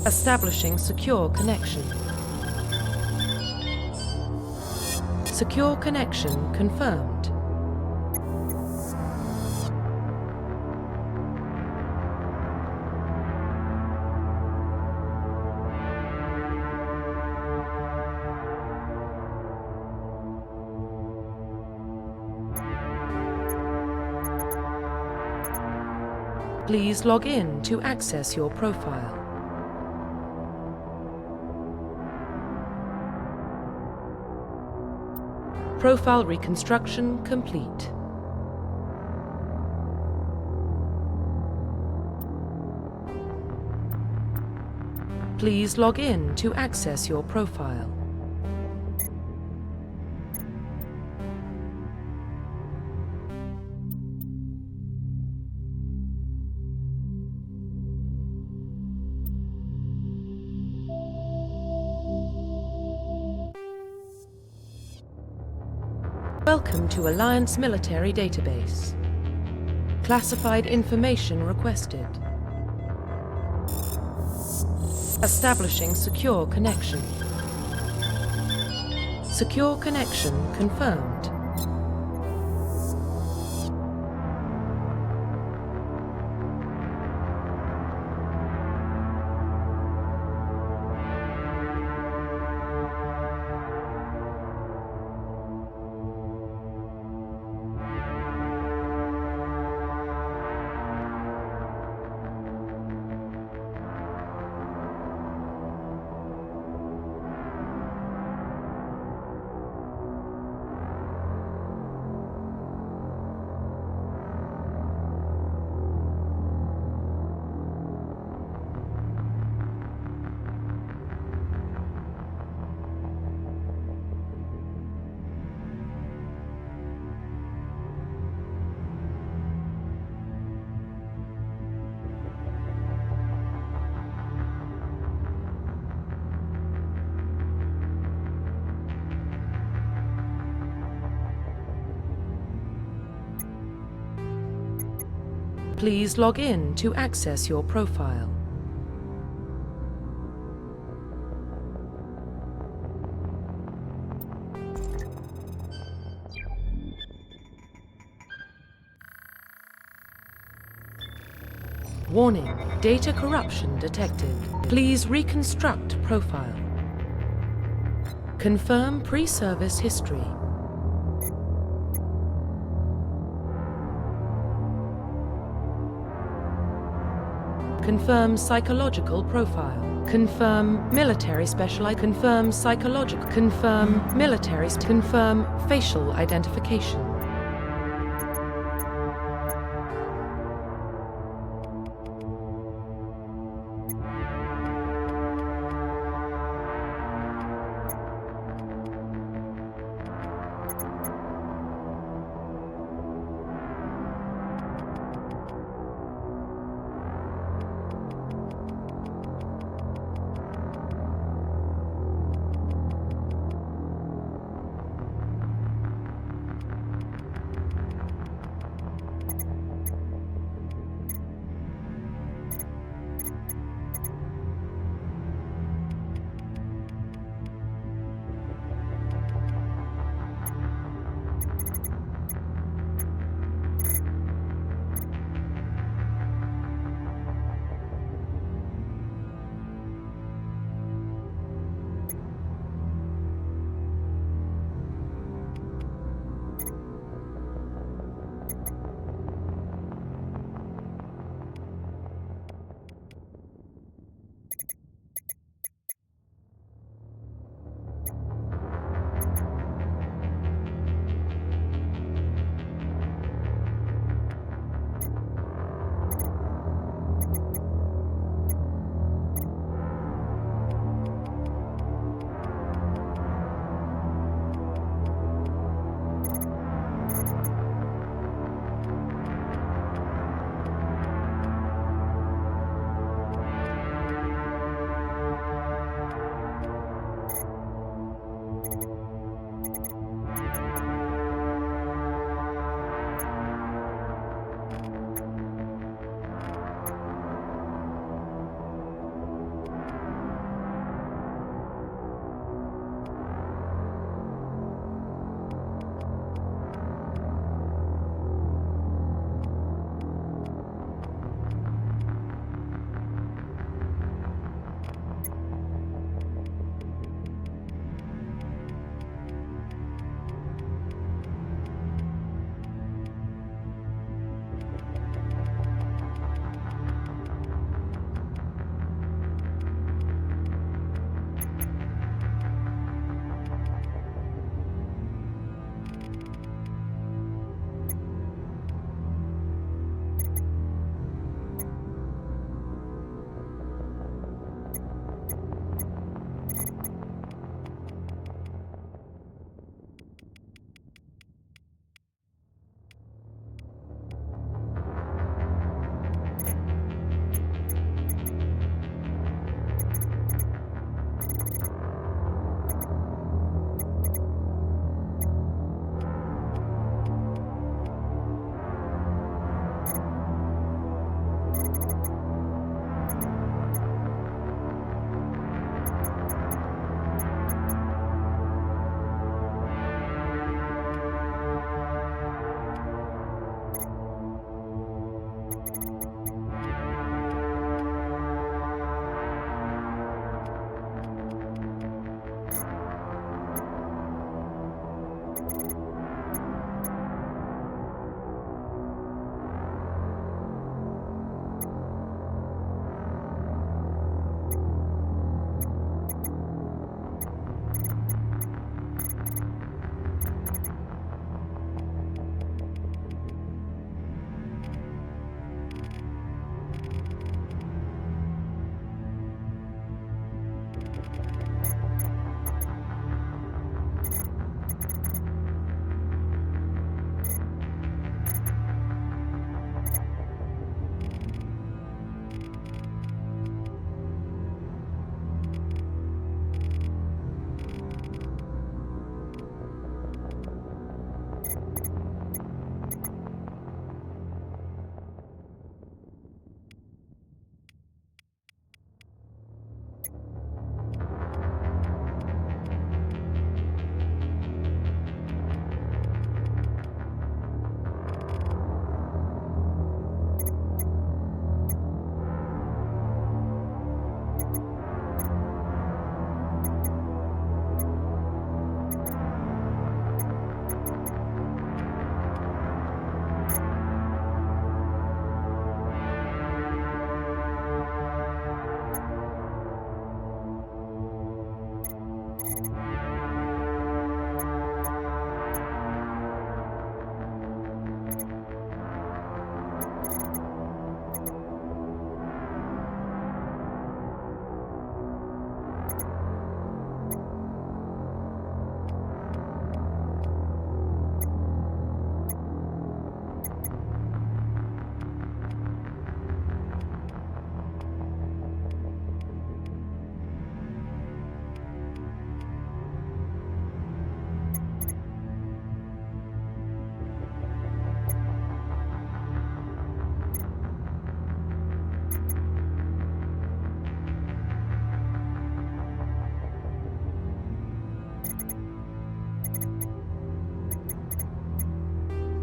Establishing secure connection. Secure connection confirmed. Please log in to access your profile. Profile reconstruction complete. Please log in to access your profile. Welcome to Alliance Military Database. Classified information requested. Establishing secure connection. Secure connection confirmed. Please log in to access your profile. Warning, data corruption detected. Please reconstruct profile. Confirm pre-service history. Confirm psychological profile. Confirm military specialized. Confirm psychological. Confirm military. Confirm facial identification.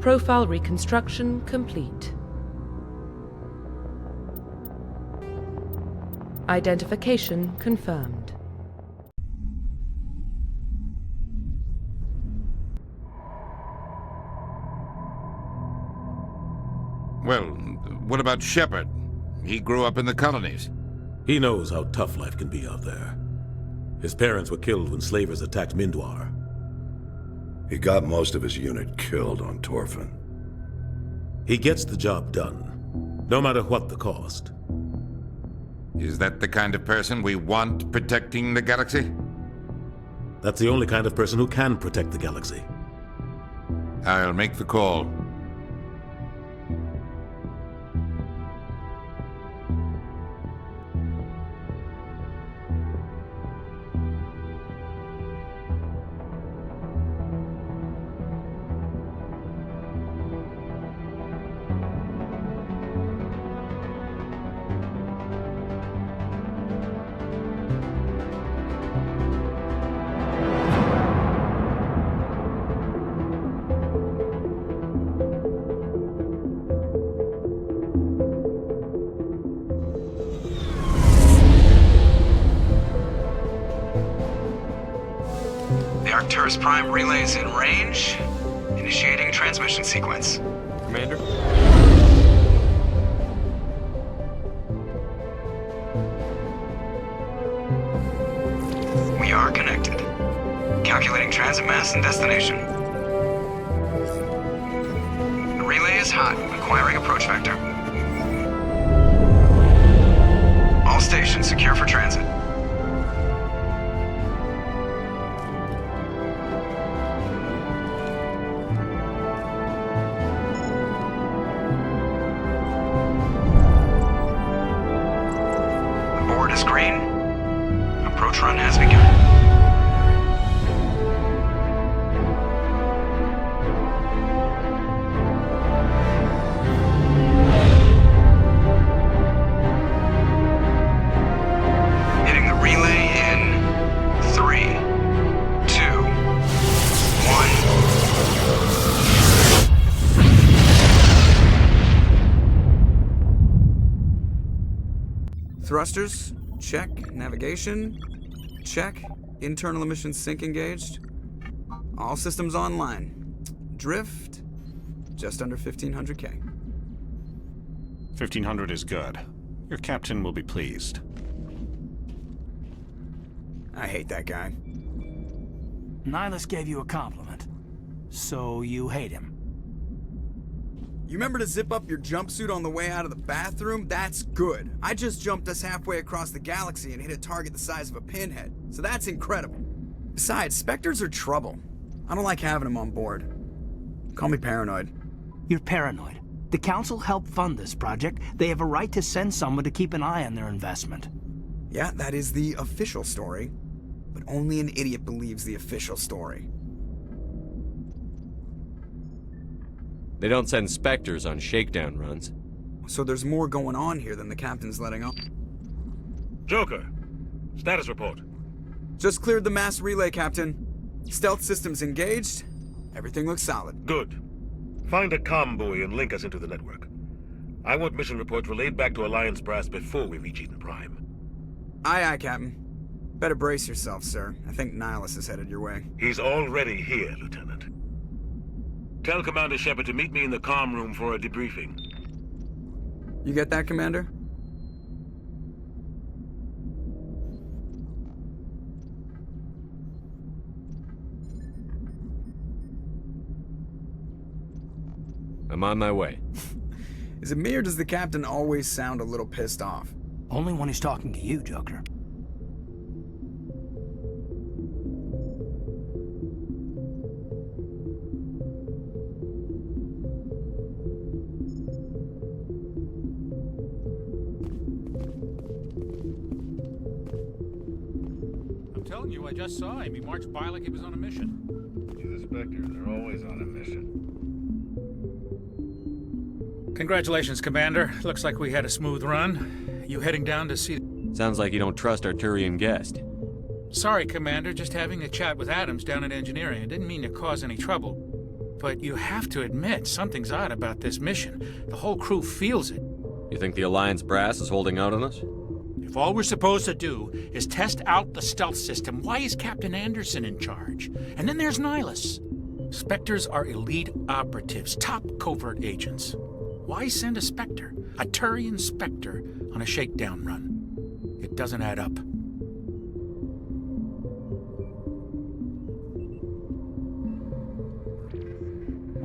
Profile reconstruction complete. Identification confirmed. Well, what about Shepard? He grew up in the colonies. He knows how tough life can be out there. His parents were killed when slavers attacked Mindwar. He got most of his unit killed on Torfin. He gets the job done, no matter what the cost. Is that the kind of person we want protecting the galaxy? That's the only kind of person who can protect the galaxy. I'll make the call. Arcturus Prime relays in range. Initiating transmission sequence. Commander? We are connected. Calculating transit mass and destination. The relay is hot, acquiring approach vector. All stations secure for transit. Green. Approach run has begun. Hitting the relay in 3, 2, 1. Thrusters. Check. Navigation. Check. Internal emissions sync engaged. All systems online. Drift. Just under 1500K. 1500 is good. Your captain will be pleased. I hate that guy. Nihilus gave you a compliment. So you hate him. You remember to zip up your jumpsuit on the way out of the bathroom? That's good. I just jumped us halfway across the galaxy and hit a target the size of a pinhead. So that's incredible. Besides, Spectres are trouble. I don't like having them on board. Call me paranoid. You're paranoid. The Council helped fund this project. They have a right to send someone to keep an eye on their investment. Yeah, that is the official story. But only an idiot believes the official story. They don't send Spectres on shakedown runs. So there's more going on here than the captain's letting on. Joker, status report. Just cleared the mass relay, Captain. Stealth systems engaged. Everything looks solid. Good. Find a comm buoy and link us into the network. I want mission reports relayed back to Alliance Brass before we reach Eden Prime. Aye, aye, Captain. Better brace yourself, sir. I think Nihilus is headed your way. He's already here, Lieutenant. Tell Commander Shepard to meet me in the comm room for a debriefing. You get that, Commander? I'm on my way. Is it me or does the captain always sound a little pissed off? Only when he's talking to you, Joker. I'm telling you, I just saw him. He marched by like he was on a mission. He's a Spectre. They're always on a mission. Congratulations, Commander. Looks like we had a smooth run. You heading down to see... Sounds like you don't trust our Turian guest. Sorry, Commander. Just having a chat with Adams down at Engineering. I didn't mean to cause any trouble. but you have to admit something's odd about this mission. The whole crew feels it. You think the Alliance brass is holding out on us? If all we're supposed to do is test out the stealth system, why is Captain Anderson in charge? And then there's Nihilus. Spectres are elite operatives, top covert agents. Why send a Spectre, a Turian Spectre, on a shakedown run? It doesn't add up.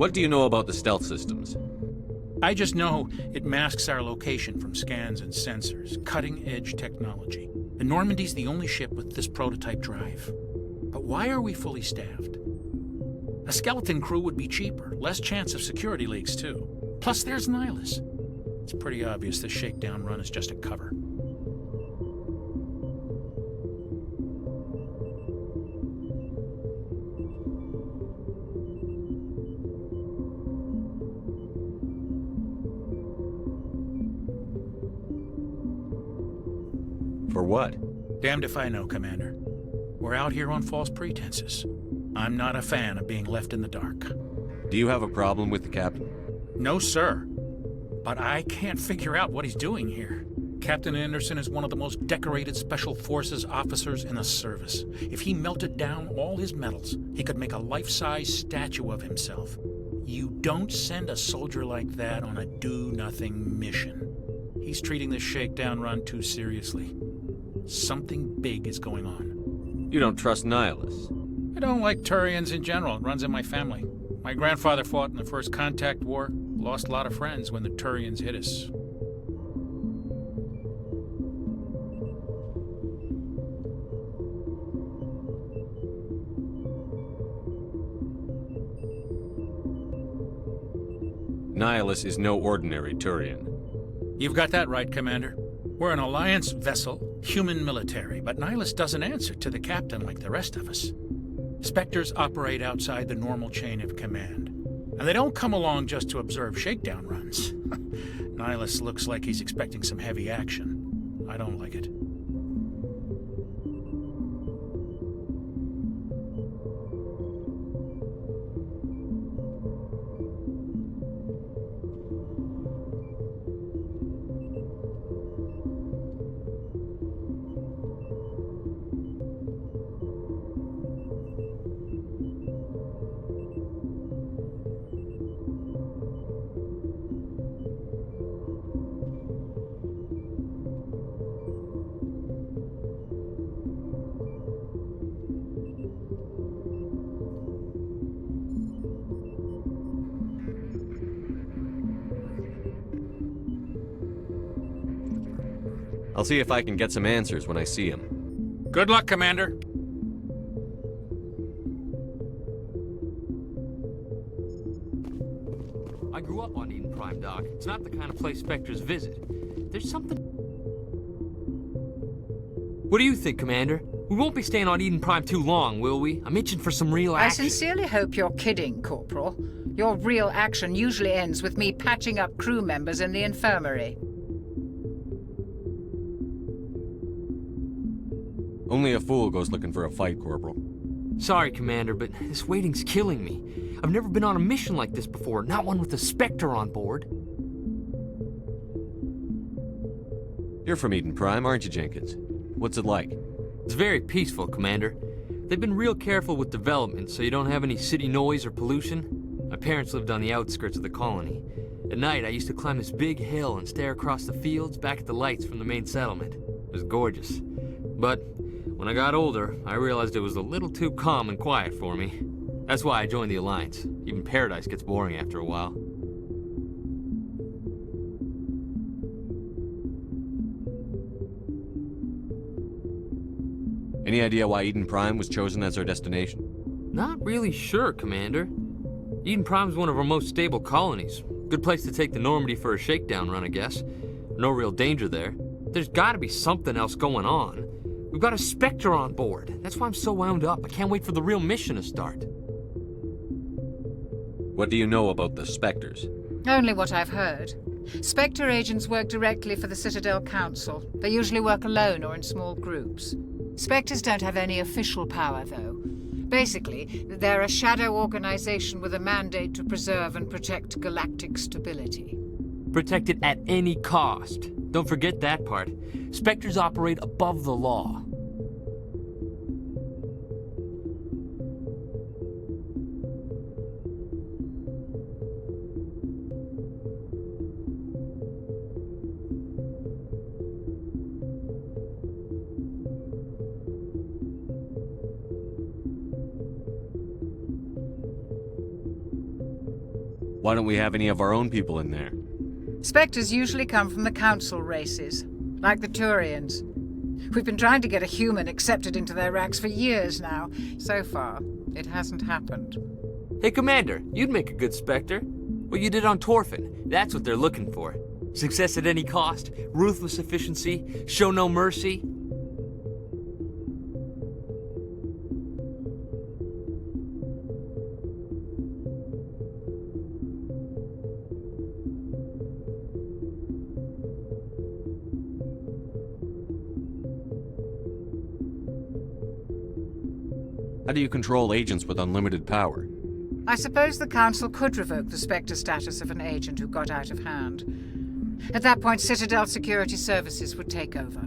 What do you know about the stealth systems? I just know it masks our location from scans and sensors. Cutting-edge technology. And Normandy's the only ship with this prototype drive. But why are we fully staffed? A skeleton crew would be cheaper, less chance of security leaks, too. Plus, there's Nihilus. It's pretty obvious this shakedown run is just a cover. For what? Damned if I know, Commander. We're out here on false pretenses. I'm not a fan of being left in the dark. Do you have a problem with the captain? No, sir. But I can't figure out what he's doing here. Captain Anderson is one of the most decorated Special Forces officers in the service. If he melted down all his medals, he could make a life-size statue of himself. You don't send a soldier like that on a do-nothing mission. He's treating this shakedown run too seriously. Something big is going on. You don't trust Nihilus? I don't like Turians in general. It runs in my family. My grandfather fought in the First Contact War. Lost a lot of friends when the Turians hit us. Nihilus is no ordinary Turian. You've got that right, Commander. We're an Alliance vessel, human military, but Nihilus doesn't answer to the captain like the rest of us. Spectres operate outside the normal chain of command. And they don't come along just to observe shakedown runs. Nihilus looks like he's expecting some heavy action. I don't like it. I'll see if I can get some answers when I see him. Good luck, Commander. I grew up on Eden Prime, Doc. It's not the kind of place Spectres visit. There's something... What do you think, Commander? We won't be staying on Eden Prime too long, will we? I'm itching for some real action. I sincerely hope you're kidding, Corporal. Your real action usually ends with me patching up crew members in the infirmary. Only a fool goes looking for a fight, Corporal. Sorry, Commander, but this waiting's killing me. I've never been on a mission like this before, not one with a Spectre on board. You're from Eden Prime, aren't you, Jenkins? What's it like? It's very peaceful, Commander. They've been real careful with development, so you don't have any city noise or pollution. My parents lived on the outskirts of the colony. At night, I used to climb this big hill and stare across the fields back at the lights from the main settlement. It was gorgeous. But when I got older, I realized it was a little too calm and quiet for me. That's why I joined the Alliance. Even Paradise gets boring after a while. Any idea why Eden Prime was chosen as our destination? Not really sure, Commander. Eden Prime's one of our most stable colonies. Good place to take the Normandy for a shakedown run, I guess. No real danger there. There's gotta be something else going on. We've got a Spectre on board. That's why I'm so wound up. I can't wait for the real mission to start. What do you know about the Spectres? Only what I've heard. Spectre agents work directly for the Citadel Council. They usually work alone or in small groups. Spectres don't have any official power, though. Basically, they're a shadow organization with a mandate to preserve and protect galactic stability. Protect it at any cost. Don't forget that part. Spectres operate above the law. Why don't we have any of our own people in there? Spectres usually come from the Council races, like the Turians. We've been trying to get a human accepted into their ranks for years now. So far, it hasn't happened. Hey, Commander, you'd make a good Spectre. What you did on Torfin, that's what they're looking for. Success at any cost, ruthless efficiency, show no mercy. How do you control agents with unlimited power? I suppose the Council could revoke the Spectre status of an agent who got out of hand. At that point, Citadel Security Services would take over.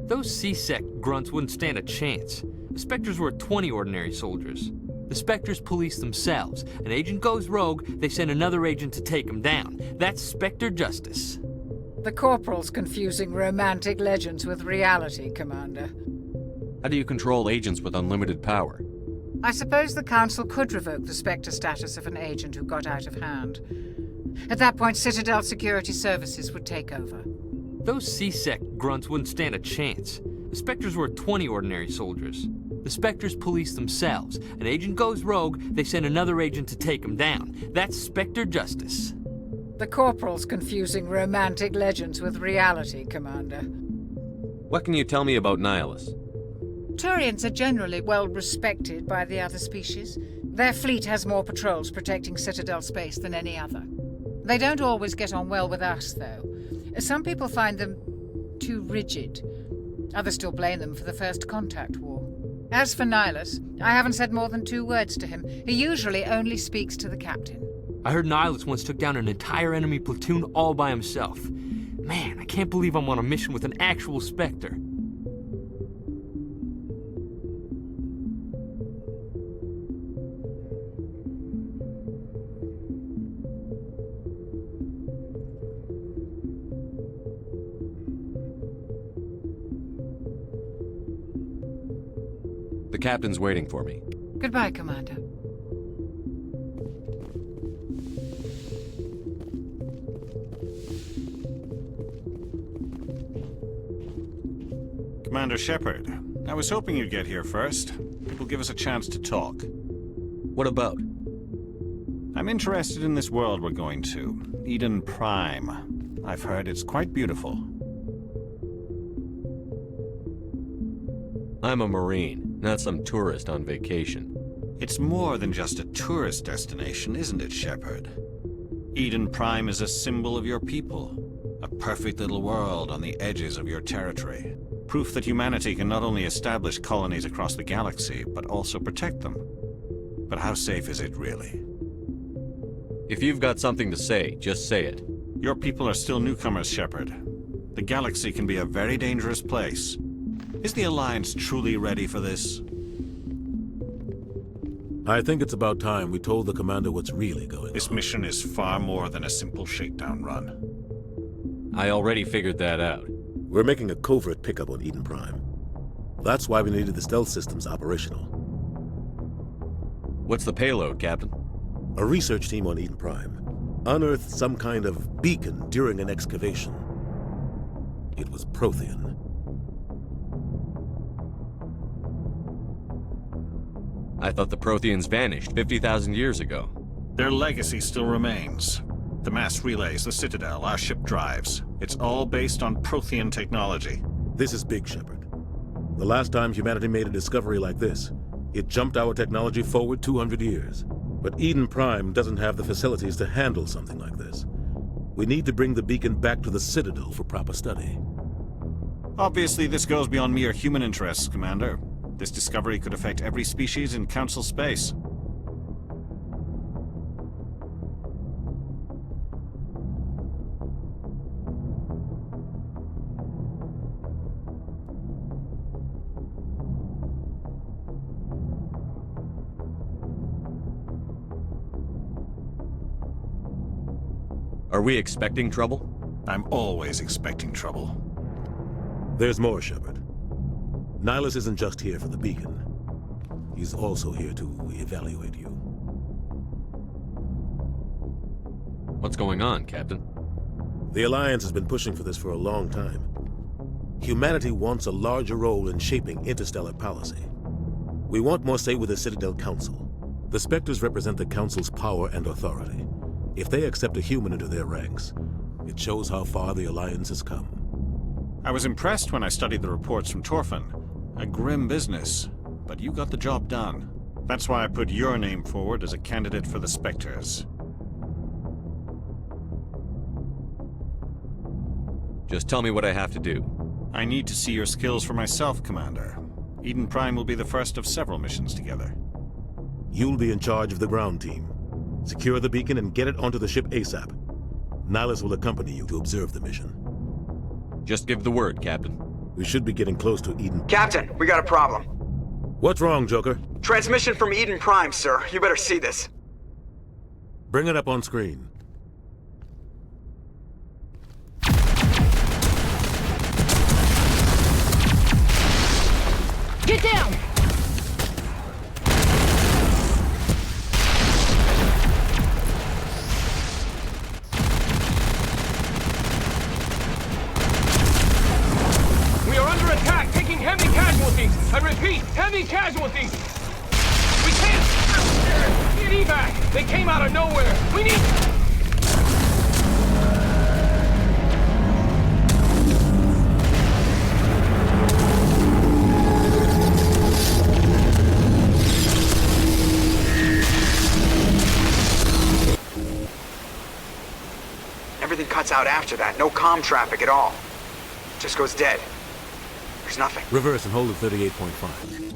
Those C-Sec grunts wouldn't stand a chance. The Spectres were 20 ordinary soldiers. The Spectres police themselves. An agent goes rogue, they send another agent to take him down. That's Spectre justice. The Corporal's confusing romantic legends with reality, Commander. How do you control agents with unlimited power? I suppose the Council could revoke the Spectre status of an agent who got out of hand. At that point, Citadel Security Services would take over. Those C-Sec grunts wouldn't stand a chance. The Spectres were 20 ordinary soldiers. The Spectres police themselves. An agent goes rogue, they send another agent to take him down. That's Spectre justice. The Corporal's confusing romantic legends with reality, Commander. What can you tell me about Nihilus? Turians are generally well respected by the other species. Their fleet has more patrols protecting Citadel space than any other. They don't always get on well with us, though. Some people find them too rigid. Others still blame them for the First Contact War. As for Nihilus, I haven't said more than 2 words to him. He usually only speaks to the captain. I heard Nihilus once took down an entire enemy platoon all by himself. Man, I can't believe I'm on a mission with an actual Spectre. The captain's waiting for me. Goodbye, Commander. Commander Shepard, I was hoping you'd get here first. It will give us a chance to talk. What about? I'm interested in this world we're going to, Eden Prime. I've heard it's quite beautiful. I'm a Marine, not some tourist on vacation. It's more than just a tourist destination, isn't it, Shepard? Eden Prime is a symbol of your people. A perfect little world on the edges of your territory. Proof that humanity can not only establish colonies across the galaxy, but also protect them. But how safe is it, really? If you've got something to say, just say it. Your people are still newcomers, Shepard. The galaxy can be a very dangerous place. Is the Alliance truly ready for this? I think it's about time we told the Commander what's really going on. This mission is far more than a simple shakedown run. I already figured that out. We're making a covert pickup on Eden Prime. That's why we needed the stealth systems operational. What's the payload, Captain? A research team on Eden Prime unearthed some kind of beacon during an excavation. It was Prothean. I thought the Protheans vanished 50,000 years ago. Their legacy still remains. The mass relays, the Citadel, our ship drives. It's all based on Prothean technology. This is big, Shepard. The last time humanity made a discovery like this, it jumped our technology forward 200 years. But Eden Prime doesn't have the facilities to handle something like this. We need to bring the beacon back to the Citadel for proper study. Obviously, this goes beyond mere human interests, Commander. This discovery could affect every species in Council space. Are we expecting trouble? I'm always expecting trouble. There's more, Shepard. Nihilus isn't just here for the beacon. He's also here to evaluate you. What's going on, Captain? The Alliance has been pushing for this for a long time. Humanity wants a larger role in shaping interstellar policy. We want more say with the Citadel Council. The Spectres represent the Council's power and authority. If they accept a human into their ranks, it shows how far the Alliance has come. I was impressed when I studied the reports from Torfin. A grim business, but you got the job done. That's why I put your name forward as a candidate for the Spectres. Just tell me what I have to do. I need to see your skills for myself, Commander. Eden Prime will be the first of several missions together. You'll be in charge of the ground team. Secure the beacon and get it onto the ship ASAP. Nihilus will accompany you to observe the mission. Just give the word, Captain. We should be getting close to Eden. Captain, we got a problem. What's wrong, Joker? Transmission from Eden Prime, sir. You better see this. Bring it up on screen. Get down! We are under attack, taking heavy casualties. I repeat, heavy casualties. We can't get evac. They came out of nowhere. We need... Everything cuts out after that. No comm traffic at all. Just goes dead. There's nothing. Reverse and hold at 38.5.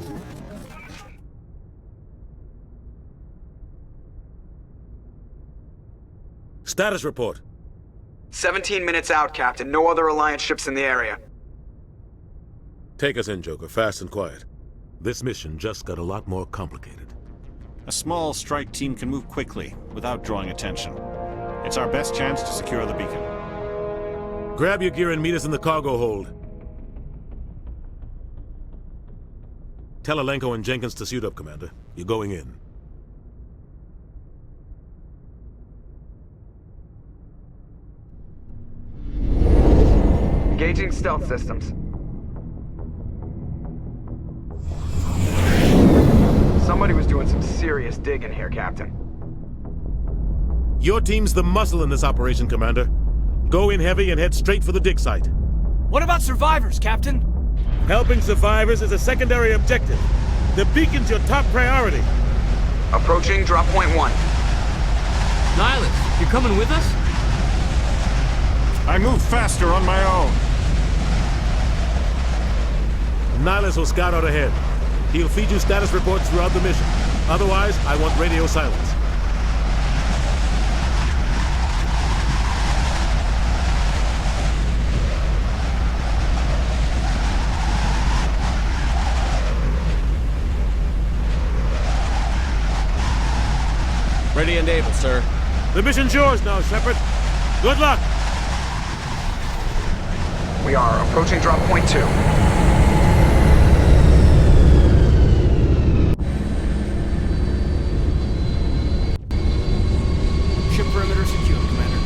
Status report. 17 minutes out, Captain. No other Alliance ships in the area. Take us in, Joker, fast and quiet. This mission just got a lot more complicated. A small strike team can move quickly, without drawing attention. It's our best chance to secure the beacon. Grab your gear and meet us in the cargo hold. Tell Alenko and Jenkins to suit up, Commander. You're going in. Engaging stealth systems. Somebody was doing some serious digging here, Captain. Your team's the muscle in this operation, Commander. Go in heavy and head straight for the dig site. What about survivors, Captain? Helping survivors is a secondary objective. The beacon's your top priority. Approaching drop point 1. Nihilus, you coming with us? I move faster on my own. Nihilus will scout out ahead. He'll feed you status reports throughout the mission. Otherwise, I want radio silence. Ready and able, sir. The mission's yours now, Shepard. Good luck! We are approaching drop point 2. Ship perimeter secure, Commander.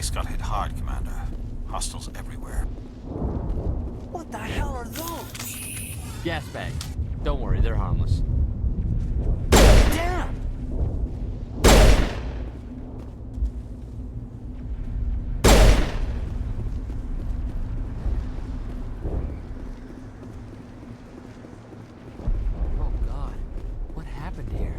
place got hit hard, Commander. Hostiles everywhere. What the hell are those? Gas bags. Don't worry, they're harmless. Damn! Oh God, what happened here?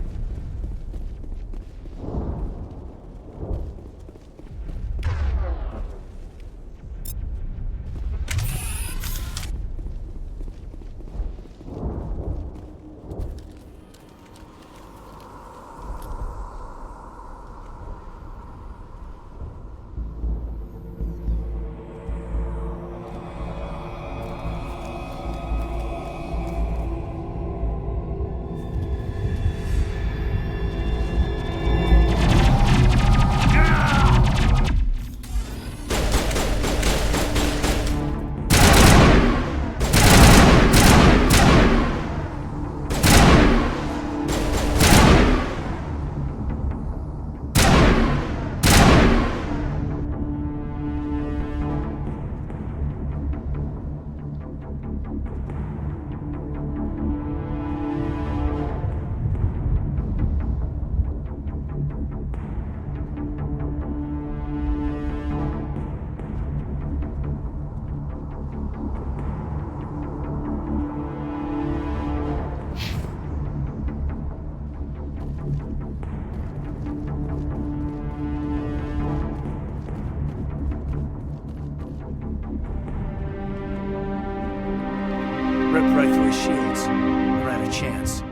Ripped right through his shields. Never had a chance.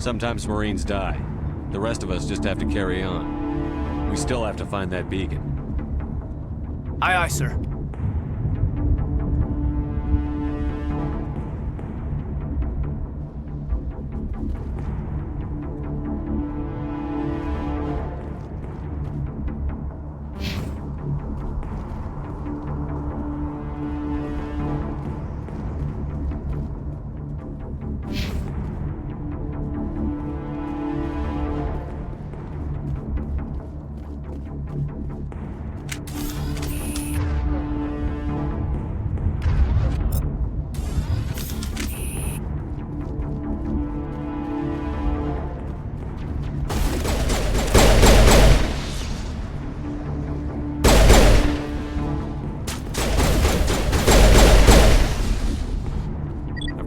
Sometimes Marines die. The rest of us just have to carry on. We still have to find that beacon. Aye, aye, sir.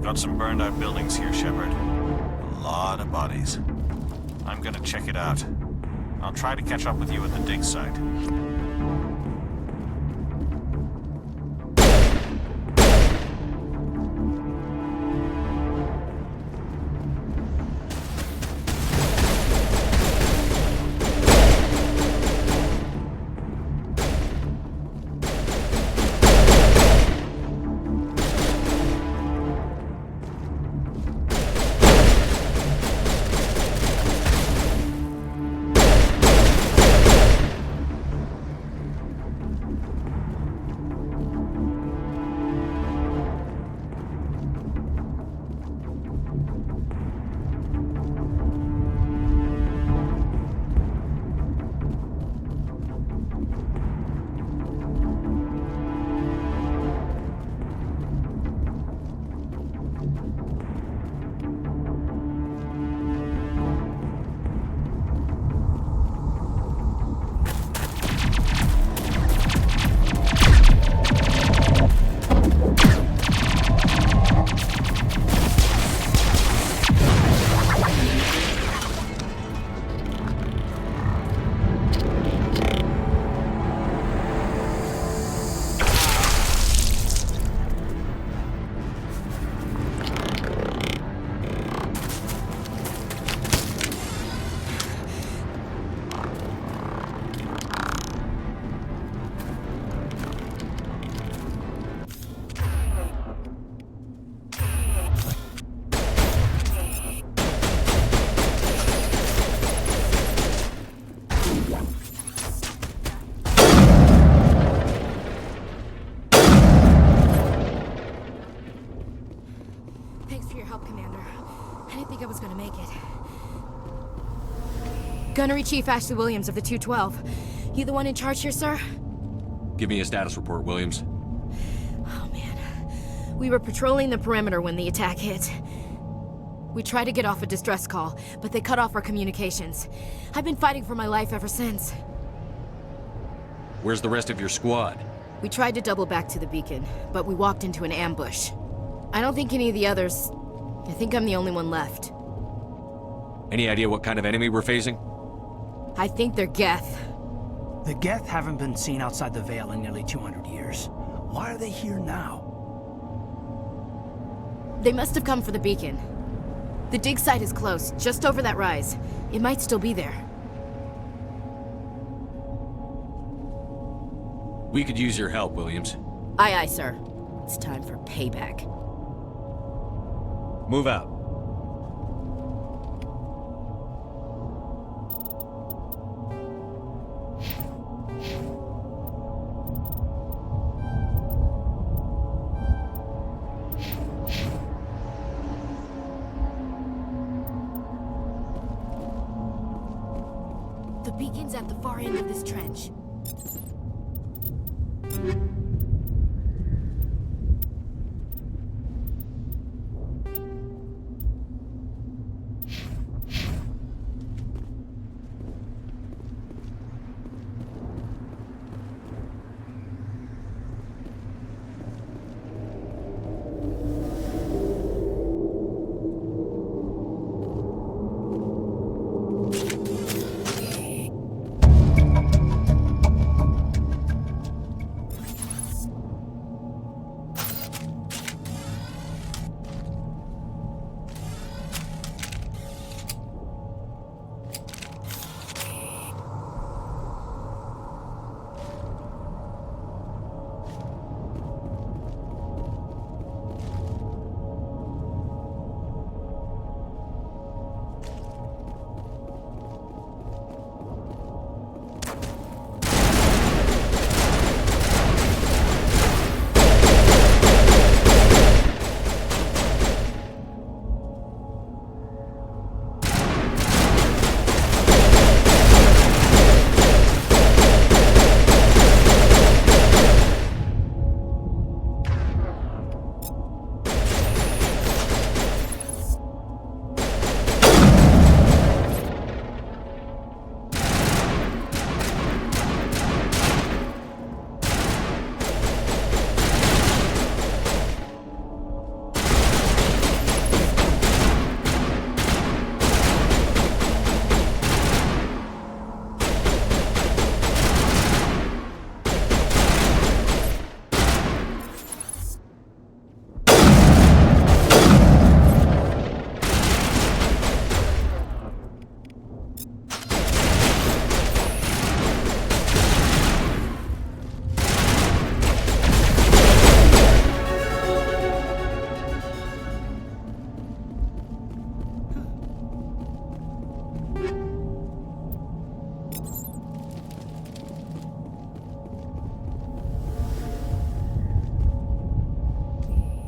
Got some burned out buildings here, Shepard. A lot of bodies. I'm gonna check it out. I'll try to catch up with you at the dig site. Thanks for your help, Commander. I didn't think I was gonna make it. Gunnery Chief Ashley Williams of the 212. You the one in charge here, sir? Give me a status report, Williams. Oh, man. We were patrolling the perimeter when the attack hit. We tried to get off a distress call, but they cut off our communications. I've been fighting for my life ever since. Where's the rest of your squad? We tried to double back to the beacon, but we walked into an ambush. I don't think any of the others... I think I'm the only one left. Any idea what kind of enemy we're facing? I think they're Geth. The Geth haven't been seen outside the Veil in nearly 200 years. Why are they here now? They must have come for the beacon. The dig site is close, just over that rise. It might still be there. We could use your help, Williams. Aye, aye, sir. It's time for payback. Move out. The beacon's at the far end of this trench.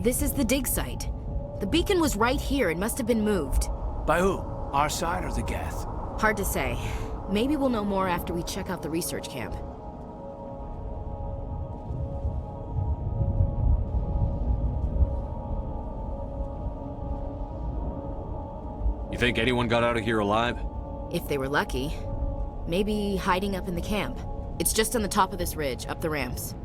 This is the dig site. The beacon was right here and must have been moved. By who? Our side or the Geth? Hard to say. Maybe we'll know more after we check out the research camp. You think anyone got out of here alive? If they were lucky. Maybe hiding up in the camp. It's just on the top of this ridge, up the ramps.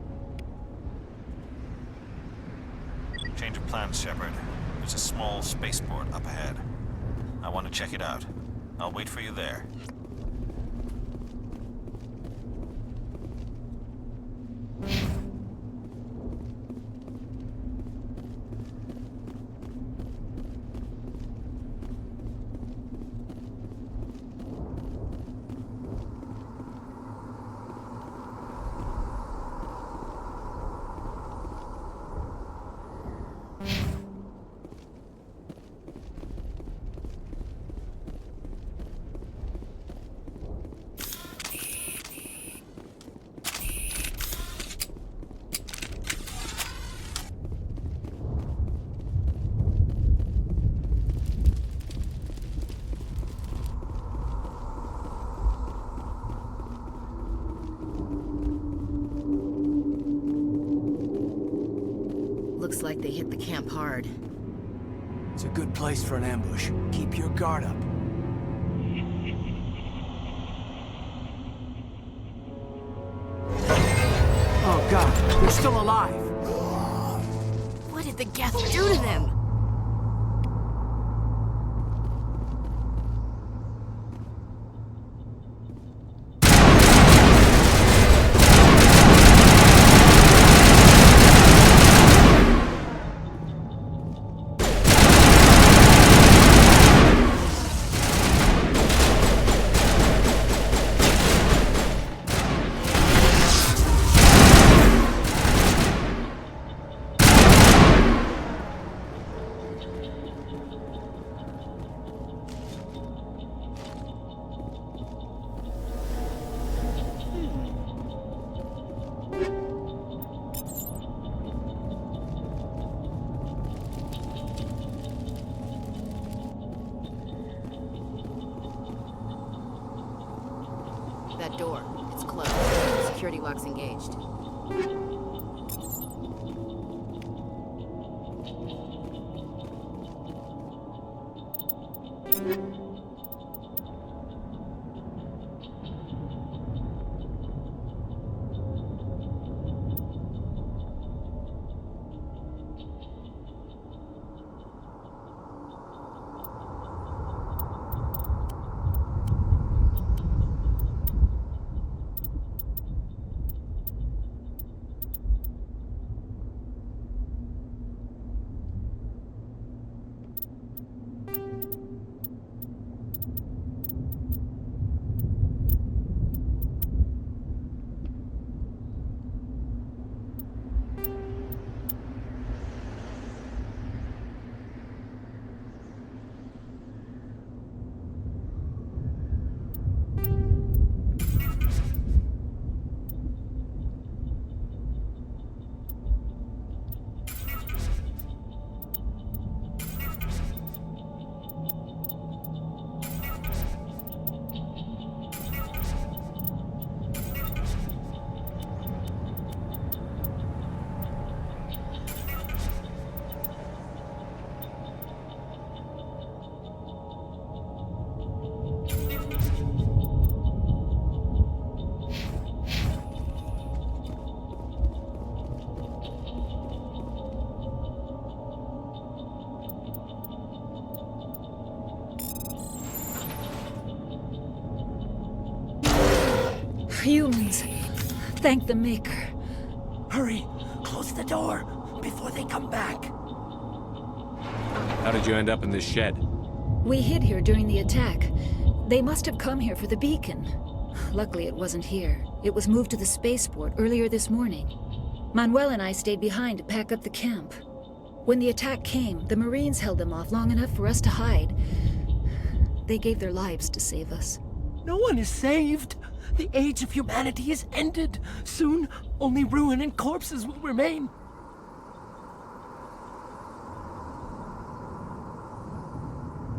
Change of plans, Shepard. There's a small spaceport up ahead. I want to check it out. I'll wait for you there. Looks like they hit the camp hard. It's a good place for an ambush. Keep your guard up. Oh god, they're still alive! What did the Geth do to them? That door, it's closed. Security lock's engaged. Humans. Thank the Maker. Hurry! Close the door before they come back. How did you end up in this shed? We hid here during the attack. They must have come here for the beacon. Luckily, it wasn't here. It was moved to the spaceport earlier this morning. Manuel and I stayed behind to pack up the camp. When the attack came, the Marines held them off long enough for us to hide. They gave their lives to save us. No one is saved. The age of humanity is ended. Soon, only ruin and corpses will remain.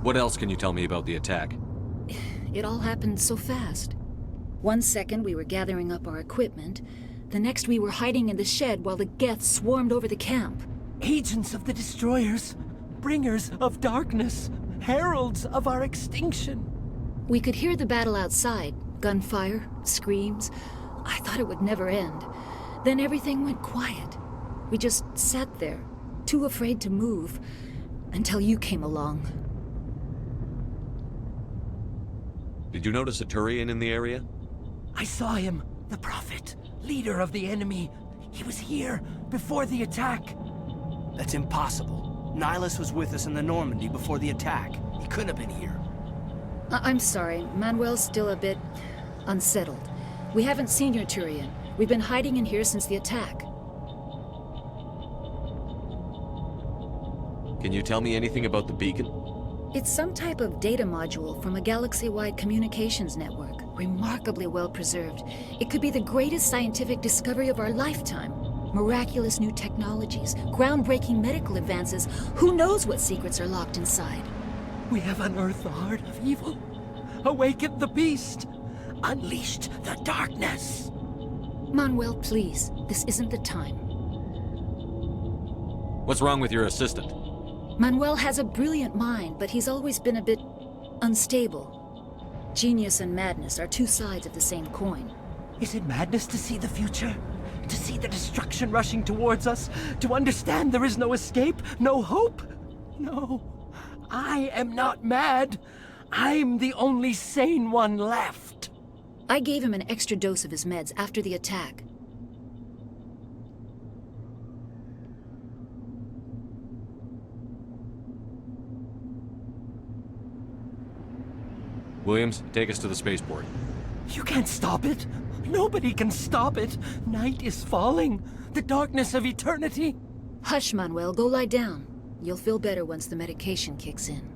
What else can you tell me about the attack? It all happened so fast. 1 second we were gathering up our equipment. The next we were hiding in the shed while the Geth swarmed over the camp. Agents of the Destroyers, bringers of darkness, heralds of our extinction. We could hear the battle outside. Gunfire, screams. I thought it would never end. Then everything went quiet. We just sat there, too afraid to move, until you came along. Did you notice a Turian in the area? I saw him, the Prophet, leader of the enemy. He was here before the attack. That's impossible. Nihilus was with us in the Normandy before the attack. He couldn't have been here. I'm sorry. Manuel's still a bit unsettled. We haven't seen your Turian. We've been hiding in here since the attack. Can you tell me anything about the beacon? It's some type of data module from a galaxy-wide communications network. Remarkably well preserved. It could be the greatest scientific discovery of our lifetime. Miraculous new technologies, groundbreaking medical advances. Who knows what secrets are locked inside? We have unearthed the heart of evil, awakened the beast, unleashed the darkness. Manuel, please. This isn't the time. What's wrong with your assistant? Manuel has a brilliant mind, but he's always been a bit unstable. Genius and madness are two sides of the same coin. Is it madness to see the future? To see the destruction rushing towards us? To understand there is no escape? No hope? No. I am not mad. I'm the only sane one left. I gave him an extra dose of his meds after the attack. Williams, take us to the spaceport. You can't stop it. Nobody can stop it. Night is falling. The darkness of eternity. Hush, Manuel. Go lie down. You'll feel better once the medication kicks in.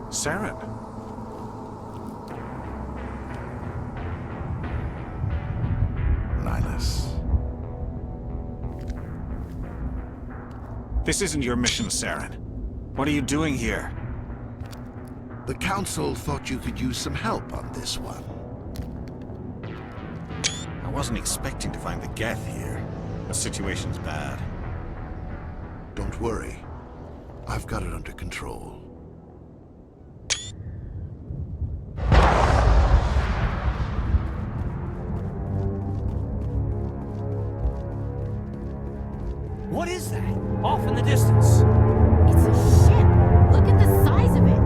Saren. Nihilus. This isn't your mission, Saren. What are you doing here? The Council thought you could use some help on this one. I wasn't expecting to find the Geth here. The situation's bad. Don't worry. I've got it under control. What is that? Off in the distance. It's a ship. Look at the size of it.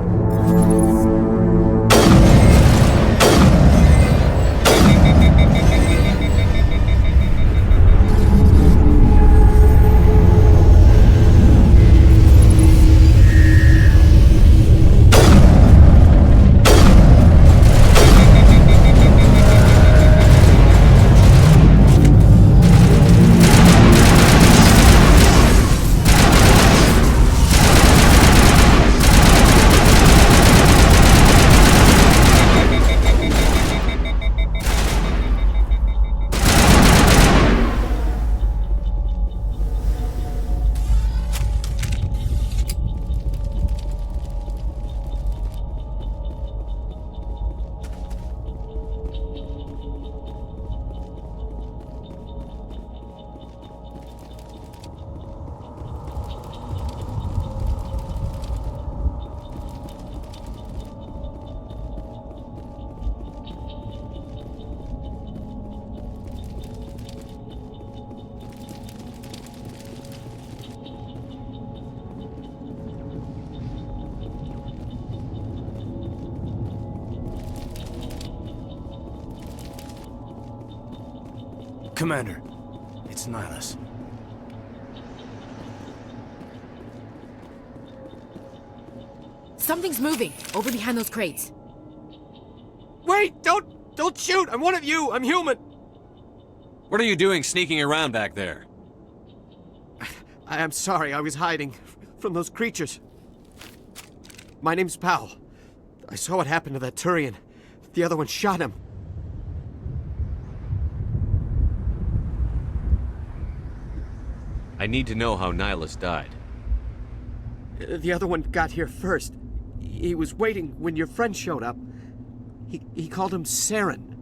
Commander, it's Nihilus. Something's moving over behind those crates. Wait! Don't shoot! I'm one of you! I'm human! What are you doing sneaking around back there? I'm sorry, I was hiding from those creatures. My name's Powell. I saw what happened to that Turian. The other one shot him. I need to know how Nihilus died. The other one got here first. He was waiting when your friend showed up. He called him Saren.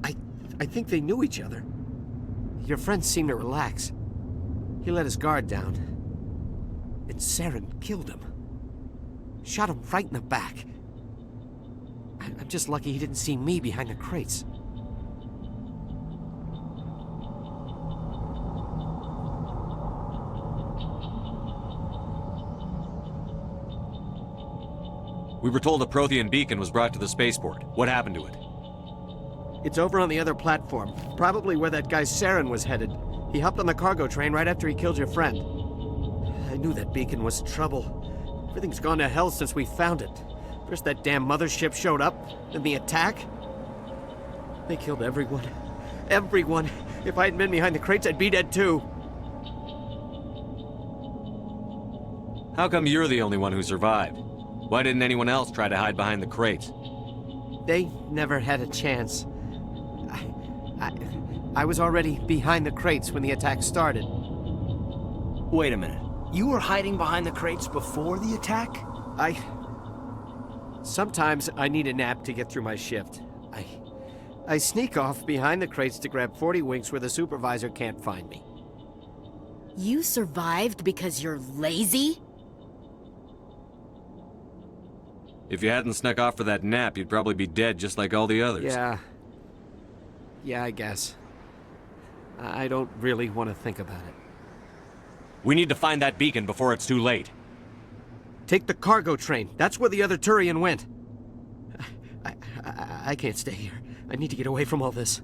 I think they knew each other. Your friend seemed to relax. He let his guard down. And Saren killed him. Shot him right in the back. I'm just lucky he didn't see me behind the crates. We were told a Prothean beacon was brought to the spaceport. What happened to it? It's over on the other platform. Probably where that guy Saren was headed. He hopped on the cargo train right after he killed your friend. I knew that beacon was trouble. Everything's gone to hell since we found it. First that damn mothership showed up, then the attack. They killed everyone. Everyone. If I hadn't been behind the crates, I'd be dead too. How come you're the only one who survived? Why didn't anyone else try to hide behind the crates? They never had a chance. I was already behind the crates when the attack started. Wait a minute. You were hiding behind the crates before the attack? Sometimes I need a nap to get through my shift. I sneak off behind the crates to grab 40 winks where the supervisor can't find me. You survived because you're lazy? If you hadn't snuck off for that nap, you'd probably be dead just like all the others. Yeah, I guess. I don't really want to think about it. We need to find that beacon before it's too late. Take the cargo train. That's where the other Turian went. I can't stay here. I need to get away from all this.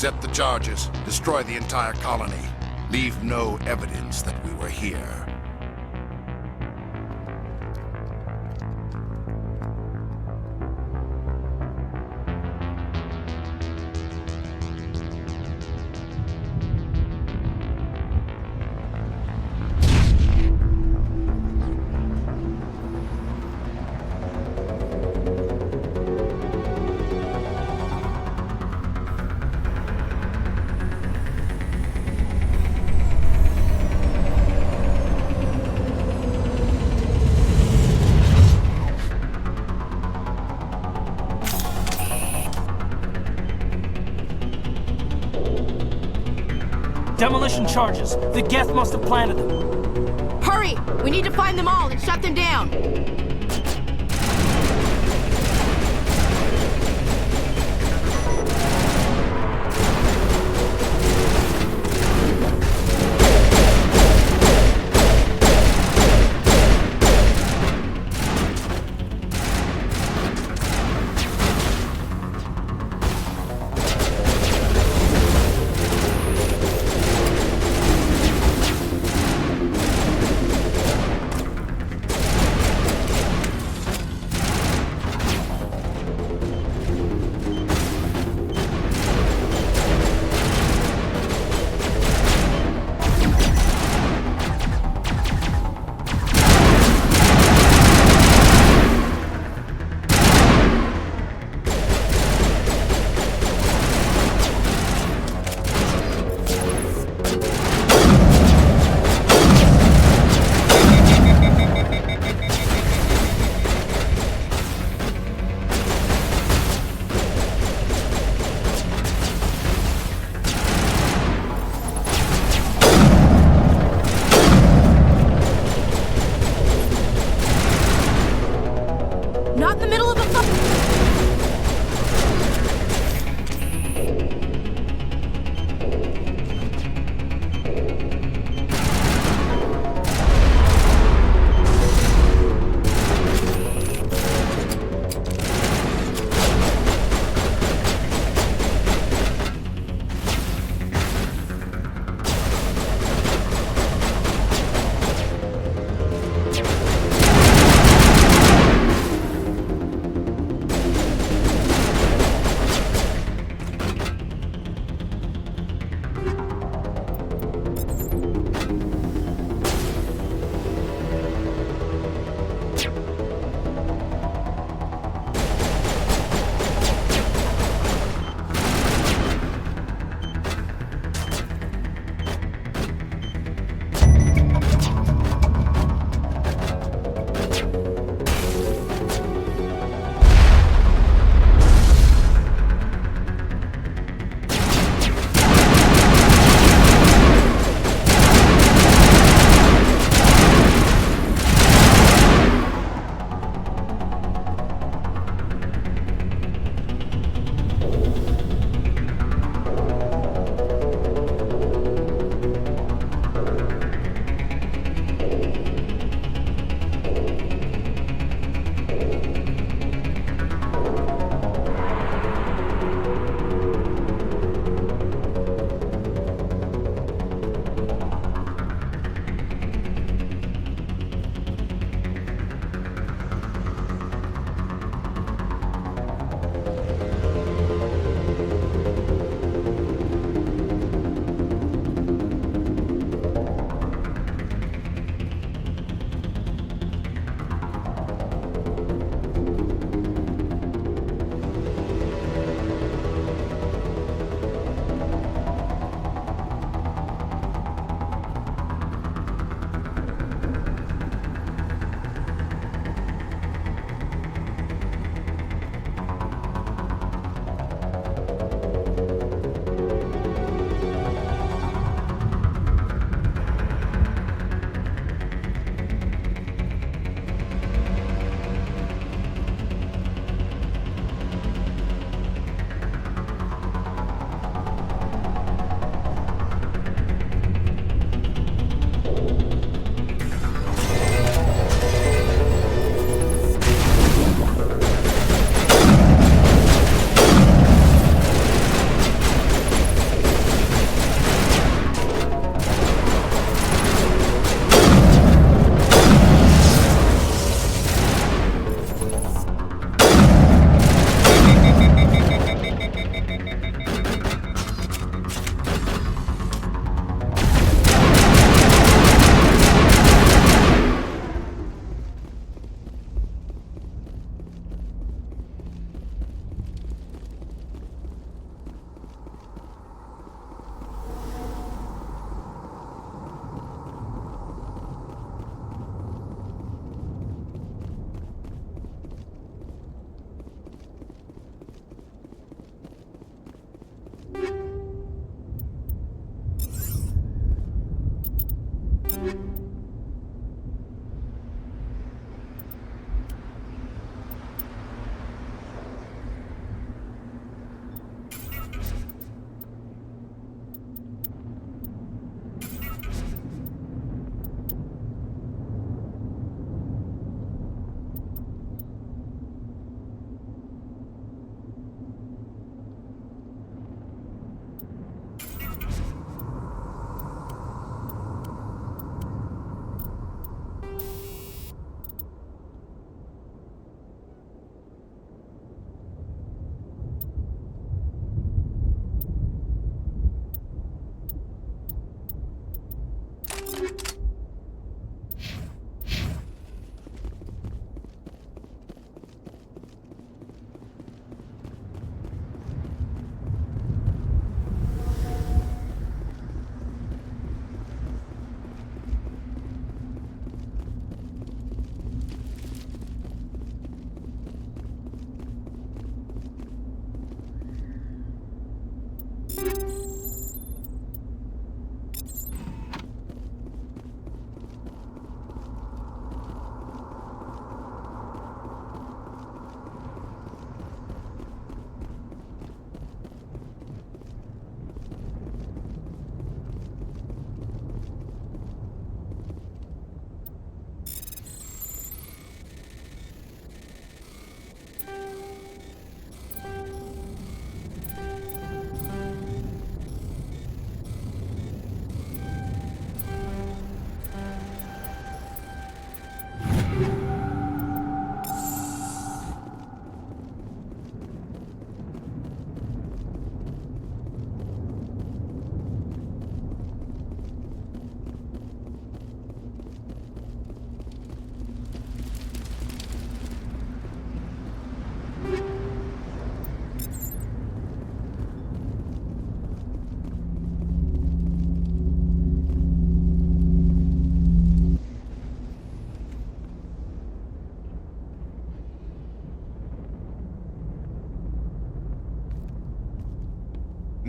Accept the charges. Destroy the entire colony. Leave no evidence that we were here. Demolition charges. The Geth must have planted them. Hurry! We need to find them all and shut them down.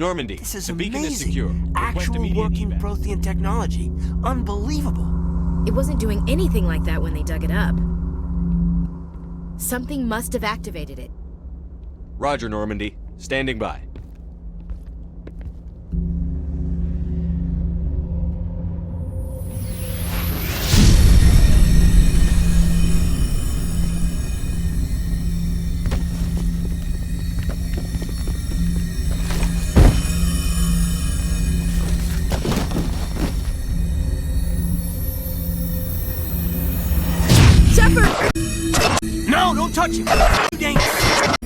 Normandy, This is the beacon is amazing. secure. Request Actual immediate working evac. Prothean technology. Unbelievable. It wasn't doing anything like that when they dug it up. Something must have activated it. Roger, Normandy. Standing by. Shepard! No, don't touch him! Too dangerous!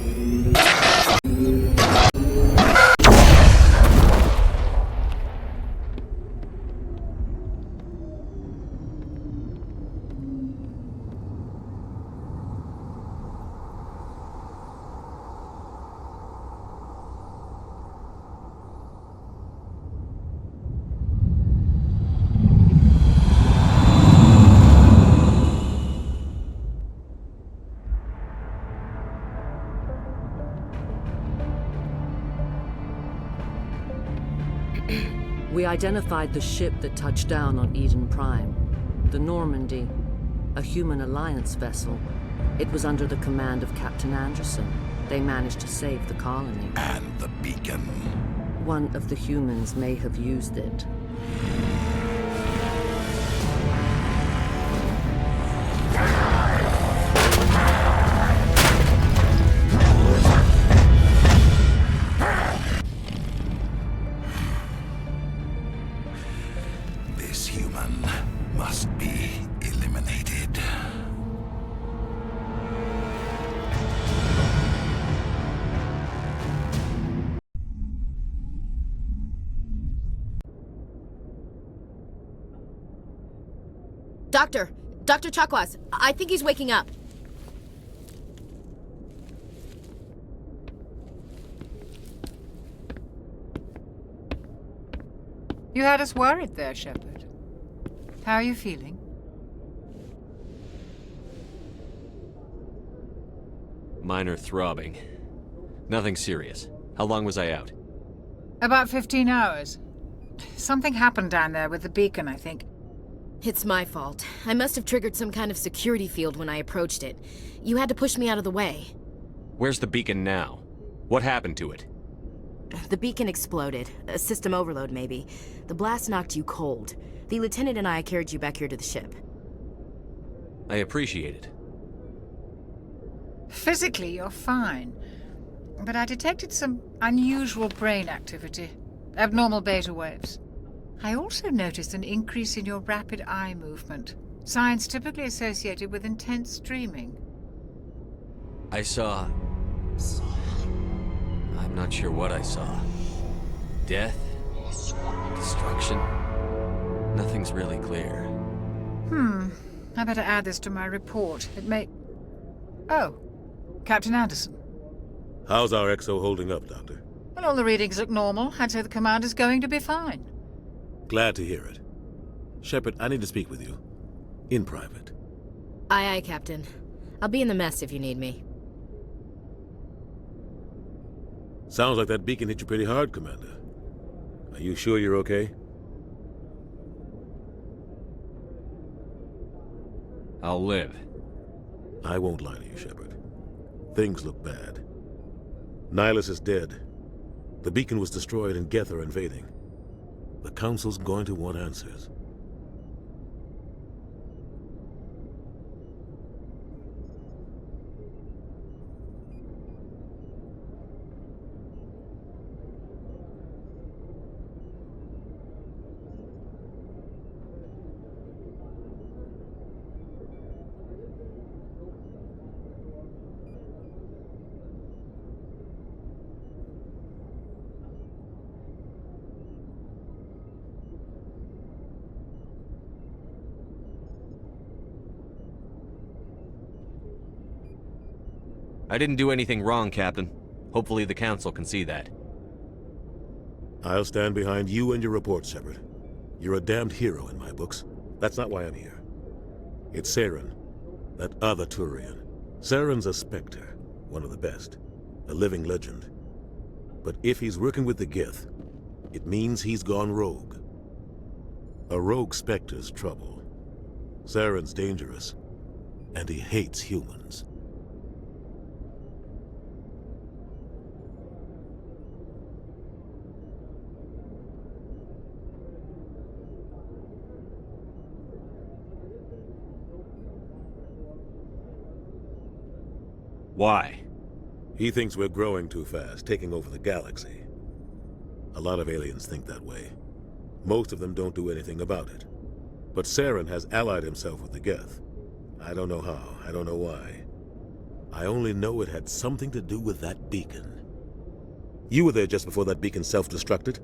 We identified the ship that touched down on Eden Prime. The Normandy, a human alliance vessel. It was under the command of Captain Anderson. They managed to save the colony. And the beacon. One of the humans may have used it. This human must be eliminated. Dr. Chakwas, I think he's waking up. You had us worried there, Shepard. How are you feeling? Minor throbbing. Nothing serious. How long was I out? About 15 hours. Something happened down there with the beacon, I think. It's my fault. I must have triggered some kind of security field when I approached it. You had to push me out of the way. Where's the beacon now? What happened to it? The beacon exploded. A system overload, maybe. The blast knocked you cold. The lieutenant and I carried you back here to the ship. I appreciate it. Physically, you're fine. But I detected some unusual brain activity. Abnormal beta waves. I also noticed an increase in your rapid eye movement. Signs typically associated with intense dreaming. I saw... I'm not sure what I saw. Death? Destruction? Nothing's really clear. I better add this to my report. It may... Oh, Captain Anderson. How's our XO holding up, Doctor? Well, all the readings look normal. I'd say the commander's going to be fine. Glad to hear it. Shepard, I need to speak with you. In private. Aye, aye, Captain. I'll be in the mess if you need me. Sounds like that beacon hit you pretty hard, Commander. Are you sure you're okay? I'll live. I won't lie to you, Shepard. Things look bad. Nihilus is dead. The beacon was destroyed and Geth are invading. The Council's going to want answers. I didn't do anything wrong, Captain. Hopefully the Council can see that. I'll stand behind you and your report, Shepard. You're a damned hero in my books. That's not why I'm here. It's Saren, that other Turian. Saren's a Spectre, one of the best. A living legend. But if he's working with the Geth, it means he's gone rogue. A rogue Spectre's trouble. Saren's dangerous, and he hates humans. Why? He thinks we're growing too fast, taking over the galaxy. A lot of aliens think that way. Most of them don't do anything about it. But Saren has allied himself with the Geth. I don't know how, I don't know why. I only know it had something to do with that beacon. You were there just before that beacon self-destructed.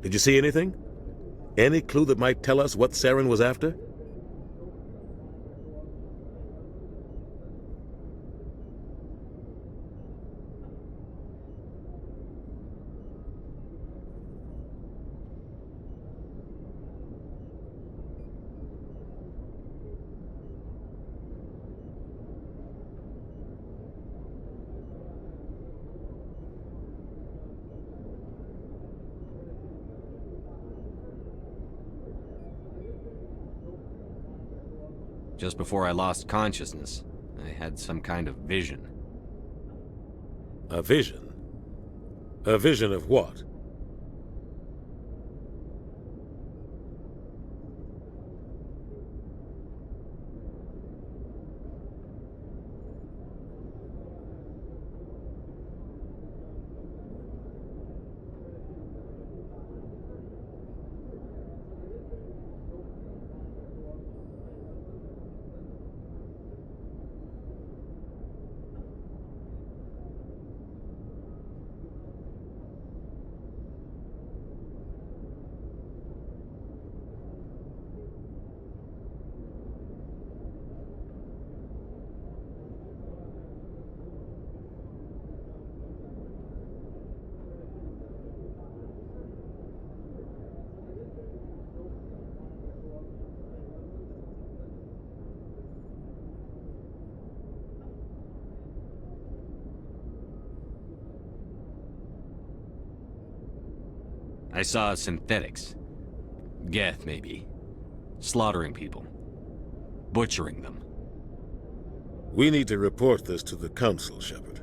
Did you see anything? Any clue that might tell us what Saren was after? Just before I lost consciousness, I had some kind of vision. A vision? A vision of what? I saw synthetics. Geth, maybe. slaughtering people, butchering them. We need to report this to the Council, Shepard.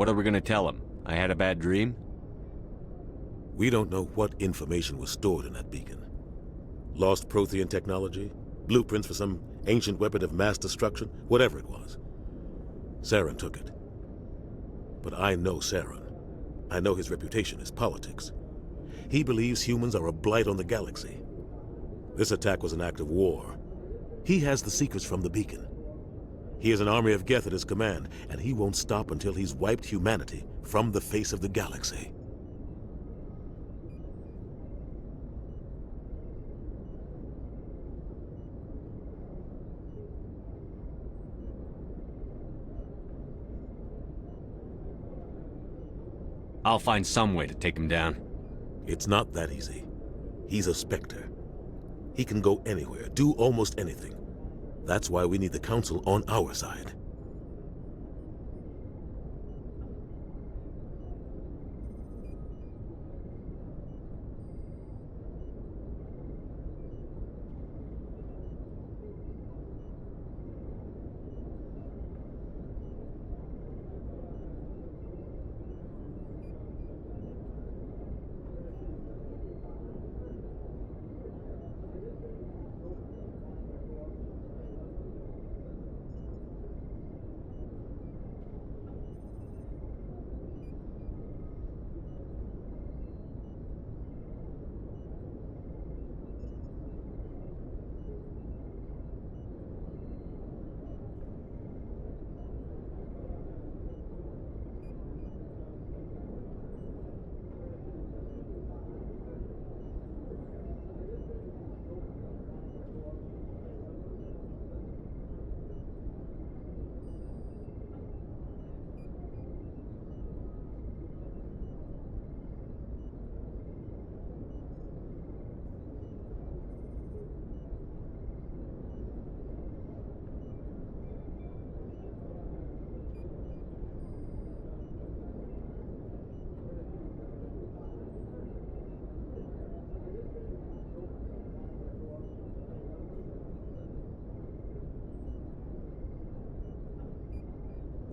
What are we gonna tell him? I had a bad dream? We don't know what information was stored in that beacon. Lost Prothean technology? Blueprints for some ancient weapon of mass destruction? Whatever it was. Saren took it. But I know Saren. I know his reputation is politics. He believes humans are a blight on the galaxy. This attack was an act of war. He has the secrets from the beacon. He has an army of Geth at his command, and he won't stop until he's wiped humanity from the face of the galaxy. I'll find some way to take him down. It's not that easy. He's a Spectre. He can go anywhere, do almost anything. That's why we need the Council on our side.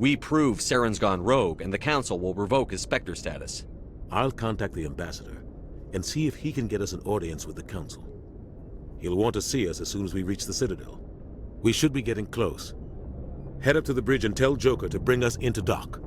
We prove Saren's gone rogue, and the Council will revoke his Spectre status. I'll contact the Ambassador and see if he can get us an audience with the Council. He'll want to see us as soon as we reach the Citadel. We should be getting close. Head up to the bridge and tell Joker to bring us into dock.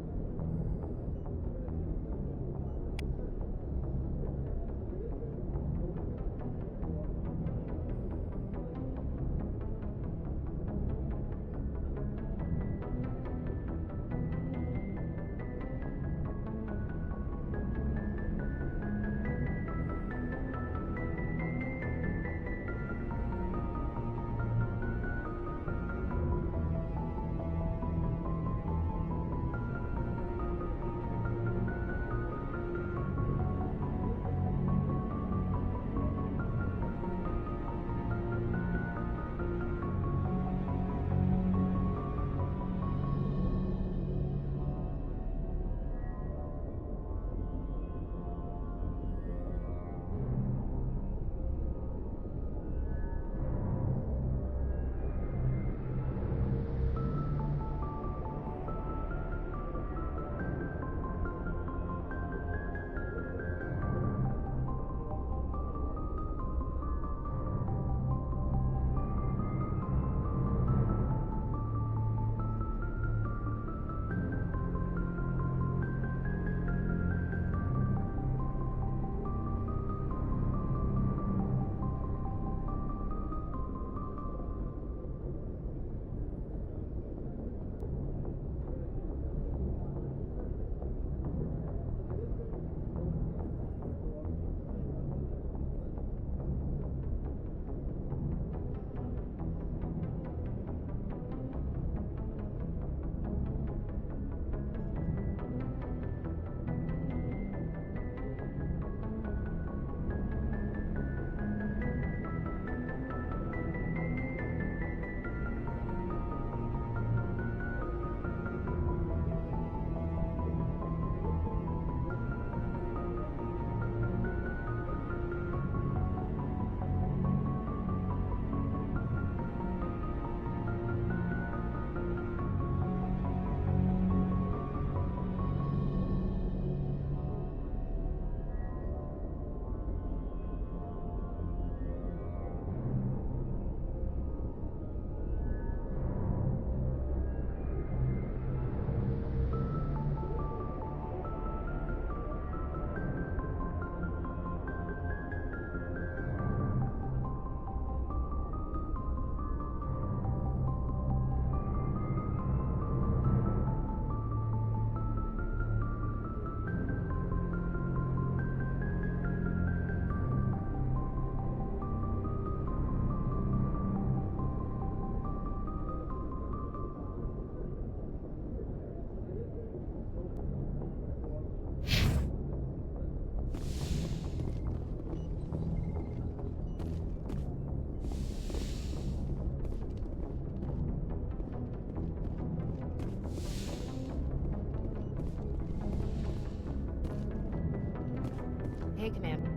okay, Commander.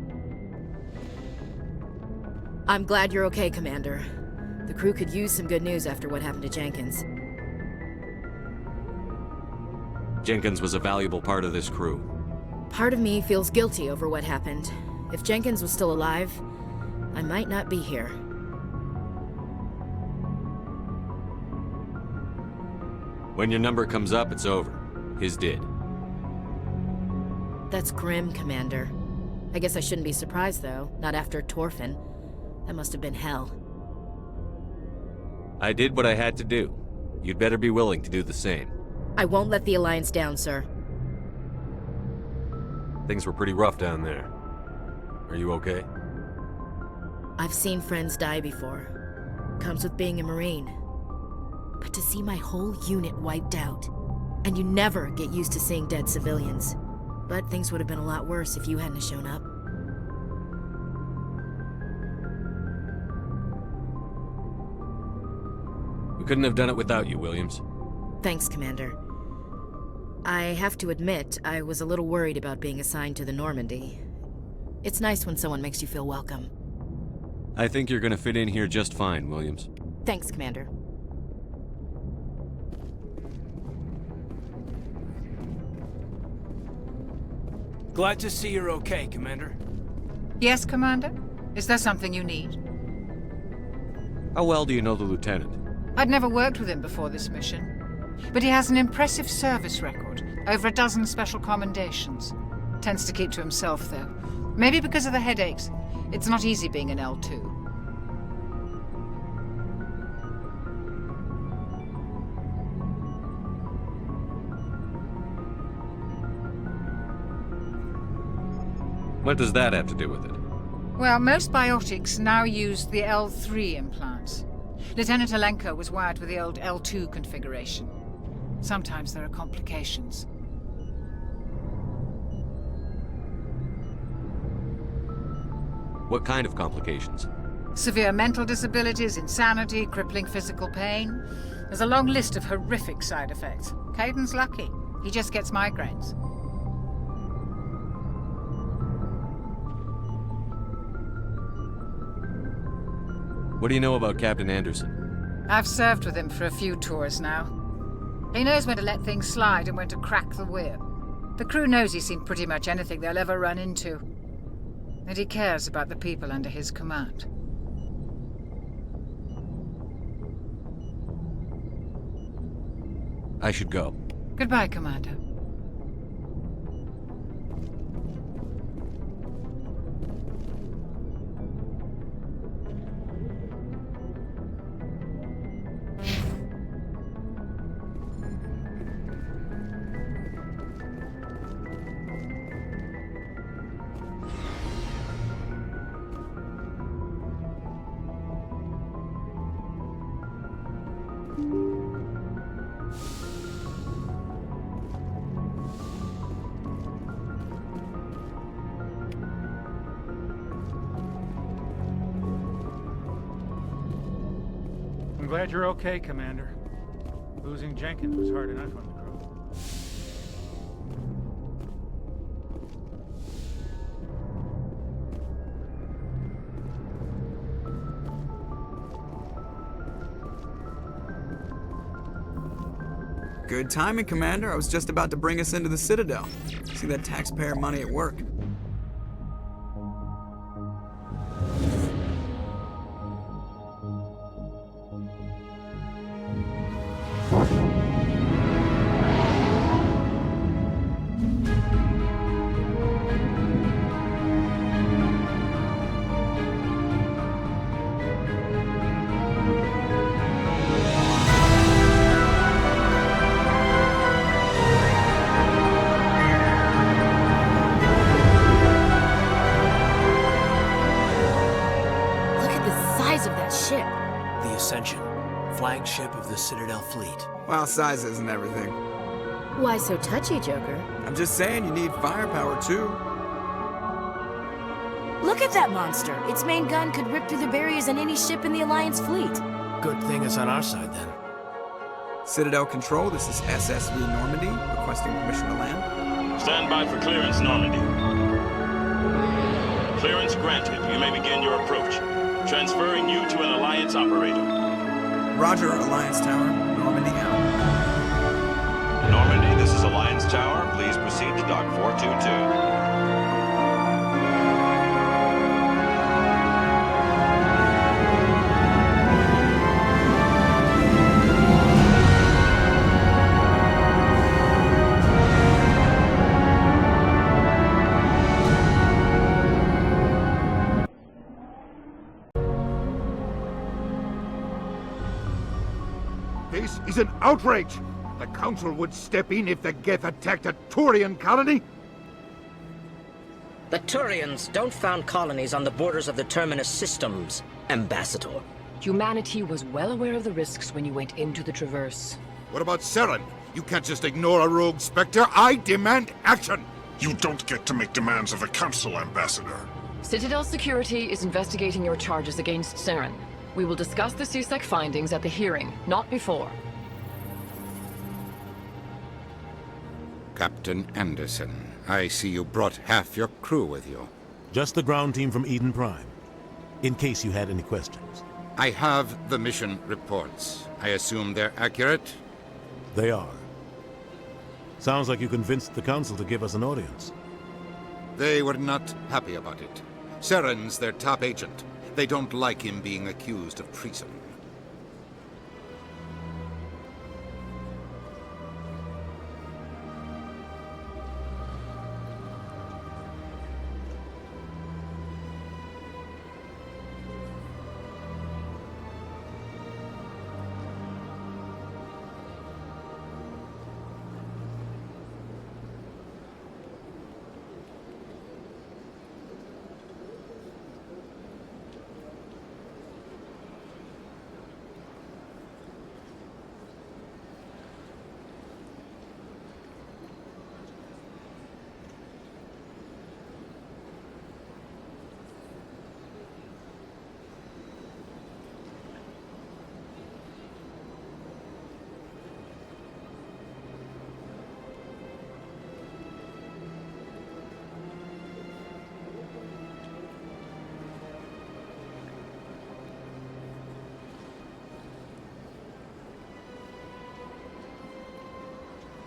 I'm glad you're okay, Commander. The crew could use some good news after what happened to Jenkins. Jenkins was a valuable part of this crew. Part of me feels guilty over what happened. If Jenkins was still alive, I might not be here. When your number comes up, it's over. His did. That's grim, Commander. I guess I shouldn't be surprised, though. Not after Torfin. That must have been hell. I did what I had to do. You'd better be willing to do the same. I won't let the Alliance down, sir. Things were pretty rough down there. Are you okay? I've seen friends die before. Comes with being a Marine. But to see my whole unit wiped out, and you never get used to seeing dead civilians. But things would have been a lot worse if you hadn't shown up. We couldn't have done it without you, Williams. Thanks, Commander. I have to admit, I was a little worried about being assigned to the Normandy. It's nice when someone makes you feel welcome. I think you're gonna fit in here just fine, Williams. Thanks, Commander. Glad to see you're okay, Commander. Yes, Commander? Is there something you need? How well do you know the lieutenant? I'd never worked with him before this mission. But he has an impressive service record. Over a dozen special commendations. Tends to keep to himself, though. Maybe because of the headaches. It's not easy being an L2. What does that have to do with it? Well, most biotics now use the L3 implants. Lieutenant Alenko was wired with the old L2 configuration. Sometimes there are complications. What kind of complications? Severe mental disabilities, insanity, crippling physical pain. There's a long list of horrific side effects. Kaiden's lucky. He just gets migraines. What do you know about Captain Anderson? I've served with him for a few tours now. He knows when to let things slide and when to crack the whip. The crew knows he's seen pretty much anything they'll ever run into. And he cares about the people under his command. I should go. Goodbye, Commander. I'm glad you're okay, Commander. Losing Jenkins was hard enough on the crew. Good timing, Commander. I was just about to bring us into the Citadel. See that taxpayer money at work. Flagship of the Citadel fleet. Well, size isn't everything. Why so touchy, Joker? I'm just saying you need firepower, too. Look at that monster! Its main gun could rip through the barriers in any ship in the Alliance fleet. Good thing it's on our side, then. Citadel Control, this is SSV Normandy, requesting permission to land. Stand by for clearance, Normandy. Clearance granted. You may begin your approach. Transferring you to an Alliance operator. Roger, Alliance Tower. Normandy out. Normandy, this is Alliance Tower. Please proceed to Dock 422. This is an outrage! The Council would step in if the Geth attacked a Turian colony? The Turians don't found colonies on the borders of the Terminus systems, Ambassador. Humanity was well aware of the risks when you went into the Traverse. What about Saren? You can't just ignore a rogue Spectre. I demand action! You don't get to make demands of the Council, Ambassador. Citadel Security is investigating your charges against Saren. We will discuss the CSEC findings at the hearing, not before. Captain Anderson, I see you brought half your crew with you. Just the ground team from Eden Prime, in case you had any questions. I have the mission reports. I assume they're accurate? They are. Sounds like you convinced the Council to give us an audience. They were not happy about it. Saren's their top agent. They don't like him being accused of treason.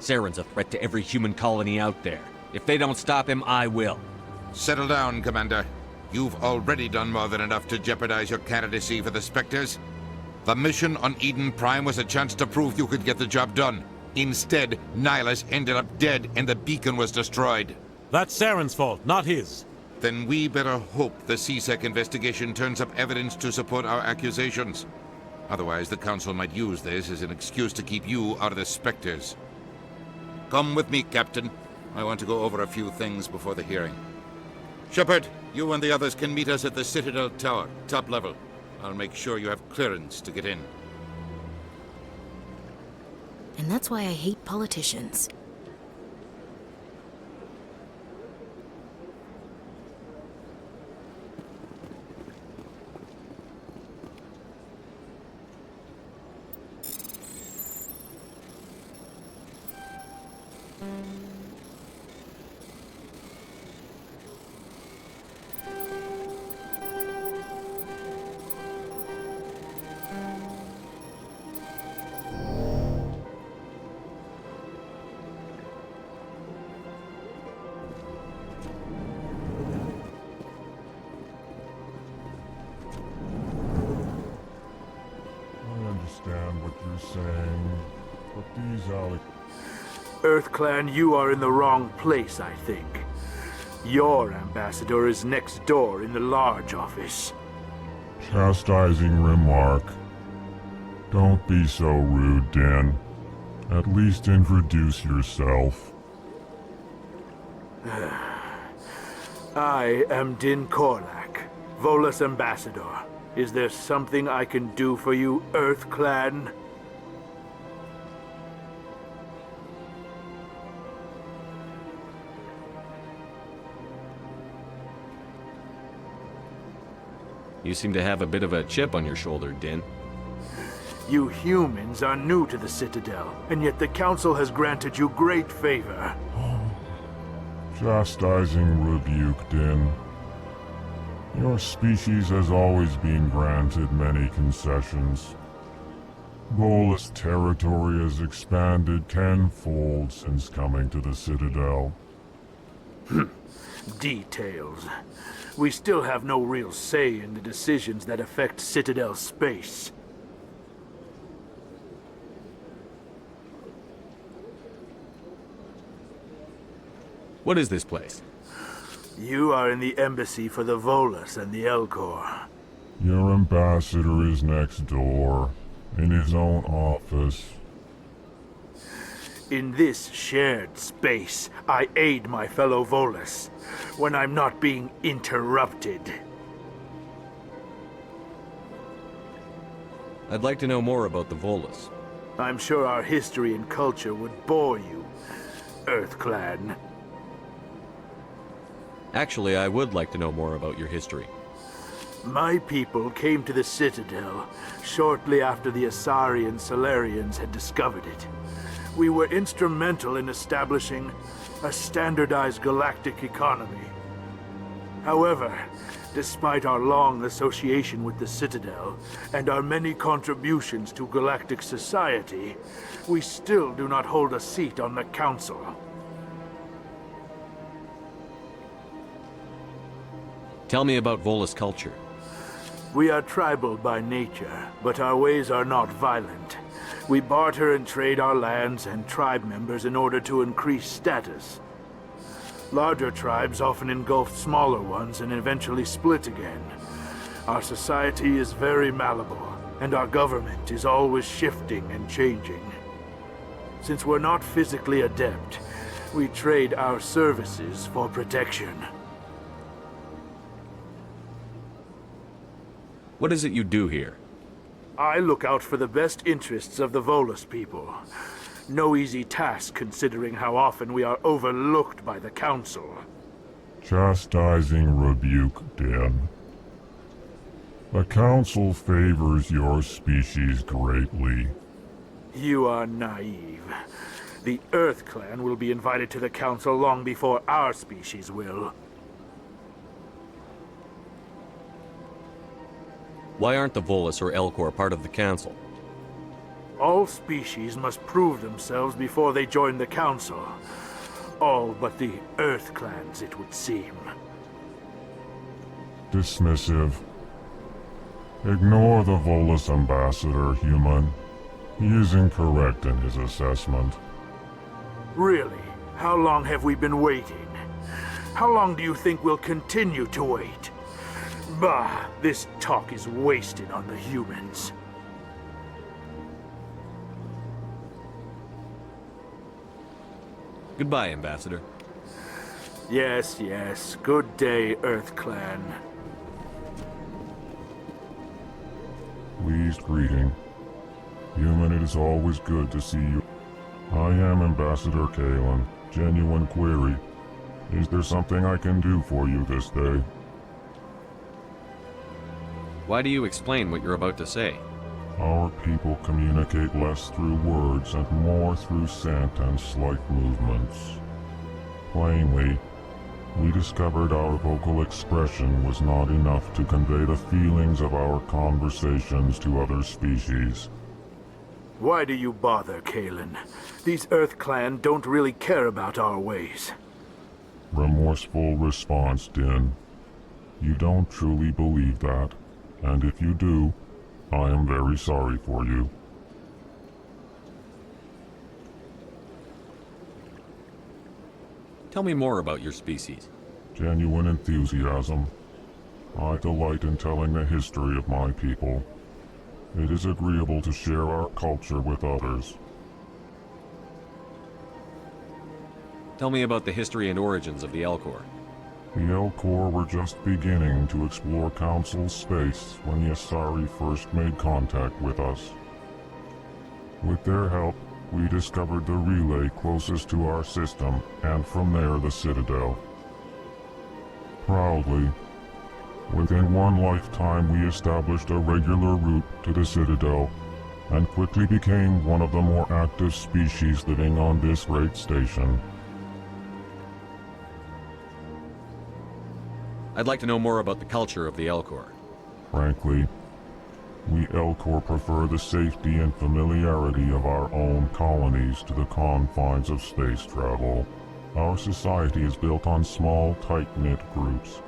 Saren's a threat to every human colony out there. If they don't stop him, I will. Settle down, Commander. You've already done more than enough to jeopardize your candidacy for the Spectres. The mission on Eden Prime was a chance to prove you could get the job done. Instead, Nihilus ended up dead and the beacon was destroyed. That's Saren's fault, not his. Then we better hope the CSEC investigation turns up evidence to support our accusations. Otherwise, the Council might use this as an excuse to keep you out of the Spectres. Come with me, Captain. I want to go over a few things before the hearing. Shepard, you and the others can meet us at the Citadel Tower, top level. I'll make sure you have clearance to get in. And that's why I hate politicians. What you're saying, but these EarthClan, you are in the wrong place, I think. Your ambassador is next door in the large office. Chastising remark. Don't be so rude, Din. At least introduce yourself. I am Din Korlak, Volus ambassador. Is there something I can do for you, EarthClan? You seem to have a bit of a chip on your shoulder, Din. You humans are new to the Citadel, and yet the Council has granted you great favor. Chastising rebuke, Din. Your species has always been granted many concessions. Volus territory has expanded tenfold since coming to the Citadel. Details. We still have no real say in the decisions that affect Citadel space. What is this place? You are in the embassy for the Volus and the Elcor. Your ambassador is next door, in his own office. In this shared space, I aid my fellow Volus when I'm not being interrupted. I'd like to know more about the Volus. I'm sure our history and culture would bore you, EarthClan. Actually, I would like to know more about your history. My people came to the Citadel shortly after the Asari and Salarians had discovered it. We were instrumental in establishing a standardized galactic economy. However, despite our long association with the Citadel and our many contributions to galactic society, we still do not hold a seat on the Council. Tell me about Volus culture. We are tribal by nature, but our ways are not violent. We barter and trade our lands and tribe members in order to increase status. Larger tribes often engulf smaller ones and eventually split again. Our society is very malleable, and our government is always shifting and changing. Since we're not physically adept, we trade our services for protection. What is it you do here? I look out for the best interests of the Volus people. No easy task considering how often we are overlooked by the Council. Chastising rebuke, Din. The Council favors your species greatly. You are naive. The EarthClan will be invited to the Council long before our species will. Why aren't the Volus or Elcor part of the Council? All species must prove themselves before they join the Council. All but the EarthClans, it would seem. Dismissive. Ignore the Volus ambassador, human. He is incorrect in his assessment. Really? How long have we been waiting? How long do you think we'll continue to wait? Bah, this talk is wasted on the humans. Goodbye, Ambassador. Yes, yes. Good day, EarthClan. Pleased greeting. Human, it is always good to see you. I am Ambassador Kalen. Genuine query. Is there something I can do for you this day? Why do you explain what you're about to say? Our people communicate less through words and more through scent and slight movements. Plainly, we discovered our vocal expression was not enough to convey the feelings of our conversations to other species. Why do you bother, Kalen? These EarthClan don't really care about our ways. Remorseful response, Din. You don't truly believe that, and if you do, I am very sorry for you. Tell me more about your species. Genuine enthusiasm. I delight in telling the history of my people. It is agreeable to share our culture with others. Tell me about the history and origins of the Elcor. The Elcor were just beginning to explore Council space when the Asari first made contact with us. With their help, we discovered the relay closest to our system, and from there the Citadel. Proudly, within one lifetime we established a regular route to the Citadel, and quickly became one of the more active species living on this great station. I'd like to know more about the culture of the Elcor. Frankly, we Elcor prefer the safety and familiarity of our own colonies to the confines of space travel. Our society is built on small, tight-knit groups.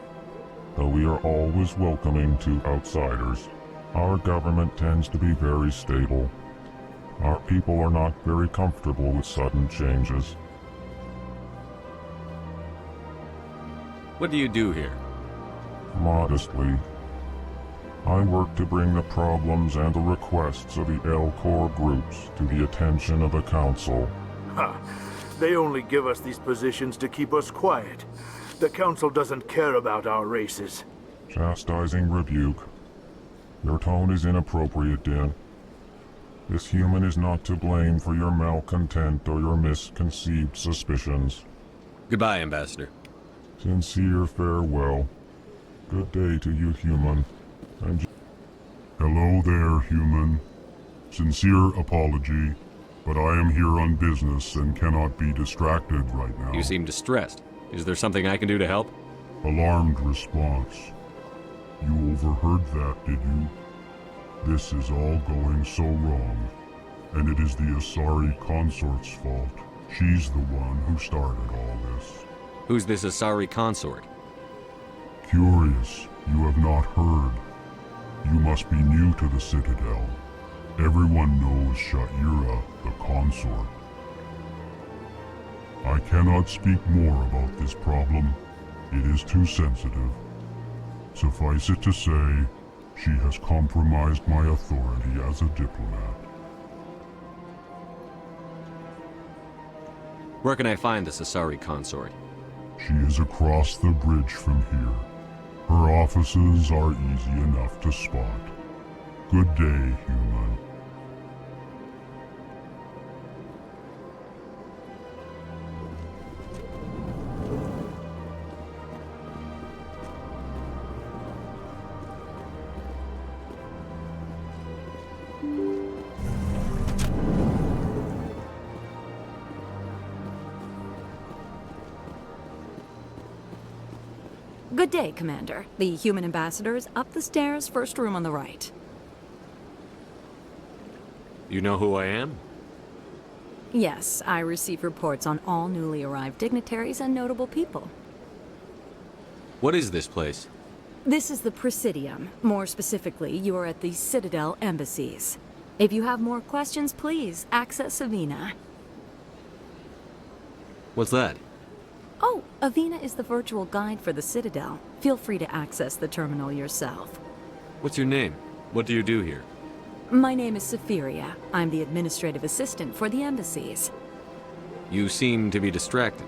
Though we are always welcoming to outsiders, our government tends to be very stable. Our people are not very comfortable with sudden changes. What do you do here? Modestly, I work to bring the problems and the requests of the Elcor groups to the attention of the Council. Ha! They only give us these positions to keep us quiet. The Council doesn't care about our races. Chastising rebuke. Your tone is inappropriate, Din. This human is not to blame for your malcontent or your misconceived suspicions. Goodbye, Ambassador. Sincere farewell. Good day to you, human. And hello there, human. Sincere apology, but I am here on business and cannot be distracted right now. You seem distressed. Is there something I can do to help? Alarmed response. You overheard that, did you? This is all going so wrong, and it is the Asari consort's fault. She's the one who started all this. Who's this Asari consort? Curious, you have not heard. You must be new to the Citadel. Everyone knows Sha'ira, the consort. I cannot speak more about this problem. It is too sensitive. Suffice it to say, she has compromised my authority as a diplomat. Where can I find this Asari consort? She is across the bridge from here. Her offices are easy enough to spot. Good day, human. Good day, Commander. The human ambassador is up the stairs, first room on the right. You know who I am? Yes, I receive reports on all newly arrived dignitaries and notable people. What is this place? This is the Presidium. More specifically, you are at the Citadel embassies. If you have more questions, please access Avina. What's that? Oh, Avina is the virtual guide for the Citadel. Feel free to access the terminal yourself. What's your name? What do you do here? My name is Safiria. I'm the administrative assistant for the embassies. You seem to be distracted.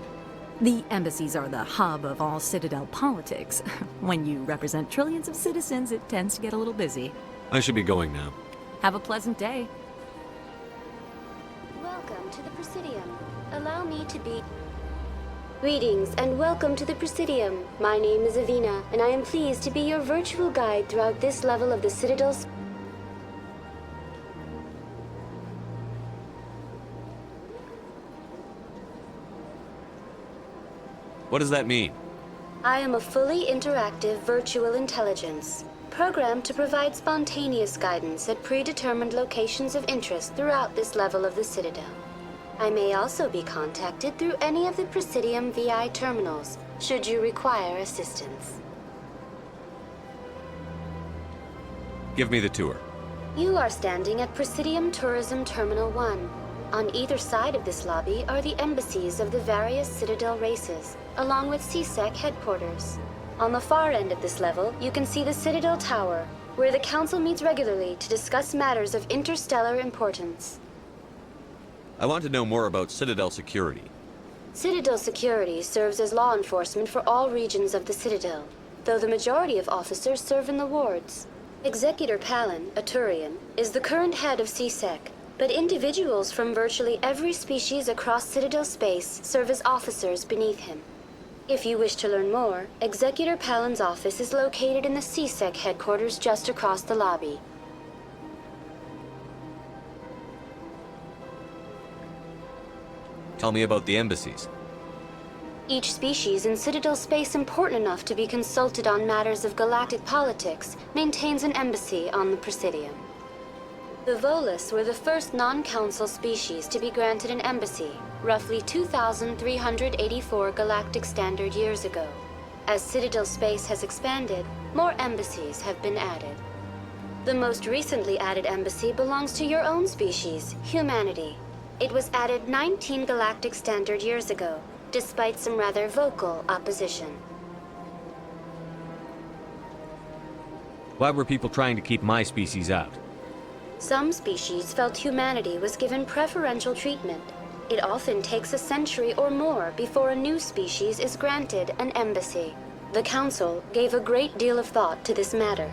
The embassies are the hub of all Citadel politics. When you represent trillions of citizens, it tends to get a little busy. I should be going now. Have a pleasant day. Welcome to the Presidium. Allow me to be... Greetings and welcome to the Presidium. My name is Avina, and I am pleased to be your virtual guide throughout this level of the Citadel's... What does that mean? I am a fully interactive virtual intelligence, programmed to provide spontaneous guidance at predetermined locations of interest throughout this level of the Citadel. I may also be contacted through any of the Presidium VI terminals, should you require assistance. Give me the tour. You are standing at Presidium Tourism Terminal 1. On either side of this lobby are the embassies of the various Citadel races, along with CSEC headquarters. On the far end of this level, you can see the Citadel Tower, where the Council meets regularly to discuss matters of interstellar importance. I want to know more about Citadel security. Citadel security serves as law enforcement for all regions of the Citadel, though the majority of officers serve in the wards. Executor Palin, a Turian, is the current head of CSEC, but individuals from virtually every species across Citadel space serve as officers beneath him. If you wish to learn more, Executor Palin's office is located in the CSEC headquarters just across the lobby. Tell me about the embassies. Each species in Citadel space important enough to be consulted on matters of galactic politics maintains an embassy on the Presidium. The Volus were the first non-council species to be granted an embassy, roughly 2,384 galactic standard years ago. As Citadel space has expanded, more embassies have been added. The most recently added embassy belongs to your own species, humanity. It was added 19 galactic standard years ago, despite some rather vocal opposition. Why were people trying to keep my species out? Some species felt humanity was given preferential treatment. It often takes a century or more before a new species is granted an embassy. The Council gave a great deal of thought to this matter.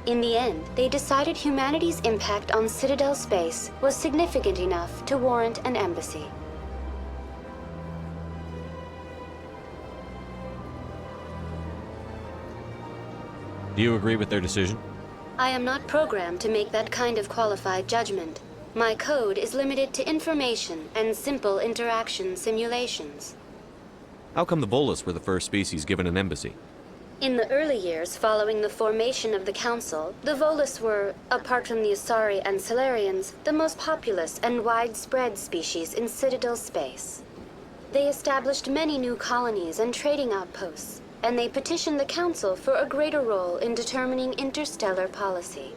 In the end, they decided humanity's impact on Citadel space was significant enough to warrant an embassy. Do you agree with their decision? I am not programmed to make that kind of qualified judgment. My code is limited to information and simple interaction simulations. How come the Volus were the first species given an embassy? In the early years following the formation of the Council, the Volus were, apart from the Asari and Salarians, the most populous and widespread species in Citadel space. They established many new colonies and trading outposts, and they petitioned the Council for a greater role in determining interstellar policy.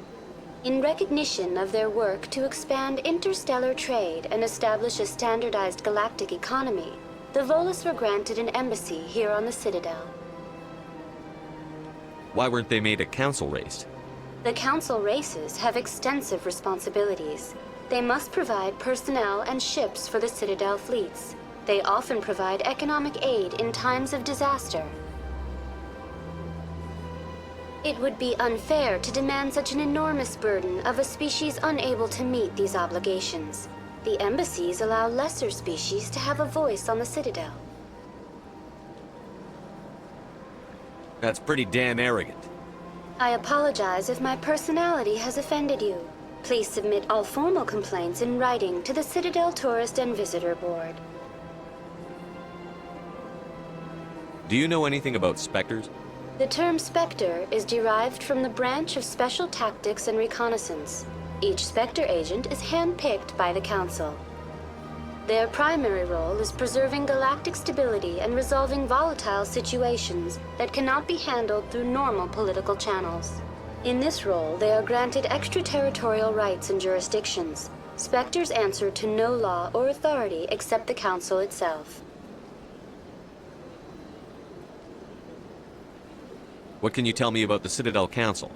In recognition of their work to expand interstellar trade and establish a standardized galactic economy, the Volus were granted an embassy here on the Citadel. Why weren't they made a council race? The Council races have extensive responsibilities. They must provide personnel and ships for the Citadel fleets. They often provide economic aid in times of disaster. It would be unfair to demand such an enormous burden of a species unable to meet these obligations. The embassies allow lesser species to have a voice on the Citadel. That's pretty damn arrogant. I apologize if my personality has offended you. Please submit all formal complaints in writing to the Citadel Tourist and Visitor Board. Do you know anything about Spectres? The term Spectre is derived from the branch of Special Tactics and Reconnaissance. Each Spectre agent is handpicked by the Council. Their primary role is preserving galactic stability and resolving volatile situations that cannot be handled through normal political channels. In this role, they are granted extraterritorial rights and jurisdictions. Spectres answer to no law or authority except the Council itself. What can you tell me about the Citadel Council?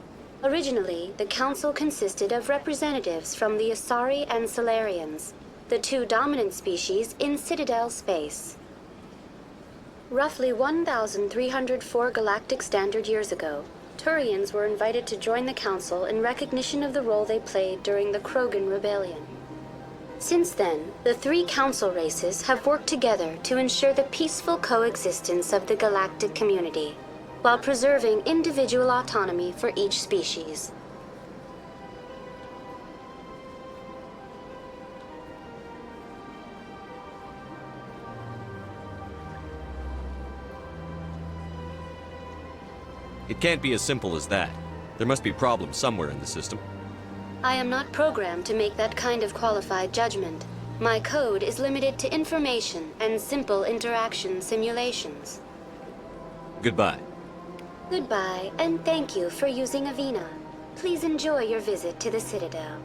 Originally, the Council consisted of representatives from the Asari and Salarians, the two dominant species in Citadel space. Roughly 1,304 galactic standard years ago, Turians were invited to join the Council in recognition of the role they played during the Krogan Rebellion. Since then, the three Council races have worked together to ensure the peaceful coexistence of the galactic community, while preserving individual autonomy for each species. It can't be as simple as that. There must be problems somewhere in the system. I am not programmed to make that kind of qualified judgment. My code is limited to information and simple interaction simulations. Goodbye. Goodbye, and thank you for using Avina. Please enjoy your visit to the Citadel.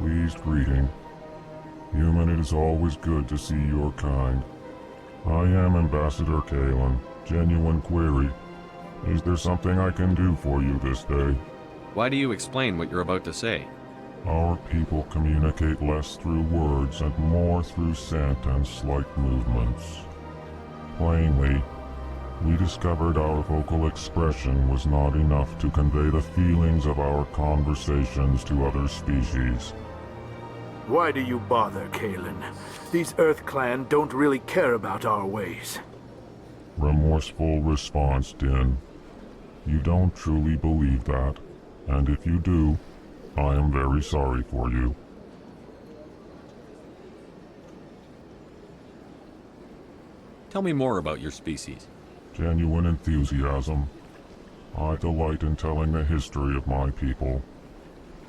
Pleased greeting. Human, it is always good to see your kind. I am Ambassador Kalen. Genuine query. Is there something I can do for you this day? Why do you explain what you're about to say? Our people communicate less through words and more through scent and slight movements. Plainly, we discovered our vocal expression was not enough to convey the feelings of our conversations to other species. Why do you bother, Kalen? These Earth Clan don't really care about our ways. Remorseful response, Din. You don't truly believe that, and if you do, I am very sorry for you. Tell me more about your species. Genuine enthusiasm. I delight in telling the history of my people.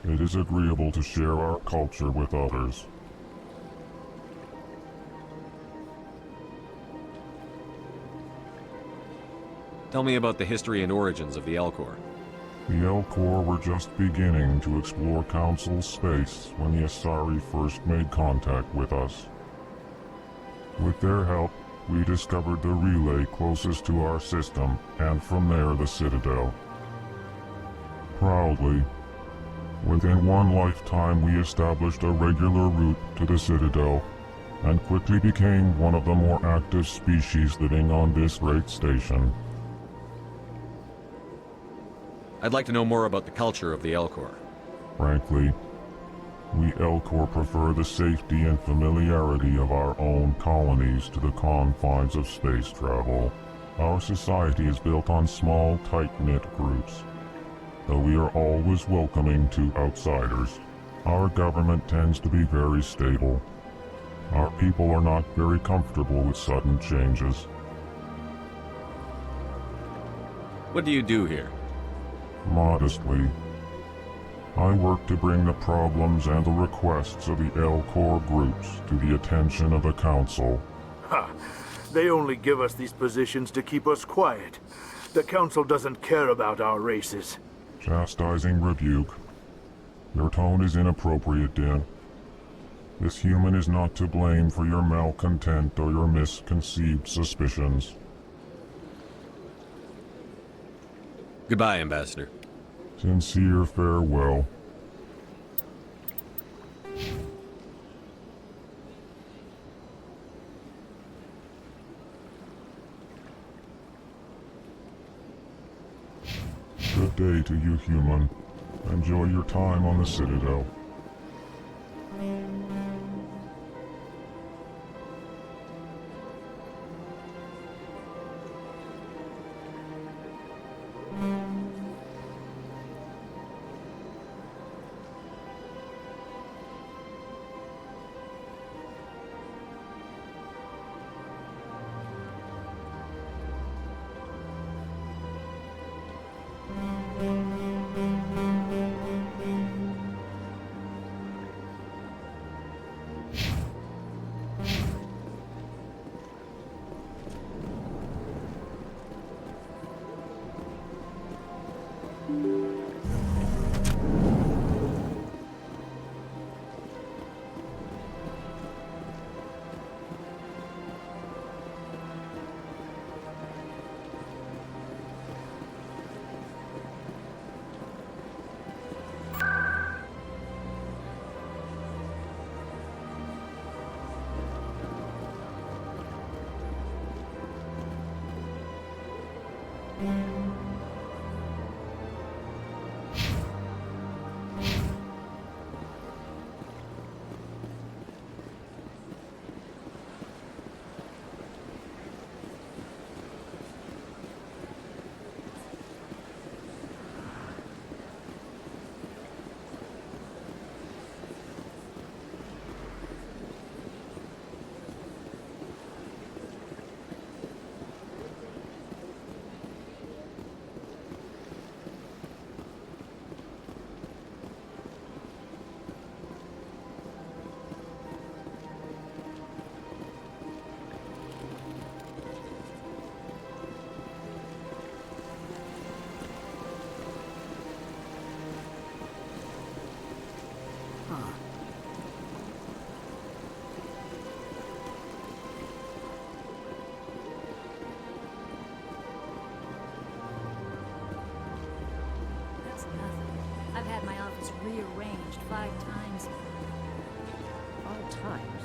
It is agreeable to share our culture with others. Tell me about the history and origins of the Elcor. The Elcor were just beginning to explore Council space when the Asari first made contact with us. With their help, we discovered the relay closest to our system, and from there the Citadel. Proudly, within one lifetime we established a regular route to the Citadel, and quickly became one of the more active species living on this great station. I'd like to know more about the culture of the Elcor. Frankly, we Elcor prefer the safety and familiarity of our own colonies to the confines of space travel. Our society is built on small, tight-knit groups. Though we are always welcoming to outsiders, our government tends to be very stable. Our people are not very comfortable with sudden changes. What do you do here? Modestly, I work to bring the problems and the requests of the Elcor groups to the attention of the Council. Ha! They only give us these positions to keep us quiet. The Council doesn't care about our races. Chastising rebuke. Your tone is inappropriate, Din. This human is not to blame for your malcontent or your misconceived suspicions. Goodbye, Ambassador. Sincere farewell. Good day to you, human. Enjoy your time on the Citadel. That's nothing. I've had my office rearranged 5 times. 5 times?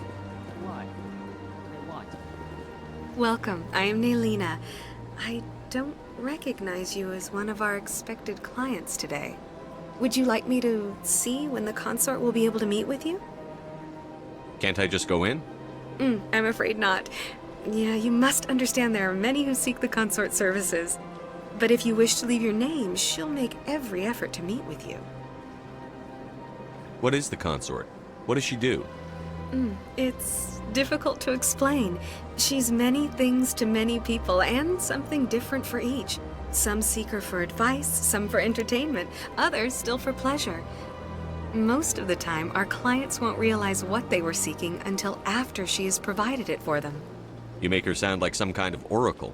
Why? And what? Welcome. I am Naylina. I don't recognize you as one of our expected clients today. Would you like me to see when the consort will be able to meet with you? Can't I just go in? I'm afraid not. Yeah, you must understand there are many who seek the consort services. But if you wish to leave your name, she'll make every effort to meet with you. What is the consort? What does she do? It's difficult to explain. She's many things to many people, and something different for each. Some seek her for advice, some for entertainment, others still for pleasure. Most of the time, our clients won't realize what they were seeking until after she has provided it for them. You make her sound like some kind of oracle.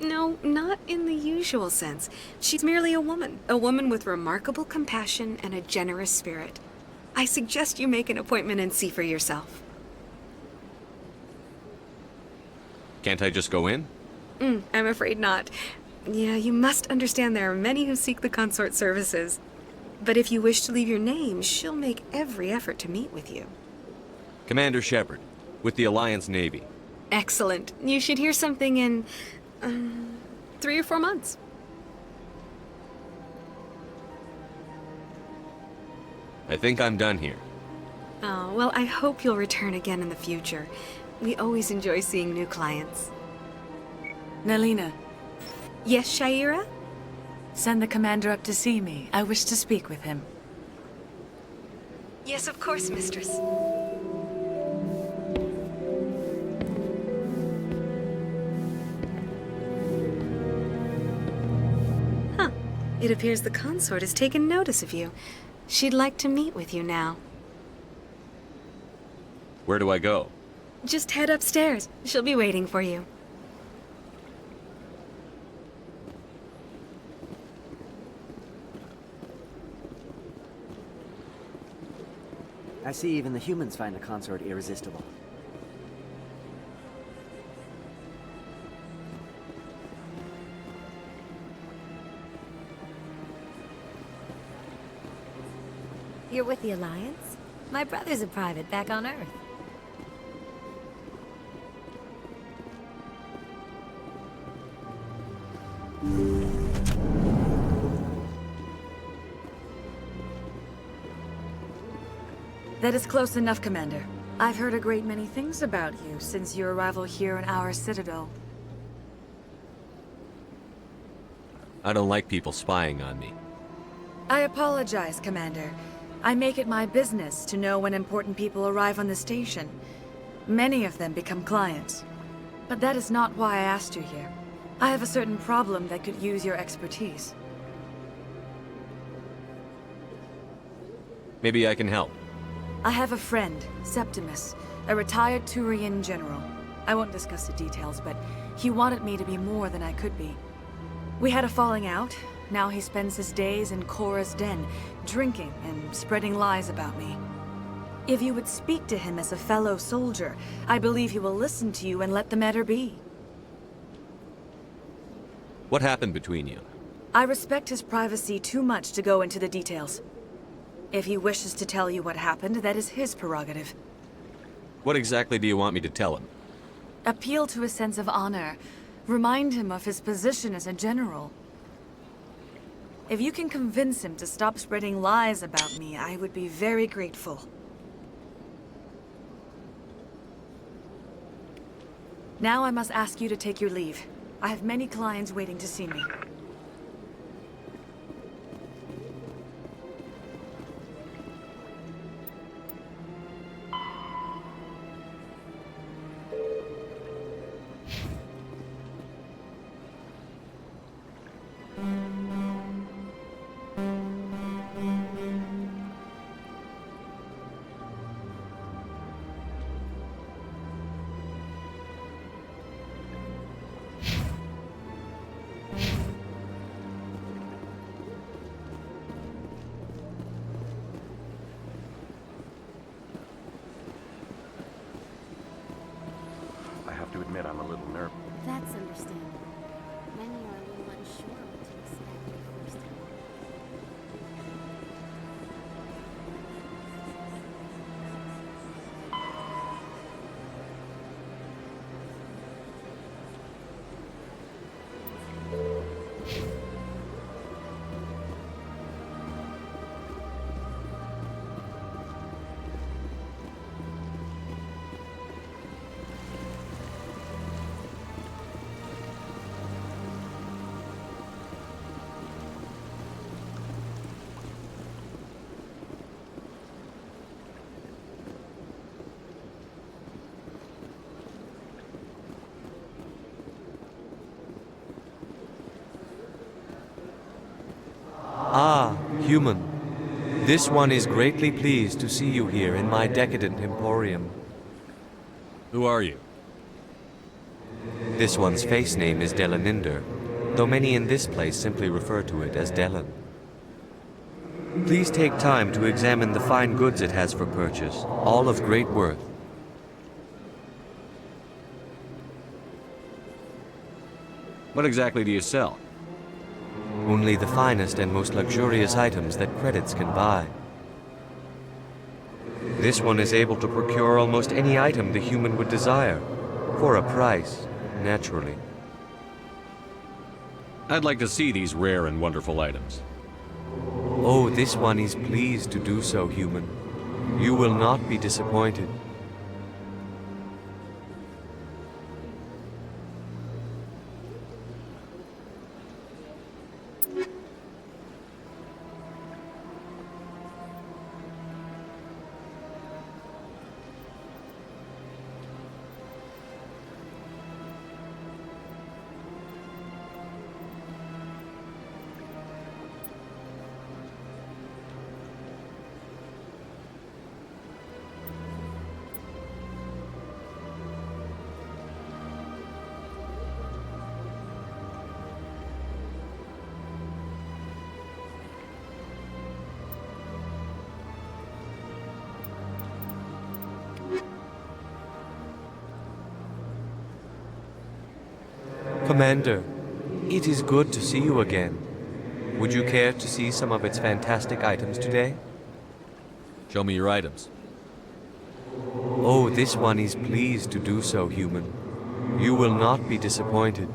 No, not in the usual sense. She's merely a woman with remarkable compassion and a generous spirit. I suggest you make an appointment and see for yourself. Can't I just go in? I'm afraid not. Yeah, you must understand there are many who seek the consort services. But if you wish to leave your name, she'll make every effort to meet with you. Commander Shepard, with the Alliance Navy. Excellent. You should hear something in 3 or 4 months. I think I'm done here. Oh, well, I hope you'll return again in the future. We always enjoy seeing new clients. Naylina. Yes, Sha'ira? Send the commander up to see me. I wish to speak with him. Yes, of course, mistress. Huh. It appears the consort has taken notice of you. She'd like to meet with you now. Where do I go? Just head upstairs. She'll be waiting for you. I see even the humans find the consort irresistible. You're with the Alliance? My brother's a private back on Earth. That is close enough, Commander. I've heard a great many things about you since your arrival here in our citadel. I don't like people spying on me. I apologize, Commander. I make it my business to know when important people arrive on the station. Many of them become clients. But that is not why I asked you here. I have a certain problem that could use your expertise. Maybe I can help. I have a friend, Septimus, a retired Turian general. I won't discuss the details, but he wanted me to be more than I could be. We had a falling out. Now he spends his days in Korra's den, drinking and spreading lies about me. If you would speak to him as a fellow soldier, I believe he will listen to you and let the matter be. What happened between you? I respect his privacy too much to go into the details. If he wishes to tell you what happened, that is his prerogative. What exactly do you want me to tell him? Appeal to his sense of honor. Remind him of his position as a general. If you can convince him to stop spreading lies about me, I would be very grateful. Now I must ask you to take your leave. I have many clients waiting to see me. admit I'm a little nervous. That's understandable. Many are a little unsure what to expect the first time. Ah, human. This one is greatly pleased to see you here in my decadent emporium. Who are you? This one's face name is Delaninder, though many in this place simply refer to it as Delan. Please take time to examine the fine goods it has for purchase, all of great worth. What exactly do you sell? Only the finest and most luxurious items that credits can buy. This one is able to procure almost any item the human would desire, for a price, naturally. I'd like to see these rare and wonderful items. Oh, this one is pleased to do so, human. You will not be disappointed. Commander, it is good to see you again. Would you care to see some of its fantastic items today? Show me your items. Oh, this one is pleased to do so, human. You will not be disappointed.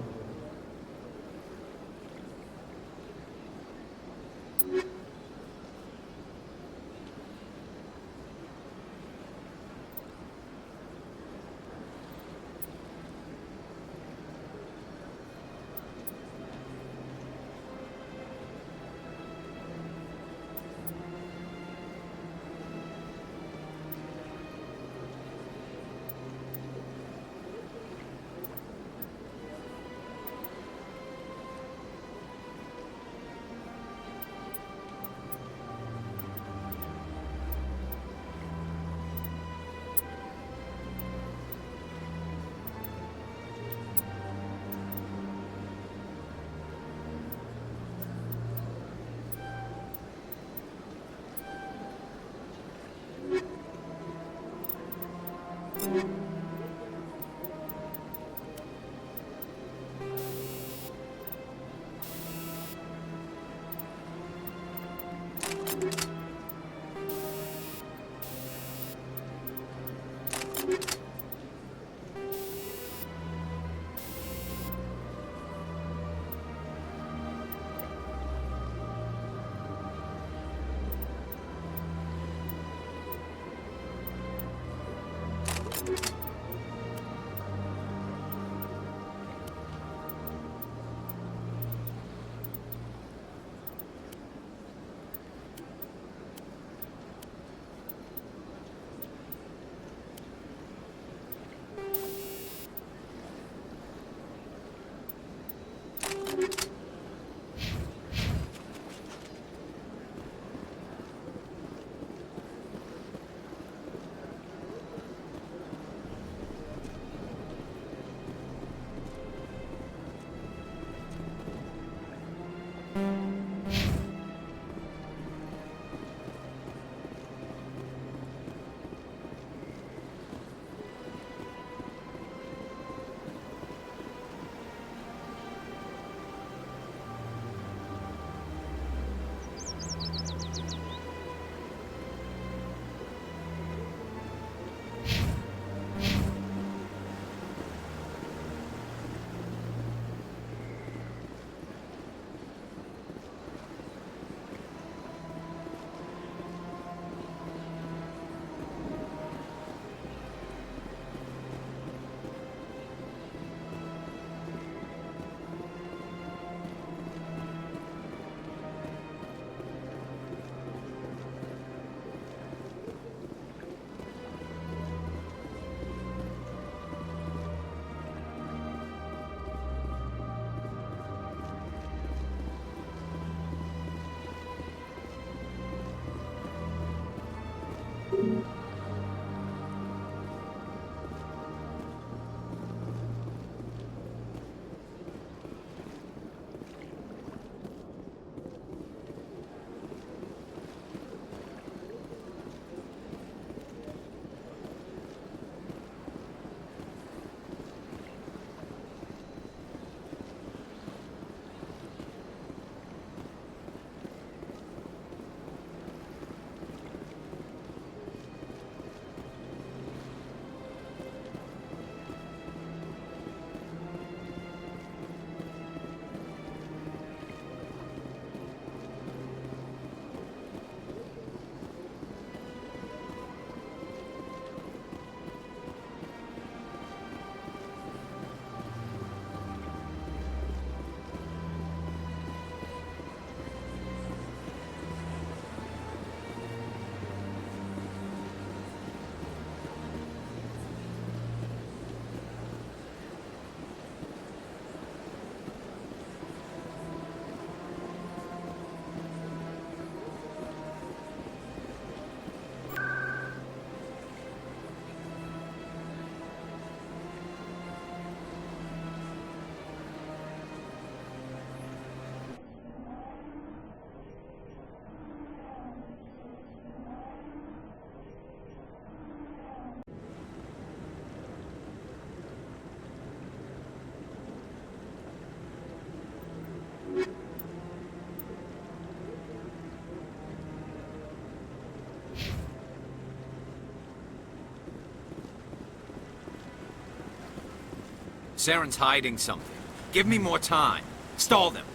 Saren's hiding something. Give me more time. Stall them.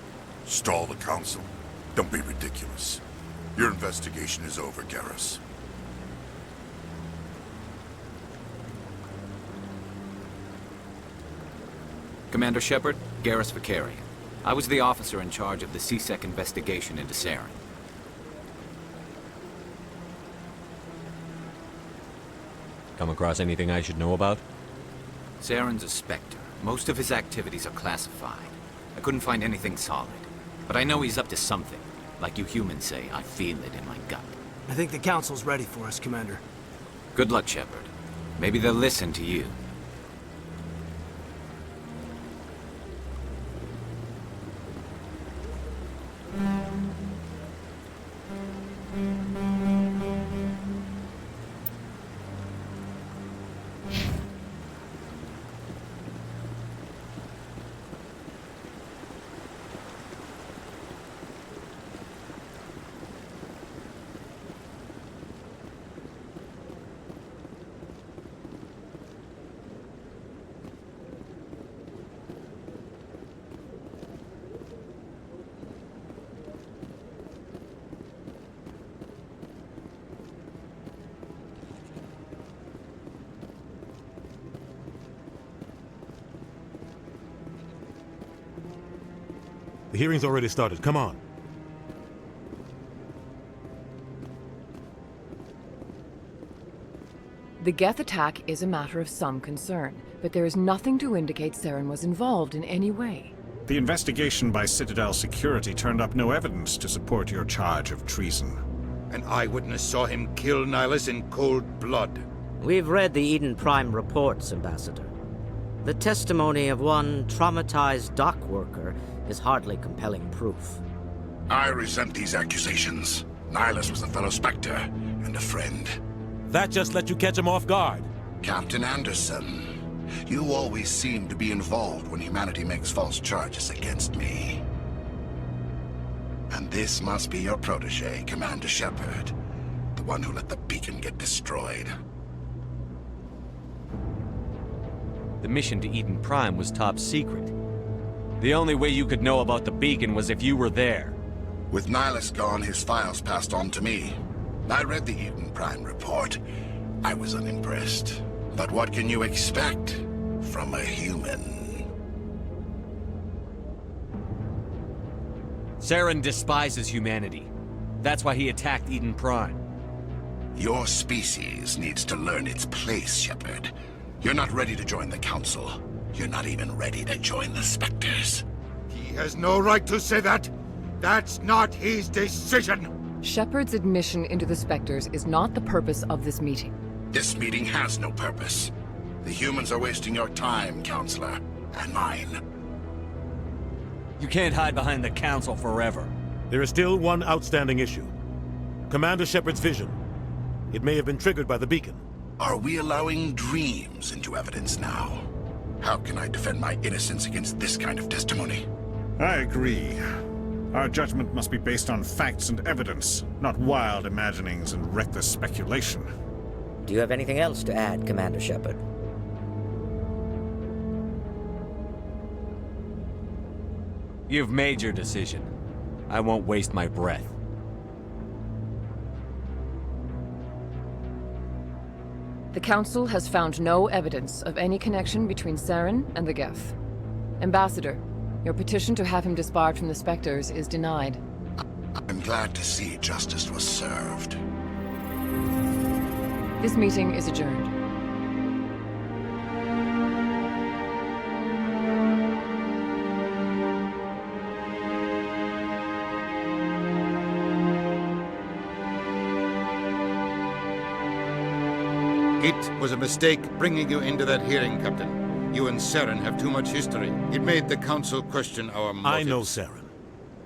Stall the Council? Don't be ridiculous. Your investigation is over, Garrus. Commander Shepard, Garrus Vakarian. I was the officer in charge of the C-Sec investigation into Saren. Come across anything I should know about? Saren's a Spectre. Most of his activities are classified. I couldn't find anything solid. But I know he's up to something. Like you humans say, I feel it in my gut. I think the Council's ready for us, Commander. Good luck, Shepard. Maybe they'll listen to you. The hearing's already started. Come on. The Geth attack is a matter of some concern, but there is nothing to indicate Saren was involved in any way. The investigation by Citadel Security turned up no evidence to support your charge of treason. An eyewitness saw him kill Nihilus in cold blood. We've read the Eden Prime reports, Ambassador. The testimony of one traumatized dock worker is hardly compelling proof. I resent these accusations. Nihilus was a fellow Spectre and a friend. That just let you catch him off guard. Captain Anderson, you always seem to be involved when humanity makes false charges against me. And this must be your protege, Commander Shepard, the one who let the beacon get destroyed. The mission to Eden Prime was top secret. The only way you could know about the beacon was if you were there. With Nihilus gone, his files passed on to me. I read the Eden Prime report. I was unimpressed. But what can you expect from a human? Saren despises humanity. That's why he attacked Eden Prime. Your species needs to learn its place, Shepard. You're not ready to join the Council. You're not even ready to join the Spectres. He has no right to say that. That's not his decision. Shepard's admission into the Spectres is not the purpose of this meeting. This meeting has no purpose. The humans are wasting your time, Counselor, and mine. You can't hide behind the Council forever. There is still one outstanding issue. Commander Shepard's vision. It may have been triggered by the beacon. Are we allowing dreams into evidence now? How can I defend my innocence against this kind of testimony? I agree. Our judgment must be based on facts and evidence, not wild imaginings and reckless speculation. Do you have anything else to add, Commander Shepard? You've made your decision. I won't waste my breath. The Council has found no evidence of any connection between Saren and the Geth. Ambassador, your petition to have him disbarred from the Spectres is denied. I'm glad to see justice was served. This meeting is adjourned. It was a mistake bringing you into that hearing, Captain. You and Saren have too much history. It made the Council question our motives. I know Saren.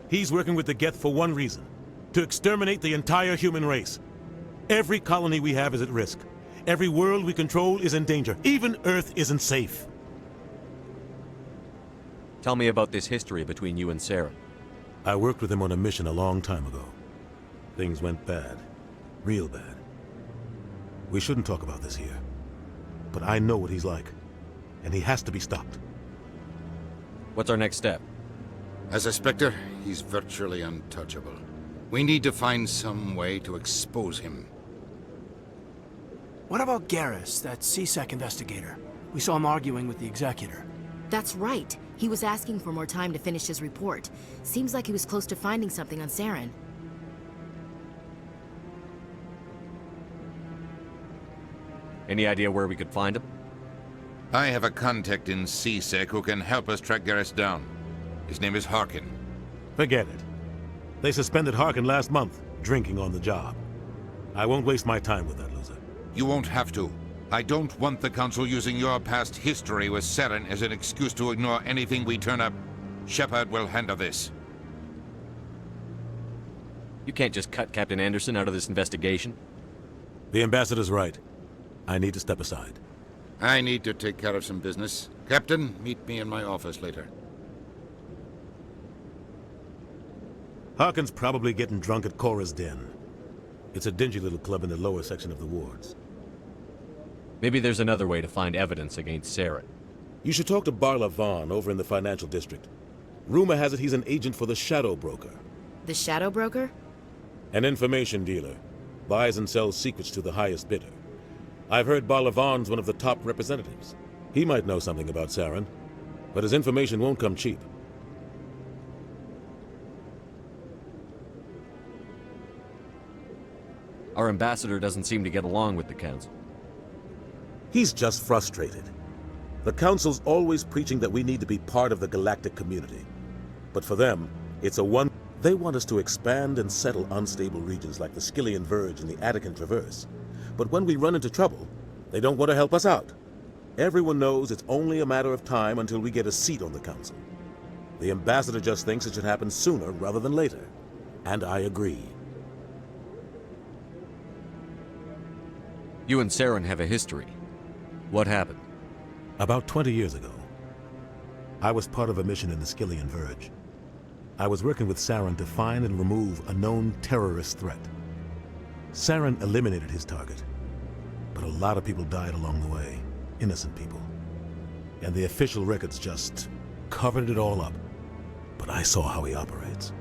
He's working with the Geth for one reason. To exterminate the entire human race. Every colony we have is at risk. Every world we control is in danger. Even Earth isn't safe. Tell me about this history between you and Saren. I worked with him on a mission a long time ago. Things went bad. Real bad. We shouldn't talk about this here. But I know what he's like. And he has to be stopped. What's our next step? As a Spectre, he's virtually untouchable. We need to find some way to expose him. What about Garrus, that CSEC investigator? We saw him arguing with the Executor. That's right. He was asking for more time to finish his report. Seems like he was close to finding something on Saren. Any idea where we could find him? I have a contact in CSEC who can help us track Garrus down. His name is Harkin. Forget it. They suspended Harkin last month, drinking on the job. I won't waste my time with that loser. You won't have to. I don't want the Council using your past history with Saren as an excuse to ignore anything we turn up. Shepard will handle this. You can't just cut Captain Anderson out of this investigation. The Ambassador's right. I need to step aside. I need to take care of some business. Captain, meet me in my office later. Harkin's probably getting drunk at Cora's Den. It's a dingy little club in the lower section of the wards. Maybe there's another way to find evidence against Saren. You should talk to Barla Vaughn over in the financial district. Rumor has it he's an agent for the Shadow Broker. The Shadow Broker? An information dealer. Buys and sells secrets to the highest bidder. I've heard Barla Vaughn's one of the top representatives. He might know something about Saren, but his information won't come cheap. Our ambassador doesn't seem to get along with the Council. He's just frustrated. The Council's always preaching that we need to be part of the galactic community. But for them, it's a one... They want us to expand and settle unstable regions like the Skillian Verge and the Attican Traverse. But when we run into trouble, they don't want to help us out. Everyone knows it's only a matter of time until we get a seat on the Council. The Ambassador just thinks it should happen sooner rather than later. And I agree. You and Saren have a history. What happened? About 20 years ago, I was part of a mission in the Skillian Verge. I was working with Saren to find and remove a known terrorist threat. Saren eliminated his target, but a lot of people died along the way, innocent people. And the official records just covered it all up. But I saw how he operates.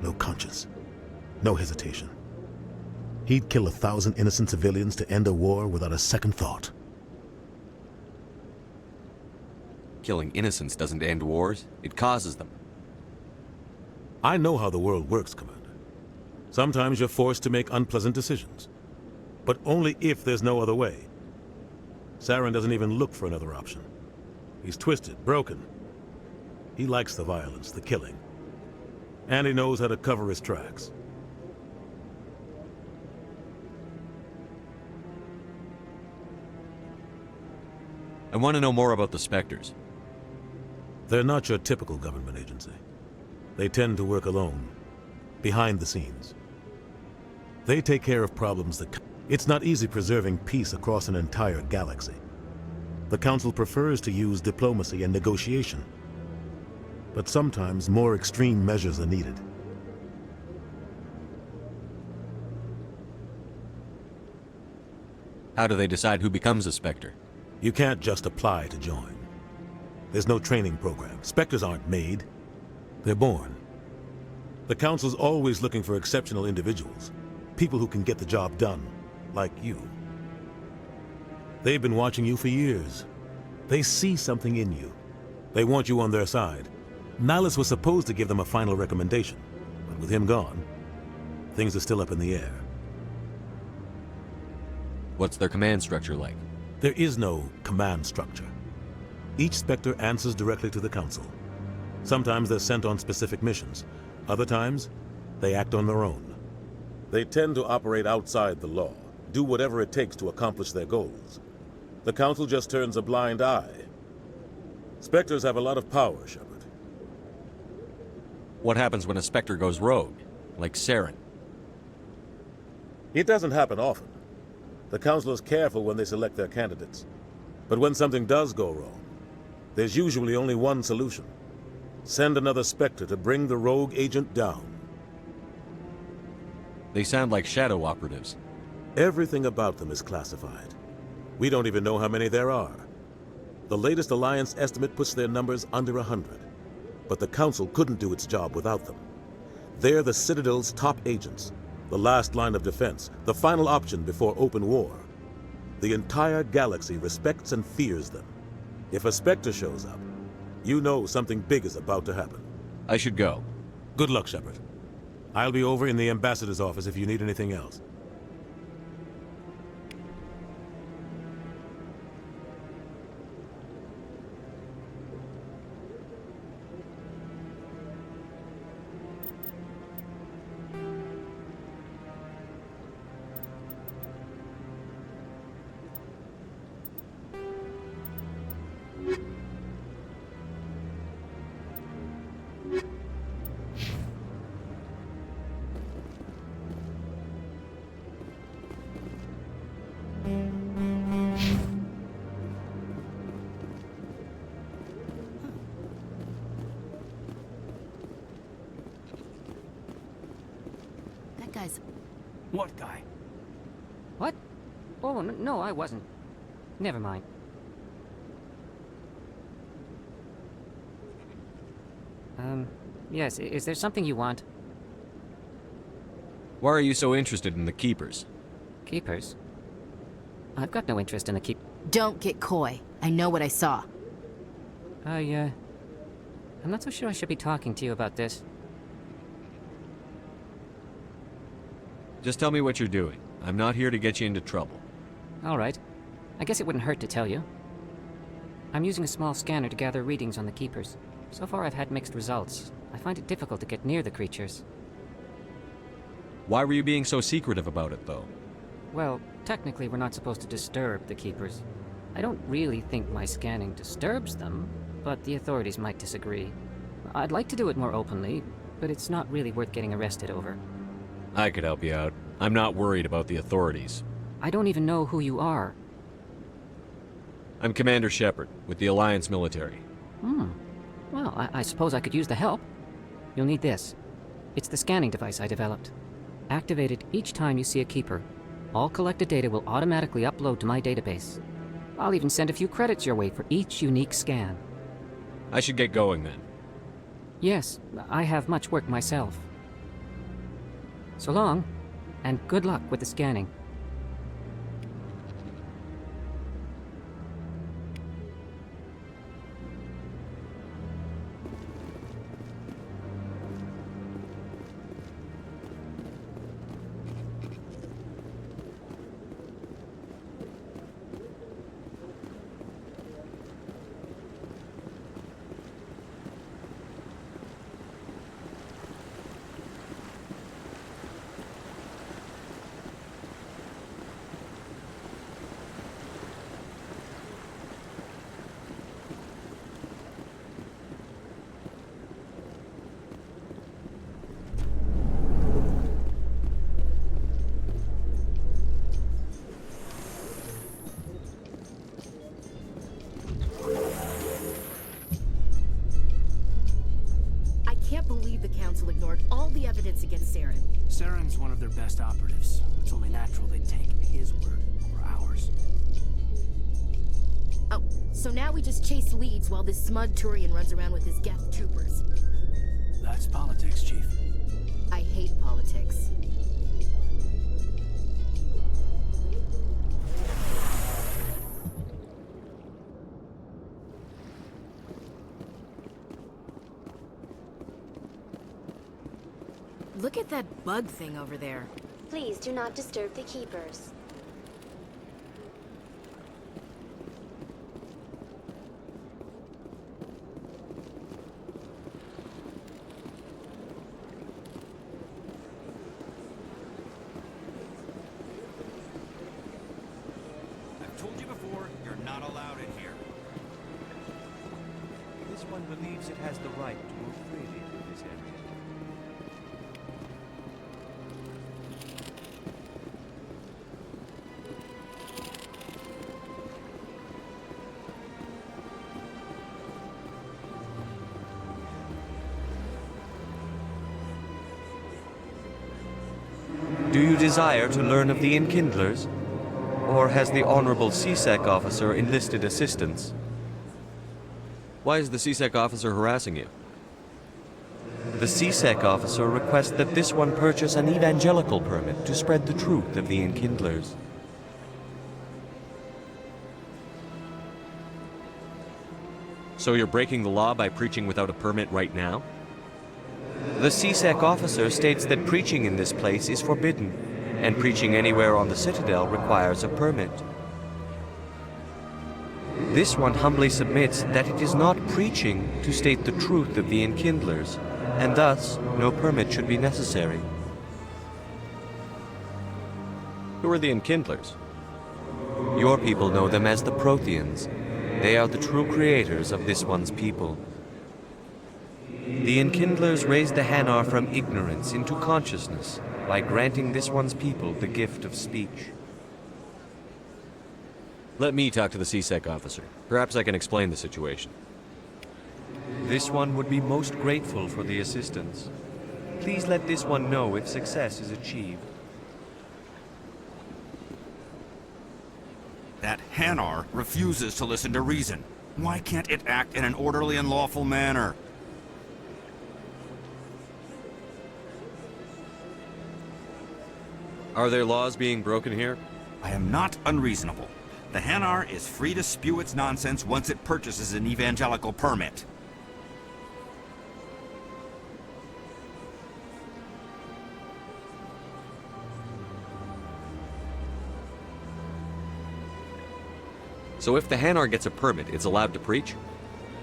No conscience, no hesitation. He'd kill 1,000 innocent civilians to end a war without a second thought. Killing innocents doesn't end wars, it causes them. I know how the world works, Commander. Sometimes you're forced to make unpleasant decisions. But only if there's no other way. Saren doesn't even look for another option. He's twisted, broken. He likes the violence, the killing. And he knows how to cover his tracks. I want to know more about the Spectres. They're not your typical government agency. They tend to work alone, behind the scenes. They take care of problems that... It's not easy preserving peace across an entire galaxy. The Council prefers to use diplomacy and negotiation. But sometimes more extreme measures are needed. How do they decide who becomes a Spectre? You can't just apply to join. There's no training program. Spectres aren't made. They're born. The Council's always looking for exceptional individuals. People who can get the job done, like you. They've been watching you for years. They see something in you. They want you on their side. Nihilus was supposed to give them a final recommendation, but with him gone, things are still up in the air. What's their command structure like? There is no command structure. Each Spectre answers directly to the Council. Sometimes they're sent on specific missions. Other times, they act on their own. They tend to operate outside the law, do whatever it takes to accomplish their goals. The Council just turns a blind eye. Spectres have a lot of power, Shepard. What happens when a Spectre goes rogue, like Saren? It doesn't happen often. The Council is careful when they select their candidates. But when something does go wrong, there's usually only one solution. Send another Spectre to bring the rogue agent down. They sound like shadow operatives. Everything about them is classified. We don't even know how many there are. The latest Alliance estimate puts their numbers under 100. but the Council couldn't do its job without them. They're the Citadel's top agents, the last line of defense, the final option before open war. The entire galaxy respects and fears them. If a Spectre shows up, you know something big is about to happen. I should go. Good luck, Shepard. I'll be over in the Ambassador's office if you need anything else. That guy's... What guy? What? Oh, no, I wasn't. Never mind. Yes, is there something you want? Why are you so interested in the Keepers? Keepers? I've got no interest in the Keep... Don't get coy. I know what I saw. I'm not so sure I should be talking to you about this. Just tell me what you're doing. I'm not here to get you into trouble. All right. I guess it wouldn't hurt to tell you. I'm using a small scanner to gather readings on the Keepers. So far I've had mixed results. I find it difficult to get near the creatures. Why were you being so secretive about it, though? Well, technically we're not supposed to disturb the Keepers. I don't really think my scanning disturbs them, but the authorities might disagree. I'd like to do it more openly, but it's not really worth getting arrested over. I could help you out. I'm not worried about the authorities. I don't even know who you are. I'm Commander Shepard, with the Alliance military. Well, I suppose I could use the help. You'll need this. It's the scanning device I developed. Activate it each time you see a Keeper. All collected data will automatically upload to my database. I'll even send a few credits your way for each unique scan. I should get going then. Yes, I have much work myself. So long, and good luck with the scanning. Ignored all the evidence against Saren. Saren's one of their best operatives. It's only natural they'd take his word over ours. Oh, so now we just chase leads while this smug Turian runs around with his Geth troopers. That's politics, Chief. I hate politics. Look at that bug thing over there. Please do not disturb the Keepers. I've told you before, you're not allowed in here. This one believes it has the right to move freely through this area. Do you desire to learn of the Enkindlers? Or has the Honorable C-Sec officer enlisted assistance? Why is the C-Sec officer harassing you? The CSEC officer requests that this one purchase an evangelical permit to spread the truth of the Enkindlers. So you're breaking the law by preaching without a permit right now? The CSEC officer states that preaching in this place is forbidden, and preaching anywhere on the Citadel requires a permit. This one humbly submits that it is not preaching to state the truth of the Enkindlers, and thus no permit should be necessary. Who are the Enkindlers? Your people know them as the Protheans. They are the true creators of this one's people. The Enkindlers raised the Hanar from ignorance into consciousness by granting this one's people the gift of speech. Let me talk to the CSEC officer. Perhaps I can explain the situation. This one would be most grateful for the assistance. Please let this one know if success is achieved. That Hanar refuses to listen to reason. Why can't it act in an orderly and lawful manner? Are there laws being broken here? I am not unreasonable. The Hanar is free to spew its nonsense once it purchases an evangelical permit. So if the Hanar gets a permit, it's allowed to preach?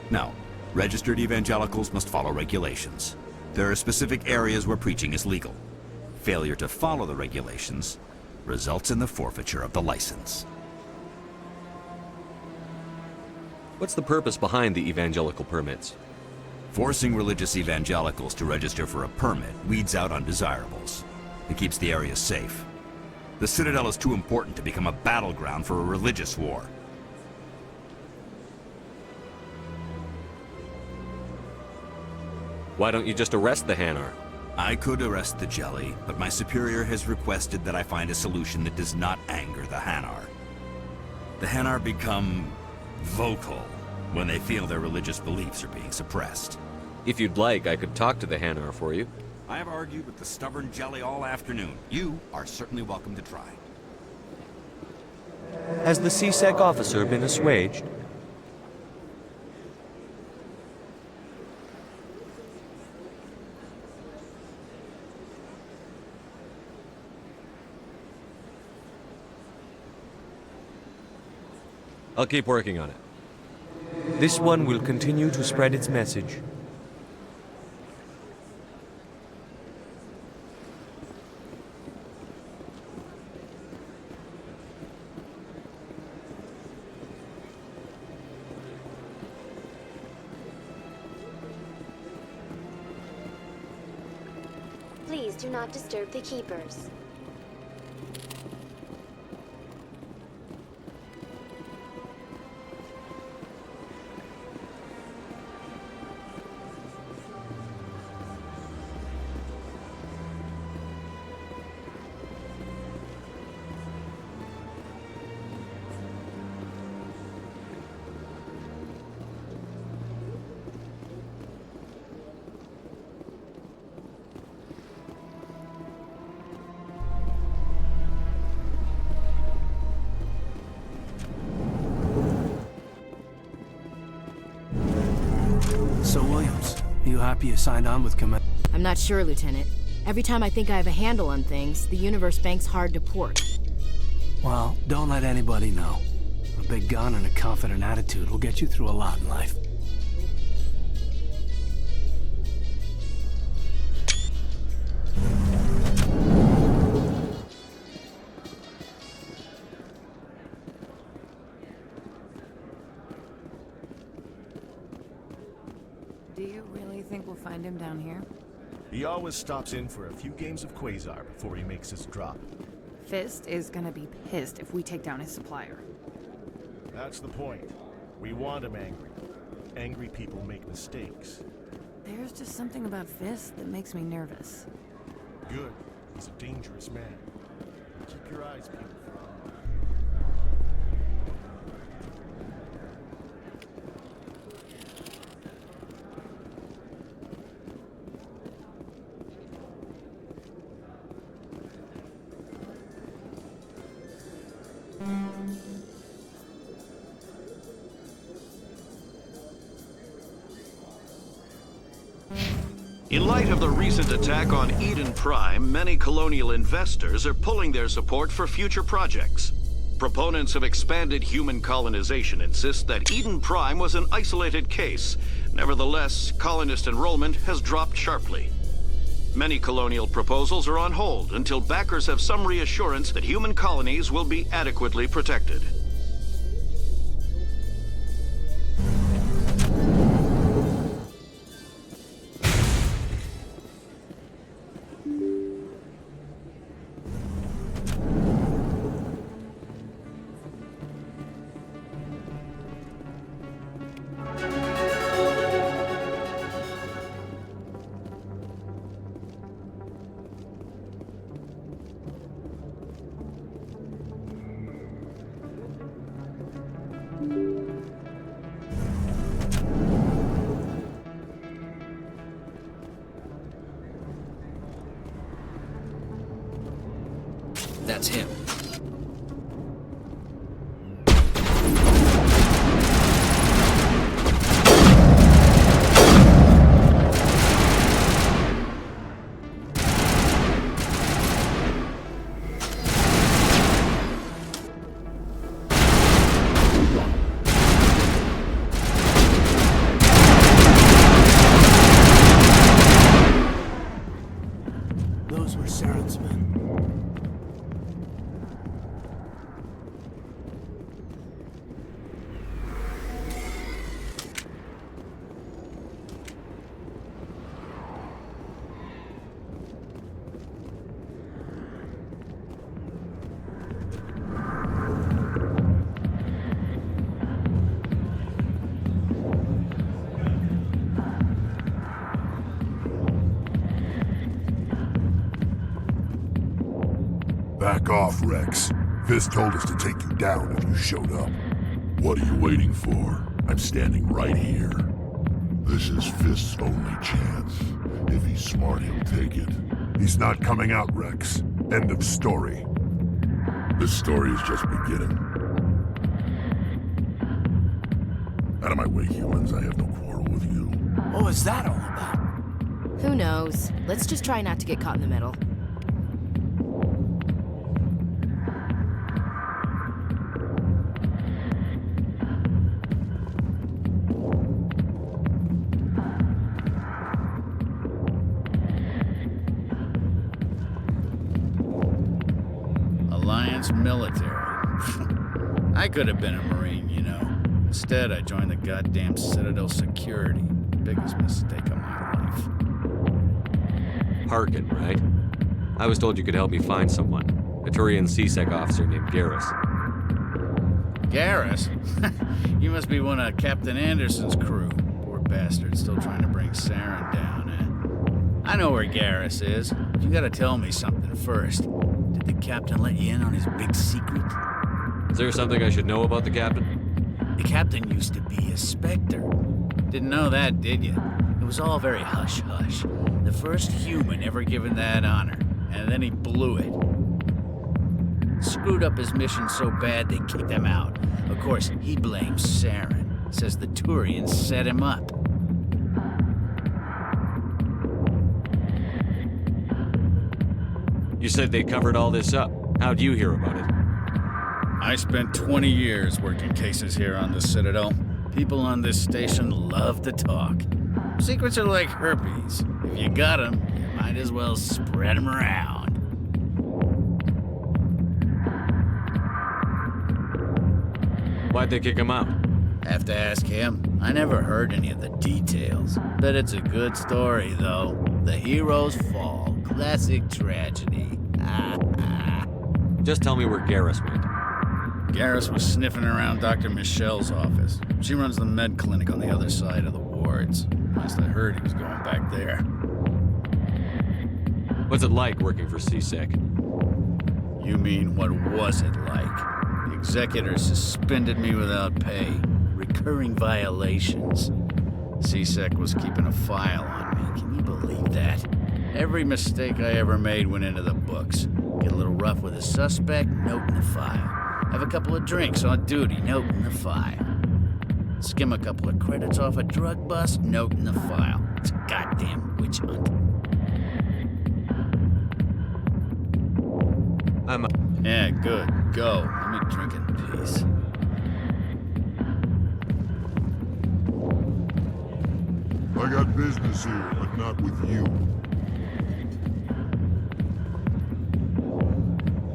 No. Registered evangelicals must follow regulations. There are specific areas where preaching is legal. Failure to follow the regulations results in the forfeiture of the license. What's the purpose behind the evangelical permits? Forcing religious evangelicals to register for a permit weeds out undesirables. It keeps the area safe. The Citadel is too important to become a battleground for a religious war. Why don't you just arrest the Hanar? I could arrest the Jelly, but my superior has requested that I find a solution that does not anger the Hanar. The Hanar become vocal when they feel their religious beliefs are being suppressed. If you'd like, I could talk to the Hanar for you. I have argued with the stubborn Jelly all afternoon. You are certainly welcome to try. Has the CSEC officer been assuaged? I'll keep working on it. This one will continue to spread its message. Please do not disturb the keepers. So, Williams, you happy you signed on with Command? I'm not sure, Lieutenant. Every time I think I have a handle on things, the Universe Bank's hard to port. Well, don't let anybody know. A big gun and a confident attitude will get you through a lot in life. Do you really think we'll find him down here? He always stops in for a few games of Quasar before he makes his drop. Fist is gonna be pissed if we take down his supplier. That's the point. We want him angry. Angry people make mistakes. There's just something about Fist that makes me nervous. Good. He's a dangerous man. Keep your eyes peeled for him. In light of the recent attack on Eden Prime, many colonial investors are pulling their support for future projects. Proponents of expanded human colonization insist that Eden Prime was an isolated case. Nevertheless, colonist enrollment has dropped sharply. Many colonial proposals are on hold until backers have some reassurance that human colonies will be adequately protected. That's him. Those were Saren's men. Back off, Rex. Fisk told us to take you down if you showed up. What are you waiting for? I'm standing right here. This is Fisk's only chance. If he's smart, he'll take it. He's not coming out, Rex. End of story. This story is just beginning. Out of my way, humans. I have no quarrel with you. What was that all about? Who knows? Let's just try not to get caught in the middle. Alliance military. I could have been a Marine, you know. Instead, I joined the goddamn Citadel Security. Biggest mistake of my life. Harkin, right? I was told you could help me find someone. A Turian CSEC officer named Garrus. Garrus? You must be one of Captain Anderson's crew. Poor bastard, still trying to bring Saren down, eh? I know where Garrus is. But you gotta tell me something first. Did the captain let you in on his big secret? Is there something I should know about the captain? The captain used to be a Spectre. Didn't know that, did you? It was all very hush-hush. The first human ever given that honor, and then he blew it. Screwed up his mission so bad they kicked him out. Of course, he blames Saren. Says the Turians set him up. You said they covered all this up. How'd you hear about it? I spent 20 years working cases here on the Citadel. People on this station love to talk. Secrets are like herpes. If you got them, you might as well spread them around. Why'd they kick him out? Have to ask him. I never heard any of the details. Bet it's a good story, though. The heroes fall. Classic tragedy. Just tell me where Garrus went. Garrus was sniffing around Dr. Michelle's office. She runs the med clinic on the other side of the wards. Last I heard, he was going back there. What's it like working for CSEC? You mean, what was it like? The executors suspended me without pay. Recurring violations. CSEC was keeping a file on me. Can you believe that? Every mistake I ever made went into the books. Get a little rough with a suspect, note in the file. Have a couple of drinks on duty, note in the file. Skim a couple of credits off a drug bust, note in the file. It's a goddamn witch hunt. Yeah, good. Go. Let me drink in peace. I got business here, but not with you.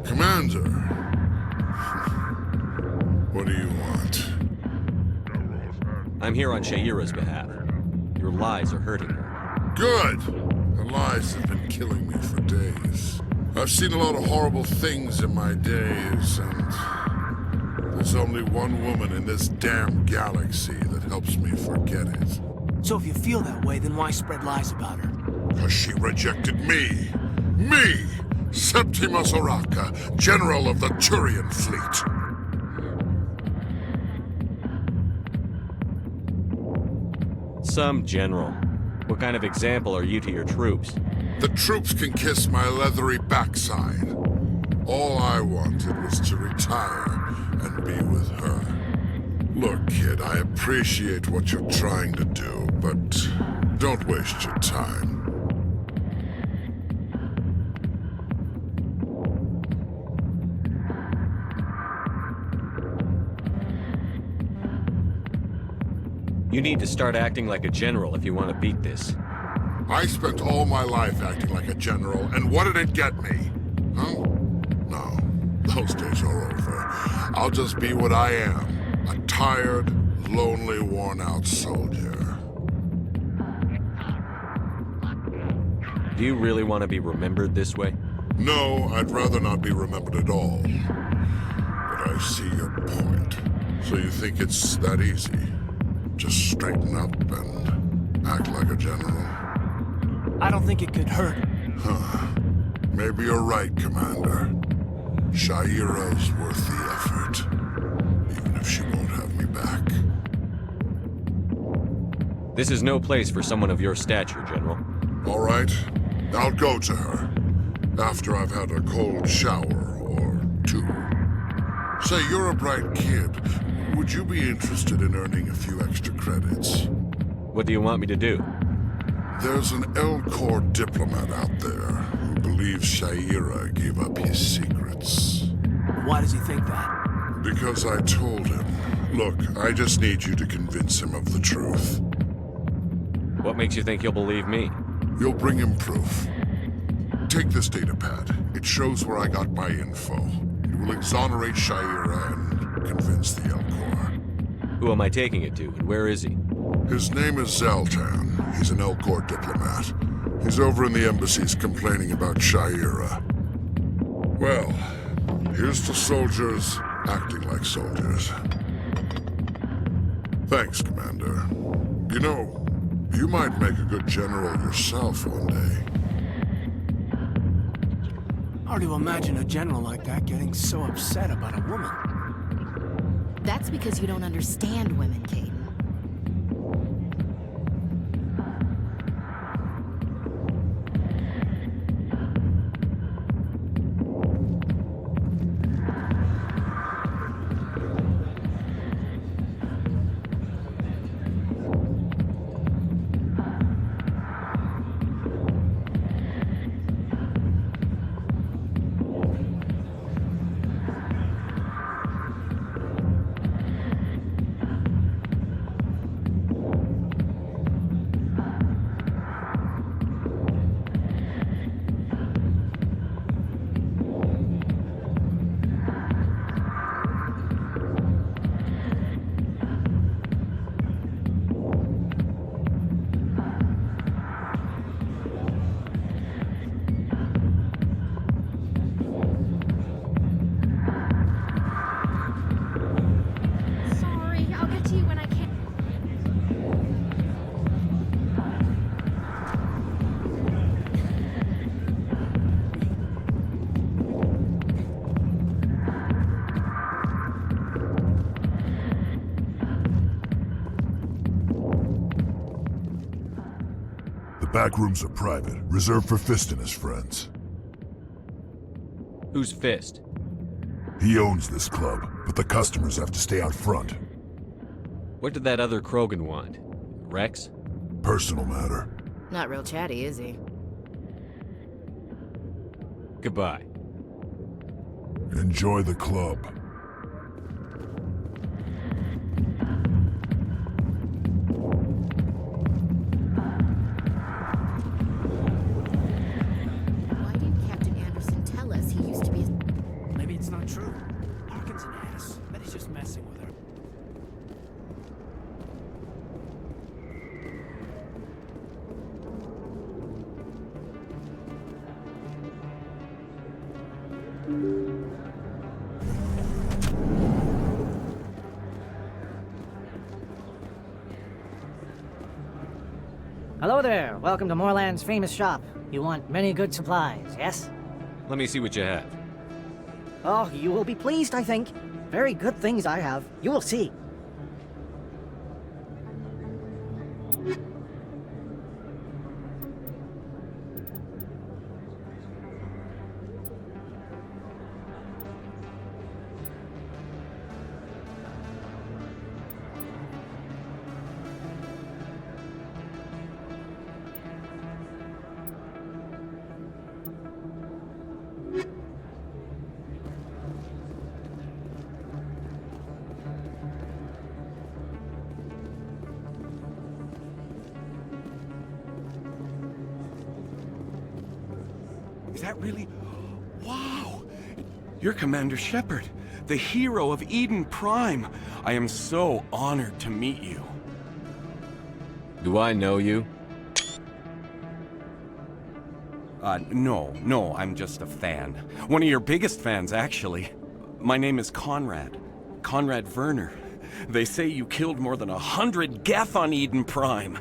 Commander. What do you want? I'm here on Sha'ira's behalf. Your lies are hurting her. Good! Her lies have been killing me for days. I've seen a lot of horrible things in my days, and there's only one woman in this damn galaxy that helps me forget it. So if you feel that way, then why spread lies about her? Because she rejected me! Me! Septimus Oraka, General of the Turian Fleet. Some general. What kind of example are you to your troops? The troops can kiss my leathery backside. All I wanted was to retire and be with her. Look, kid, I appreciate what you're trying to do, but don't waste your time. You need to start acting like a general if you want to beat this. I spent all my life acting like a general, and what did it get me? Huh? No, those days are over. I'll just be what I am. A tired, lonely, worn-out soldier. Do you really want to be remembered this way? No, I'd rather not be remembered at all. But I see your point. So you think it's that easy? Just straighten up and act like a general? I don't think it could hurt. Huh. Maybe you're right, Commander. Sha'ira's worth the effort. Even if she won't have me back. This is no place for someone of your stature, General. All right. I'll go to her. After I've had a cold shower or two. Say, you're a bright kid. Would you be interested in earning a few extra credits? What do you want me to do? There's an Elcor diplomat out there who believes Sha'ira gave up his secrets. Why does he think that? Because I told him. Look, I just need you to convince him of the truth. What makes you think he'll believe me? You'll bring him proof. Take this datapad. It shows where I got my info. It will exonerate Sha'ira and convince the Elcor. Who am I taking it to, and where is he? His name is Zaltan. He's an Elcor diplomat. He's over in the embassies complaining about Sha'ira. Well, here's to soldiers acting like soldiers. Thanks, Commander. You know, you might make a good general yourself one day. Hard to imagine a general like that getting so upset about a woman. That's because you don't understand women, Caden. Back rooms are private, reserved for Fist and his friends. Who's Fist? He owns this club, but the customers have to stay out front. What did that other Krogan want? Rex? Personal matter. Not real chatty, is he? Goodbye. Enjoy the club. Why didn't Captain Anderson tell us he used to be a... Maybe it's not true. Harkin's an ass. Bet he's just messing with her. Hello there. Welcome to Moorland's famous shop. You want many good supplies, yes? Let me see what you have. Oh, you will be pleased, I think. Very good things I have. You will see. Is that really... Wow! You're Commander Shepard, the hero of Eden Prime. I am so honored to meet you. Do I know you? No, I'm just a fan. One of your biggest fans, actually. My name is Conrad. Conrad Werner. They say you killed more than 100 Geth on Eden Prime.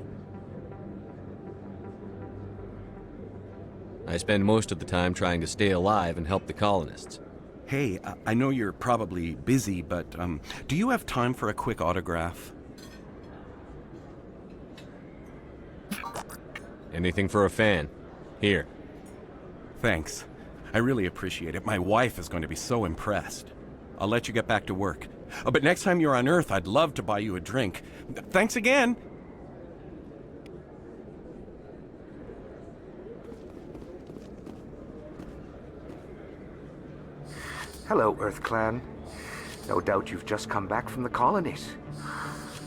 I spend most of the time trying to stay alive and help the colonists. Hey, I know you're probably busy, but do you have time for a quick autograph? Anything for a fan. Here. Thanks. I really appreciate it. My wife is going to be so impressed. I'll let you get back to work. But next time you're on Earth, I'd love to buy you a drink. Thanks again! Hello, Earth Clan. No doubt you've just come back from the colonies.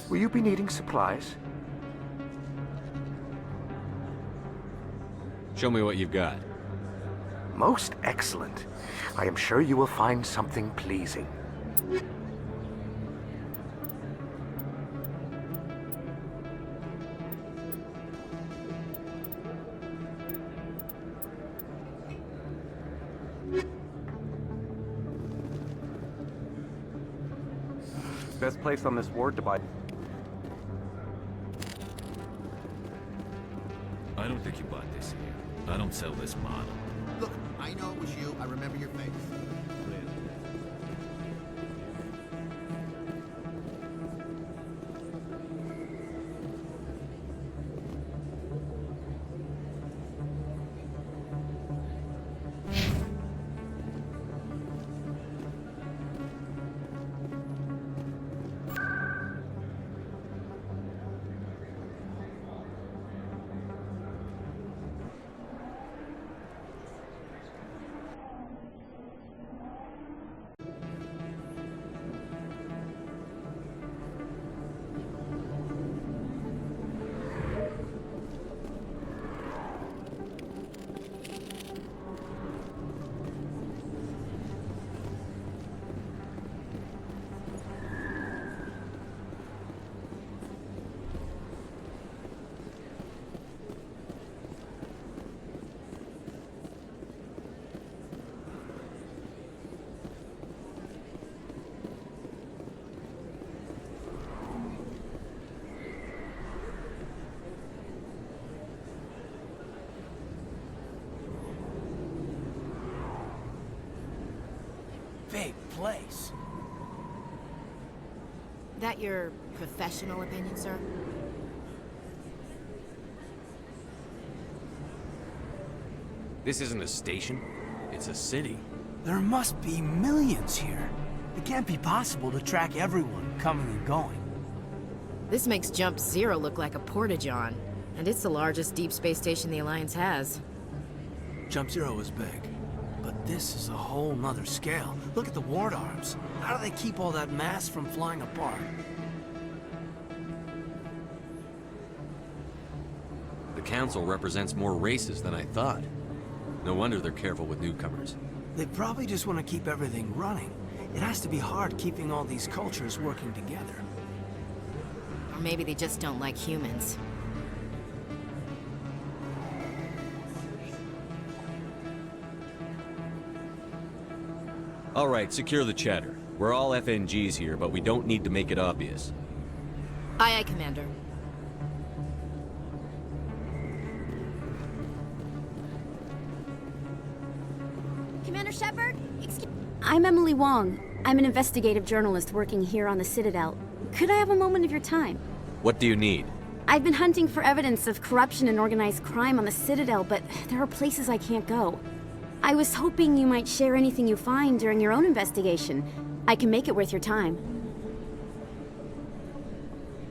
Will you be needing supplies? Show me what you've got. Most excellent. I am sure you will find something pleasing. Best place on this ward to buy. I don't think you bought this here. I don't sell this model. Look, I know it was you. I remember your face. Big place. That your professional opinion, sir? This isn't a station. It's a city. There must be millions here. It can't be possible to track everyone coming and going. This makes Jump Zero look like a porta-john. And it's the largest deep space station the Alliance has. Jump Zero is big, but this is a whole nother scale. Look at the ward arms. How do they keep all that mass from flying apart? The Council represents more races than I thought. No wonder they're careful with newcomers. They probably just want to keep everything running. It has to be hard keeping all these cultures working together. Or maybe they just don't like humans. All right, secure the chatter. We're all FNGs here, but we don't need to make it obvious. Aye, aye, Commander. Commander Shepard? I'm Emily Wong. I'm an investigative journalist working here on the Citadel. Could I have a moment of your time? What do you need? I've been hunting for evidence of corruption and organized crime on the Citadel, but there are places I can't go. I was hoping you might share anything you find during your own investigation. I can make it worth your time.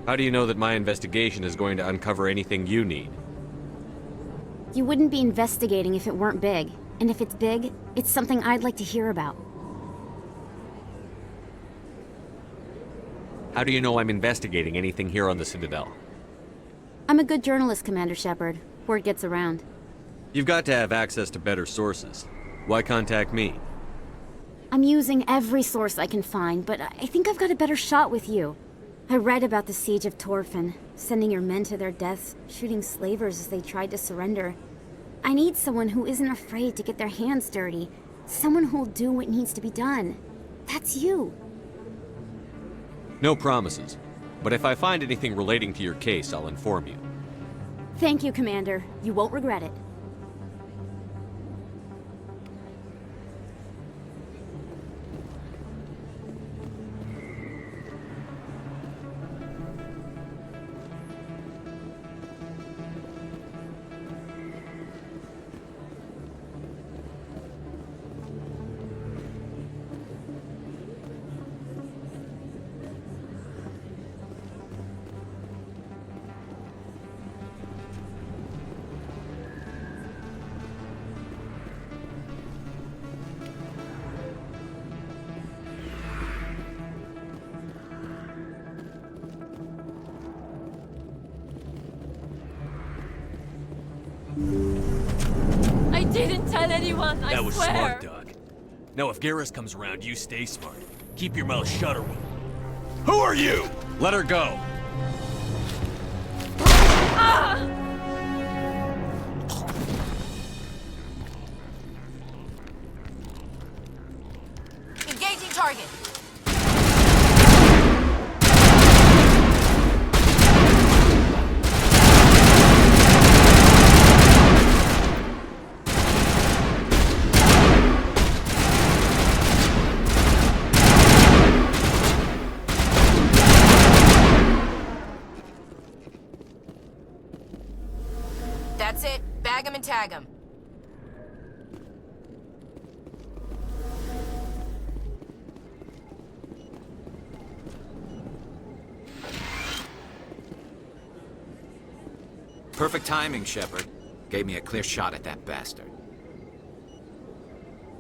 How do you know that my investigation is going to uncover anything you need? You wouldn't be investigating if it weren't big. And if it's big, it's something I'd like to hear about. How do you know I'm investigating anything here on the Citadel? I'm a good journalist, Commander Shepard. Word gets around. You've got to have access to better sources. Why contact me? I'm using every source I can find, but I think I've got a better shot with you. I read about the siege of Torfin, sending your men to their deaths, shooting slavers as they tried to surrender. I need someone who isn't afraid to get their hands dirty. Someone who'll do what needs to be done. That's you. No promises. But if I find anything relating to your case, I'll inform you. Thank you, Commander. You won't regret it. I didn't tell anyone, I swear! That was smart, Doug. Now if Garrus comes around, you stay smart. Keep your mouth shut or we'll... Who are you? Let her go. Ah! Engaging target. That's it. Bag 'em and tag 'em. Perfect timing, Shepard. Gave me a clear shot at that bastard.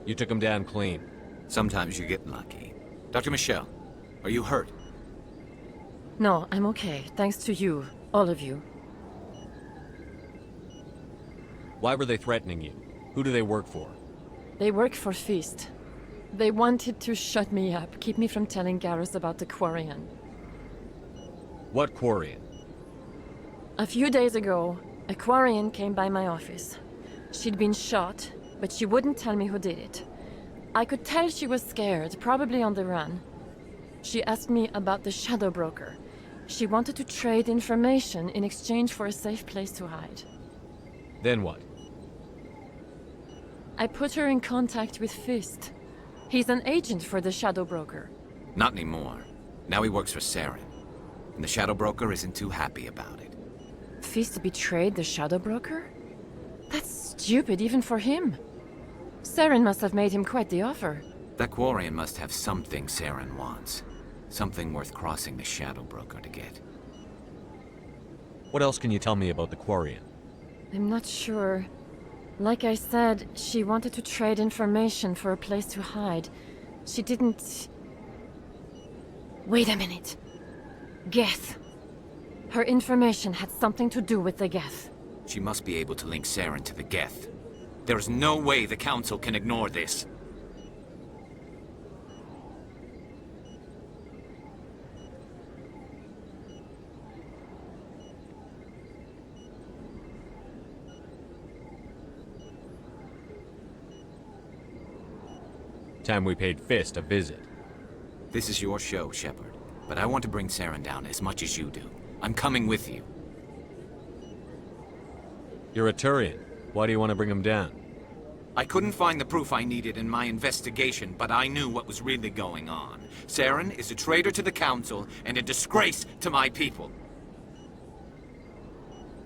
You took him down clean. Sometimes you get lucky. Dr. Michelle, are you hurt? No, I'm okay. Thanks to you. All of you. Why were they threatening you? Who do they work for? They work for Feast. They wanted to shut me up, keep me from telling Garrus about the Quarian. What Quarian? A few days ago, a Quarian came by my office. She'd been shot, but she wouldn't tell me who did it. I could tell she was scared, probably on the run. She asked me about the Shadow Broker. She wanted to trade information in exchange for a safe place to hide. Then what? I put her in contact with Fist. He's an agent for the Shadow Broker. Not anymore. Now he works for Saren. And the Shadow Broker isn't too happy about it. Fist betrayed the Shadow Broker? That's stupid even for him. Saren must have made him quite the offer. That Quarian must have something Saren wants. Something worth crossing the Shadow Broker to get. What else can you tell me about the Quarian? I'm not sure. Like I said, she wanted to trade information for a place to hide. She didn't... Wait a minute. Geth. Her information had something to do with the Geth. She must be able to link Saren to the Geth. There's no way the Council can ignore this. Time we paid Fist a visit. This is your show, Shepard. But I want to bring Saren down as much as you do. I'm coming with you. You're a Turian. Why do you want to bring him down? I couldn't find the proof I needed in my investigation, but I knew what was really going on. Saren is a traitor to the Council and a disgrace to my people.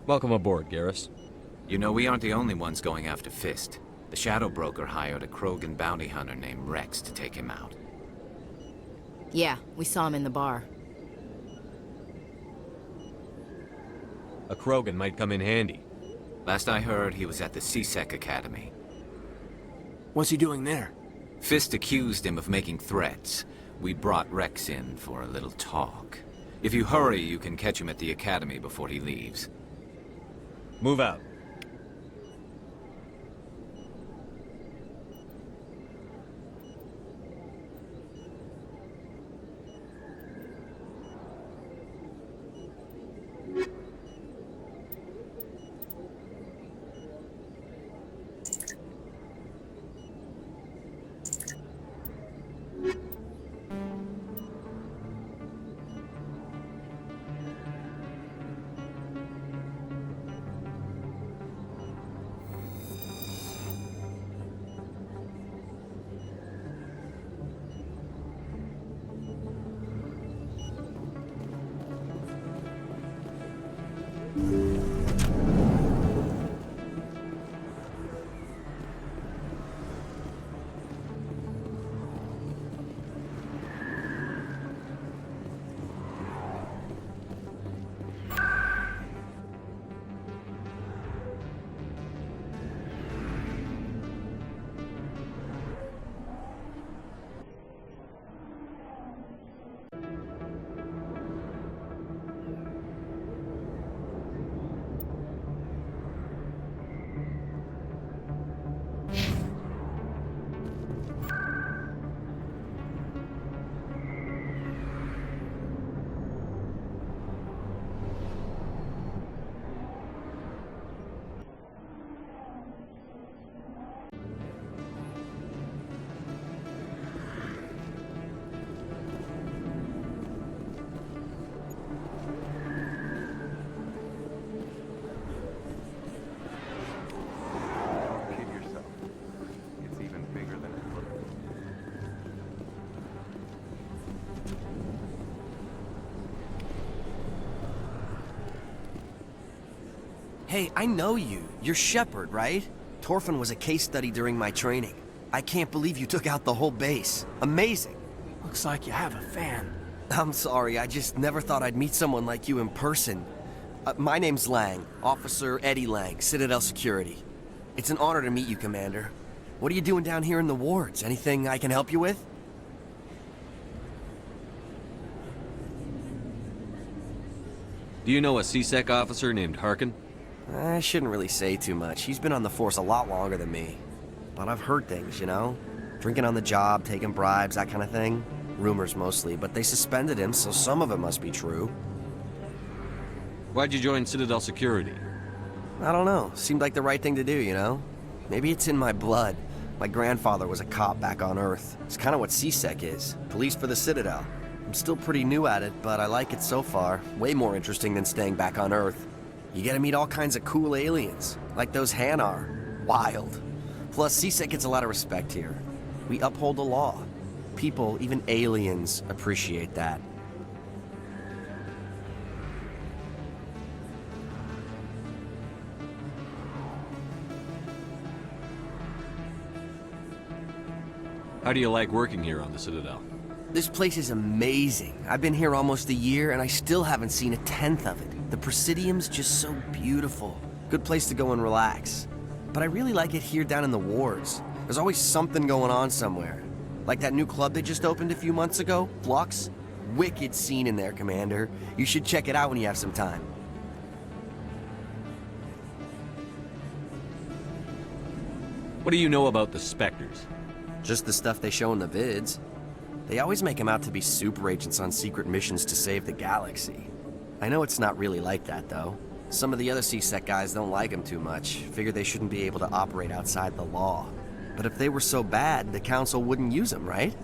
Welcome aboard, Garrus. You know, we aren't the only ones going after Fist. The Shadow Broker hired a Krogan bounty hunter named Rex to take him out. Yeah, we saw him in the bar. A Krogan might come in handy. Last I heard, he was at the C-Sec Academy. What's he doing there? Fist accused him of making threats. We brought Rex in for a little talk. If you hurry, you can catch him at the Academy before he leaves. Move out. Hey, I know you. You're Shepard, right? Torfin was a case study during my training. I can't believe you took out the whole base. Amazing. Looks like you have a fan. I'm sorry, I just never thought I'd meet someone like you in person. My name's Lang, Officer Eddie Lang, Citadel Security. It's an honor to meet you, Commander. What are you doing down here in the wards? Anything I can help you with? Do you know a C-Sec officer named Harkin? I shouldn't really say too much. He's been on the force a lot longer than me. But I've heard things, you know? Drinking on the job, taking bribes, that kind of thing. Rumors mostly, but they suspended him, so some of it must be true. Why'd you join Citadel Security? I don't know. Seemed like the right thing to do, you know? Maybe it's in my blood. My grandfather was a cop back on Earth. It's kind of what C-Sec is. Police for the Citadel. I'm still pretty new at it, but I like it so far. Way more interesting than staying back on Earth. You get to meet all kinds of cool aliens, like those Hanar. Wild. Plus, C-Sec gets a lot of respect here. We uphold the law. People, even aliens, appreciate that. How do you like working here on the Citadel? This place is amazing. I've been here almost a year, and I still haven't seen a tenth of it. The Presidium's just so beautiful. Good place to go and relax. But I really like it here down in the wards. There's always something going on somewhere. Like that new club they just opened a few months ago, Flux. Wicked scene in there, Commander. You should check it out when you have some time. What do you know about the Spectres? Just the stuff they show in the vids. They always make them out to be super agents on secret missions to save the galaxy. I know it's not really like that, though. Some of the other CSEC guys don't like them too much, figure they shouldn't be able to operate outside the law. But if they were so bad, the Council wouldn't use them, right?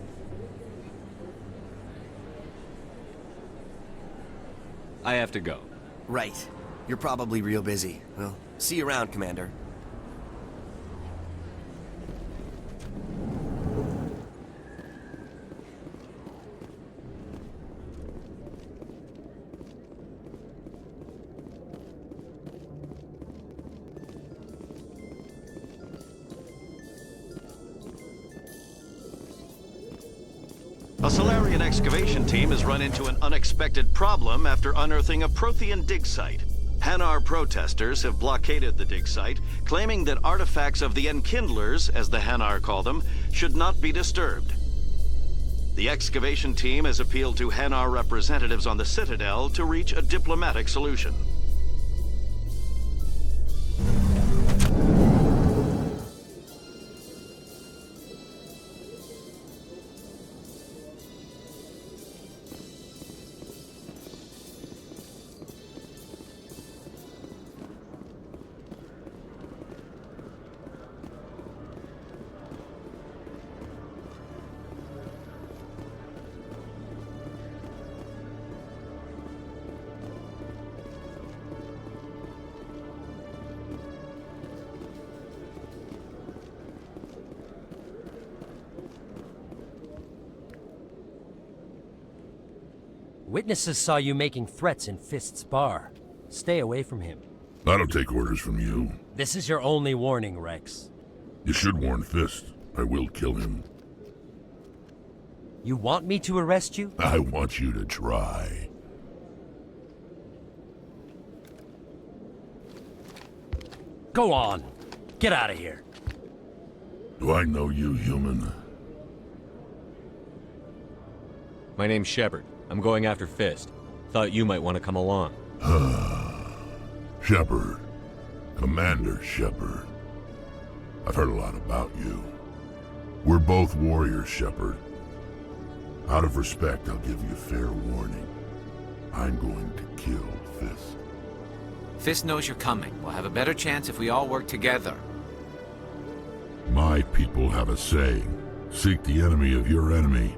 I have to go. Right. You're probably real busy. Well, see you around, Commander. A Solarian excavation team has run into an unexpected problem after unearthing a Prothean dig site. Hanar protesters have blockaded the dig site, claiming that artifacts of the Enkindlers, as the Hanar call them, should not be disturbed. The excavation team has appealed to Hanar representatives on the Citadel to reach a diplomatic solution. Witnesses saw you making threats in Fist's bar. Stay away from him. I don't take orders from you. This is your only warning, Rex. You should warn Fist. I will kill him. You want me to arrest you? I want you to try. Go on. Get out of here. Do I know you, human? My name's Shepard. I'm going after Fist. Thought you might want to come along. Shepard. Commander Shepard. I've heard a lot about you. We're both warriors, Shepard. Out of respect, I'll give you fair warning. I'm going to kill Fist. Fist knows you're coming. We'll have a better chance if we all work together. My people have a saying. Seek the enemy of your enemy,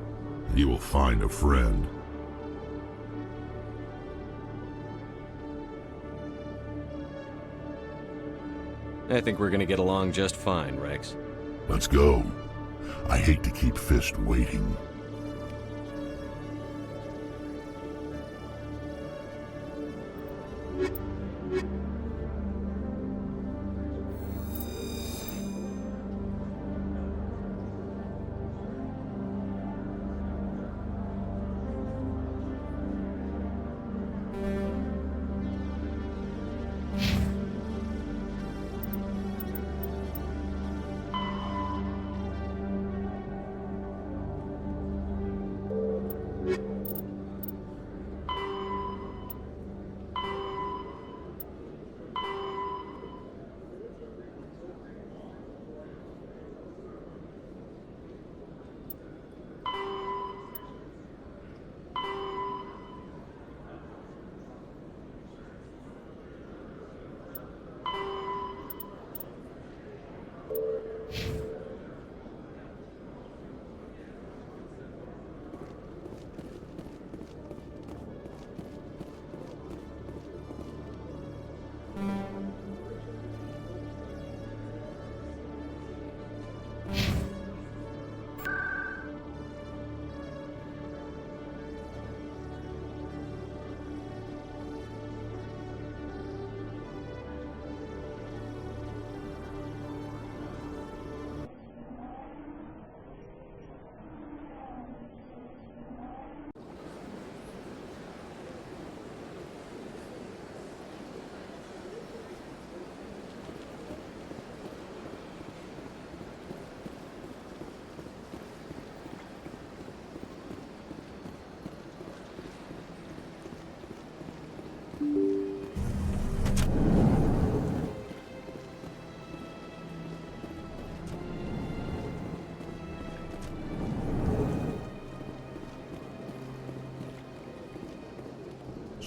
and you will find a friend. I think we're gonna get along just fine, Rex. Let's go. I hate to keep Fist waiting.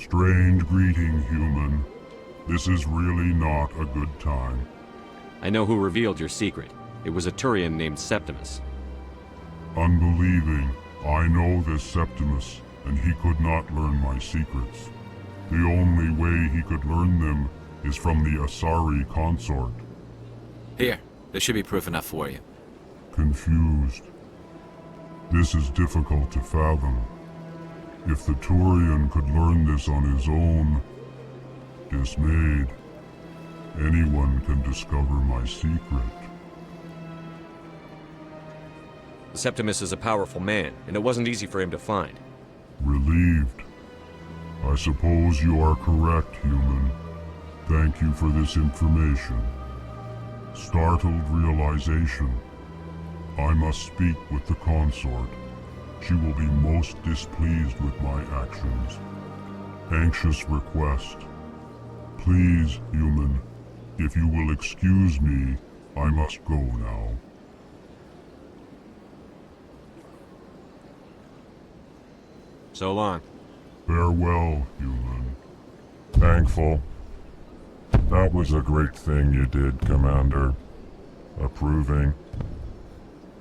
Strange greeting, human. This is really not a good time. I know who revealed your secret. It was a Turian named Septimus. Unbelieving, I know this Septimus, and he could not learn my secrets. The only way he could learn them is from the Asari consort. Here, this should be proof enough for you. Confused. This is difficult to fathom. If the Turian could learn this on his own, dismayed, anyone can discover my secret. Septimus is a powerful man, and it wasn't easy for him to find. Relieved. I suppose you are correct, human. Thank you for this information. Startled realization. I must speak with the consort. She will be most displeased with my actions. Anxious request. Please, human, if you will excuse me, I must go now. So long. Farewell, human. Thankful. That was a great thing you did, Commander. Approving.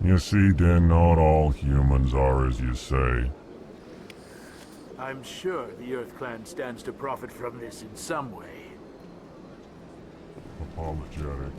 You see, Din, not all humans are as you say. I'm sure the Earth Clan stands to profit from this in some way. Apologetic.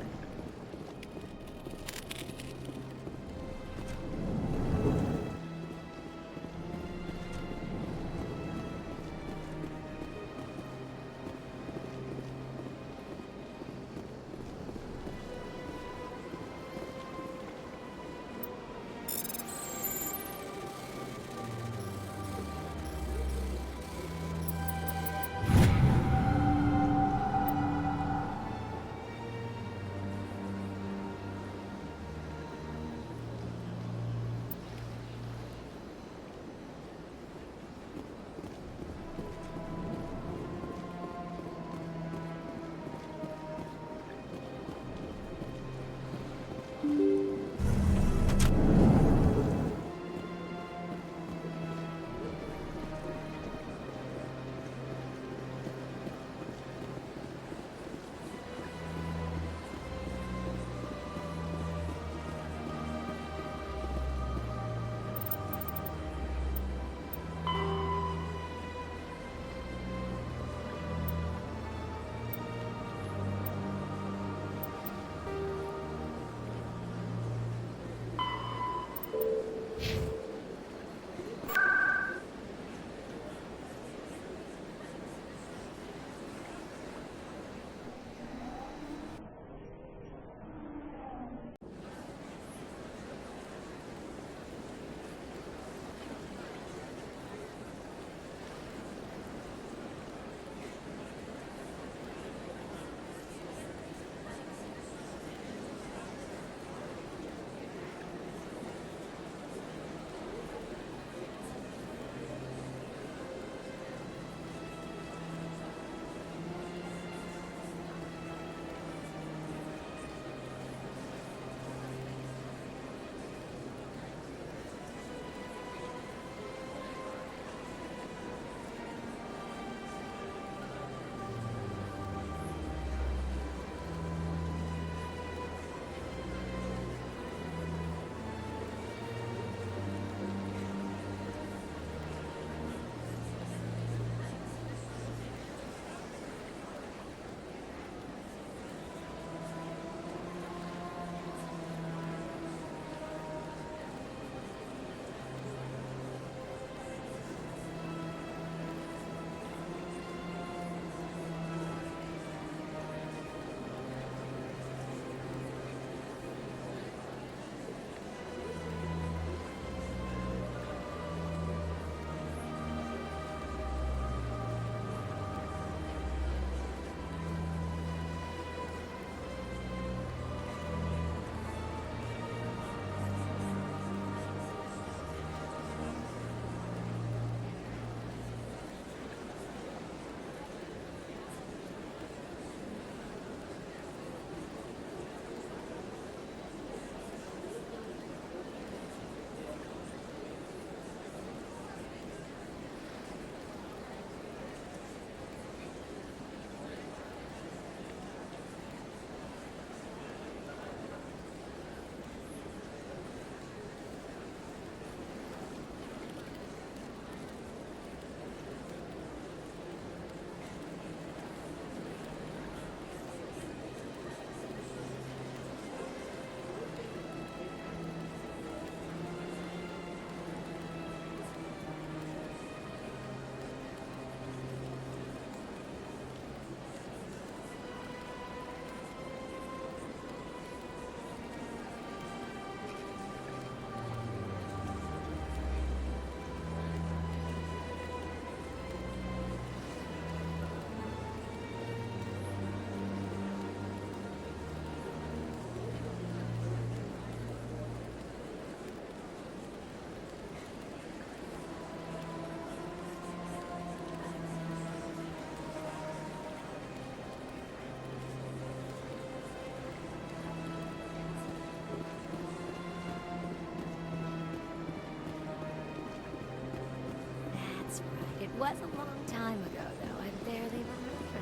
was a long time ago, though. I barely remember.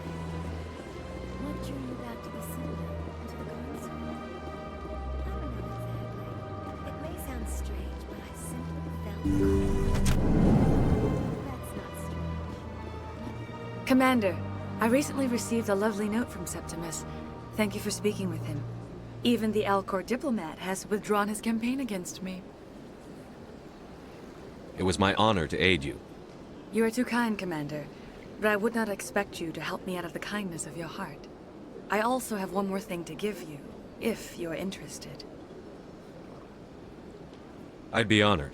What drew you back to the Citadel and to the console? I don't know exactly. It may sound strange, but I simply felt that's not strange. Commander, I recently received a lovely note from Septimus. Thank you for speaking with him. Even the Alcor diplomat has withdrawn his campaign against me. It was my honor to aid you. You are too kind, Commander, but I would not expect you to help me out of the kindness of your heart. I also have one more thing to give you, if you are interested. I'd be honored.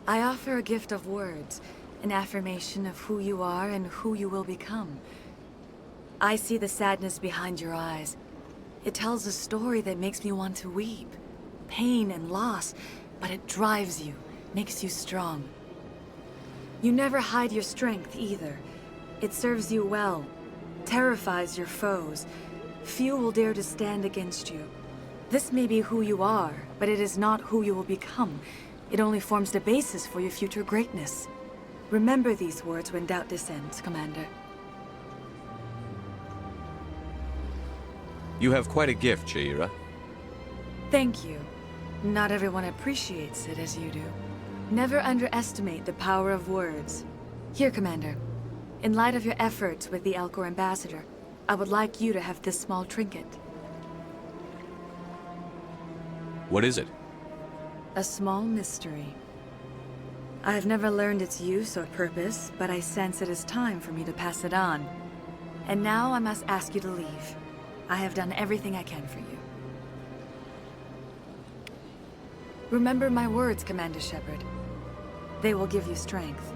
I offer a gift of words, an affirmation of who you are and who you will become. I see the sadness behind your eyes. It tells a story that makes me want to weep. Pain and loss, but it drives you, makes you strong. You never hide your strength either. It serves you well, terrifies your foes. Few will dare to stand against you. This may be who you are, but it is not who you will become. It only forms the basis for your future greatness. Remember these words when doubt descends, Commander. You have quite a gift, Sha'ira. Thank you. Not everyone appreciates it as you do. Never underestimate the power of words. Here, Commander. In light of your efforts with the Alcor ambassador, I would like you to have this small trinket. What is it? A small mystery. I have never learned its use or purpose, but I sense it is time for me to pass it on. And now I must ask you to leave. I have done everything I can for you. Remember my words, Commander Shepard. They will give you strength.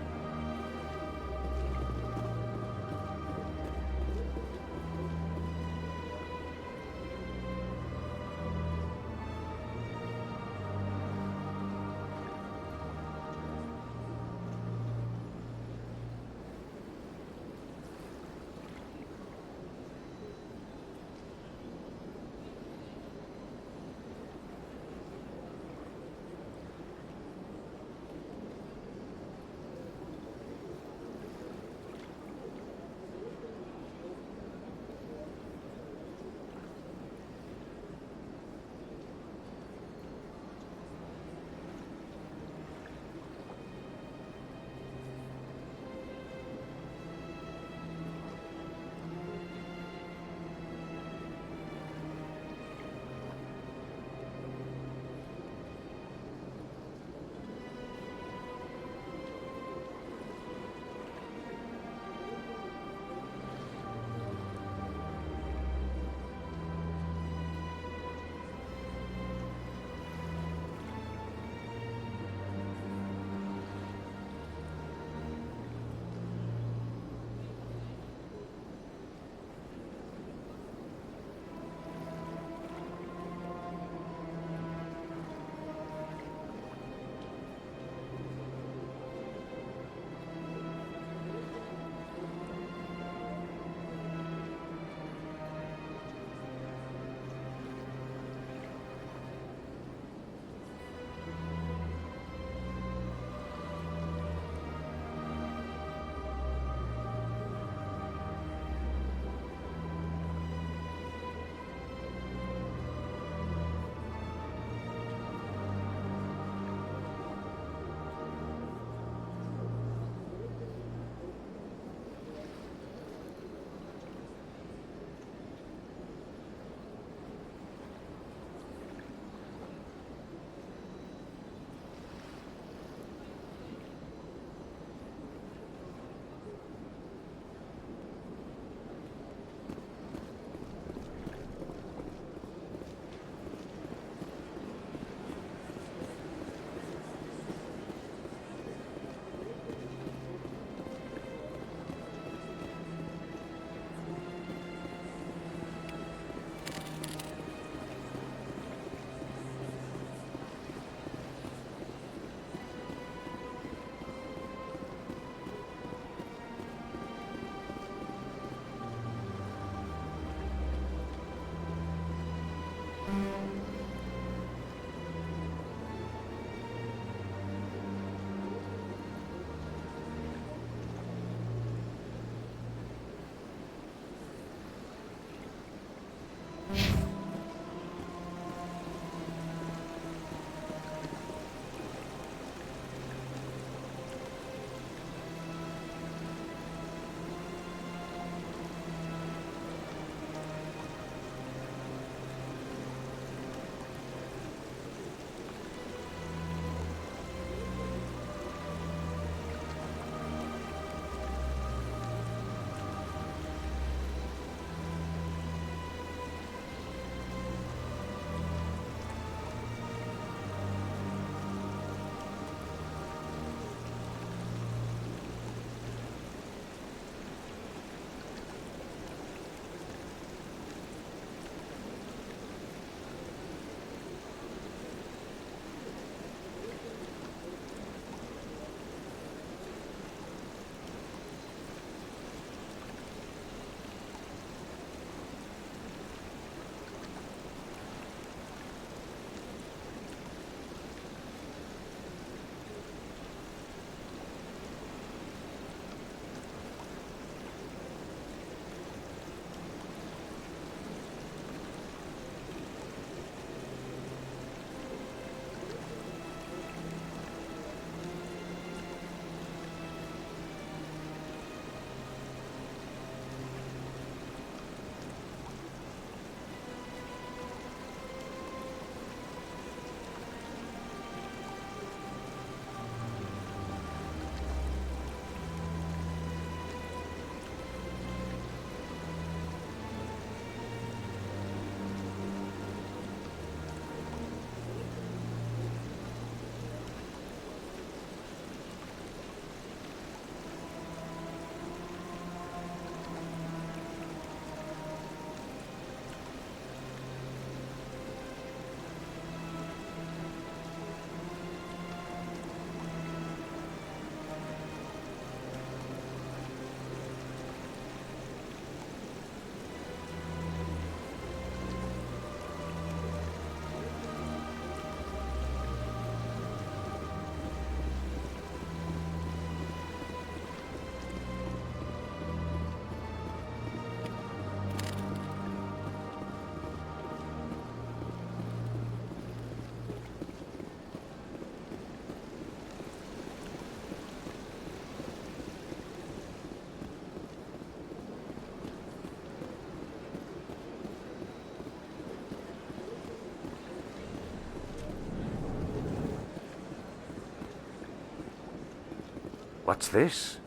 What's this?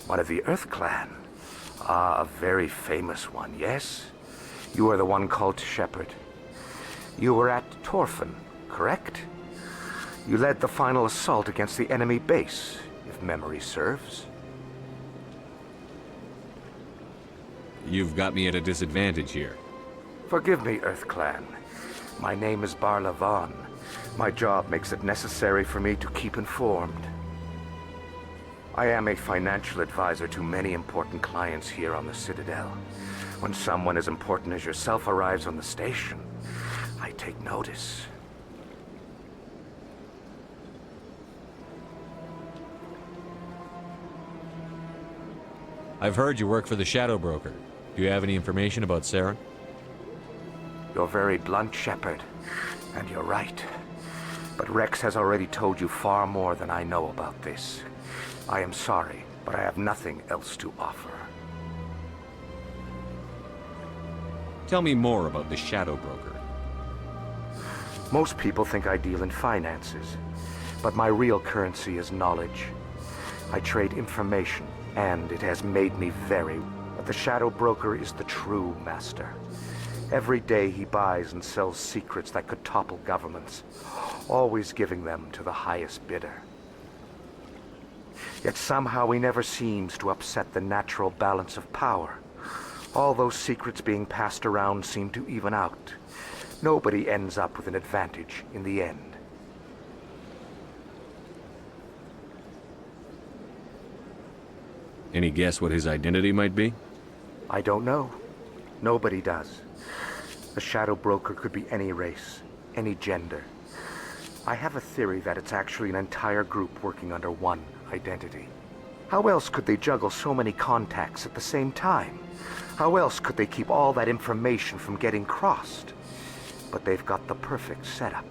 One of the Earth Clan. Ah, a very famous one, yes? You are the one called Shepard. You were at Torfin, correct? You led the final assault against the enemy base, if memory serves. You've got me at a disadvantage here. Forgive me, Earth Clan. My name is Barla Vaughn. My job makes it necessary for me to keep informed. I am a financial advisor to many important clients here on the Citadel. When someone as important as yourself arrives on the station, I take notice. I've heard you work for the Shadow Broker. Do you have any information about Saren? You're very blunt, Shepard, and you're right. But Rex has already told you far more than I know about this. I am sorry, but I have nothing else to offer. Tell me more about the Shadow Broker. Most people think I deal in finances, but my real currency is knowledge. I trade information, and it has made me very... But the Shadow Broker is the true master. Every day he buys and sells secrets that could topple governments, always giving them to the highest bidder. Yet somehow he never seems to upset the natural balance of power. All those secrets being passed around seem to even out. Nobody ends up with an advantage in the end. Any guess what his identity might be? I don't know. Nobody does. The Shadow Broker could be any race, any gender. I have a theory that it's actually an entire group working under one identity. How else could they juggle so many contacts at the same time? How else could they keep all that information from getting crossed? But they've got the perfect setup.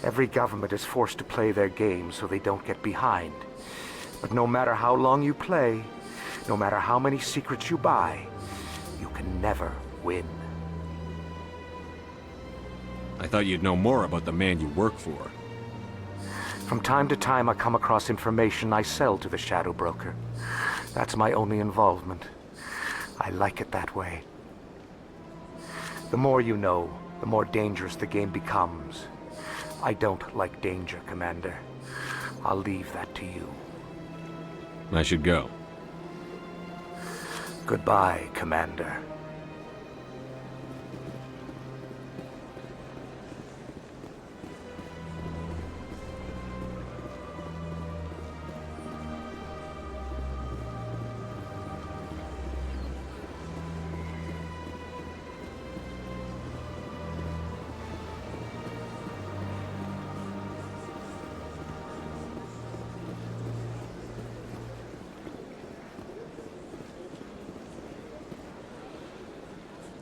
Every government is forced to play their game so they don't get behind. But no matter how long you play, no matter how many secrets you buy, you can never win. I thought you'd know more about the man you work for. From time to time, I come across information I sell to the Shadow Broker. That's my only involvement. I like it that way. The more you know, the more dangerous the game becomes. I don't like danger, Commander. I'll leave that to you. I should go. Goodbye, Commander.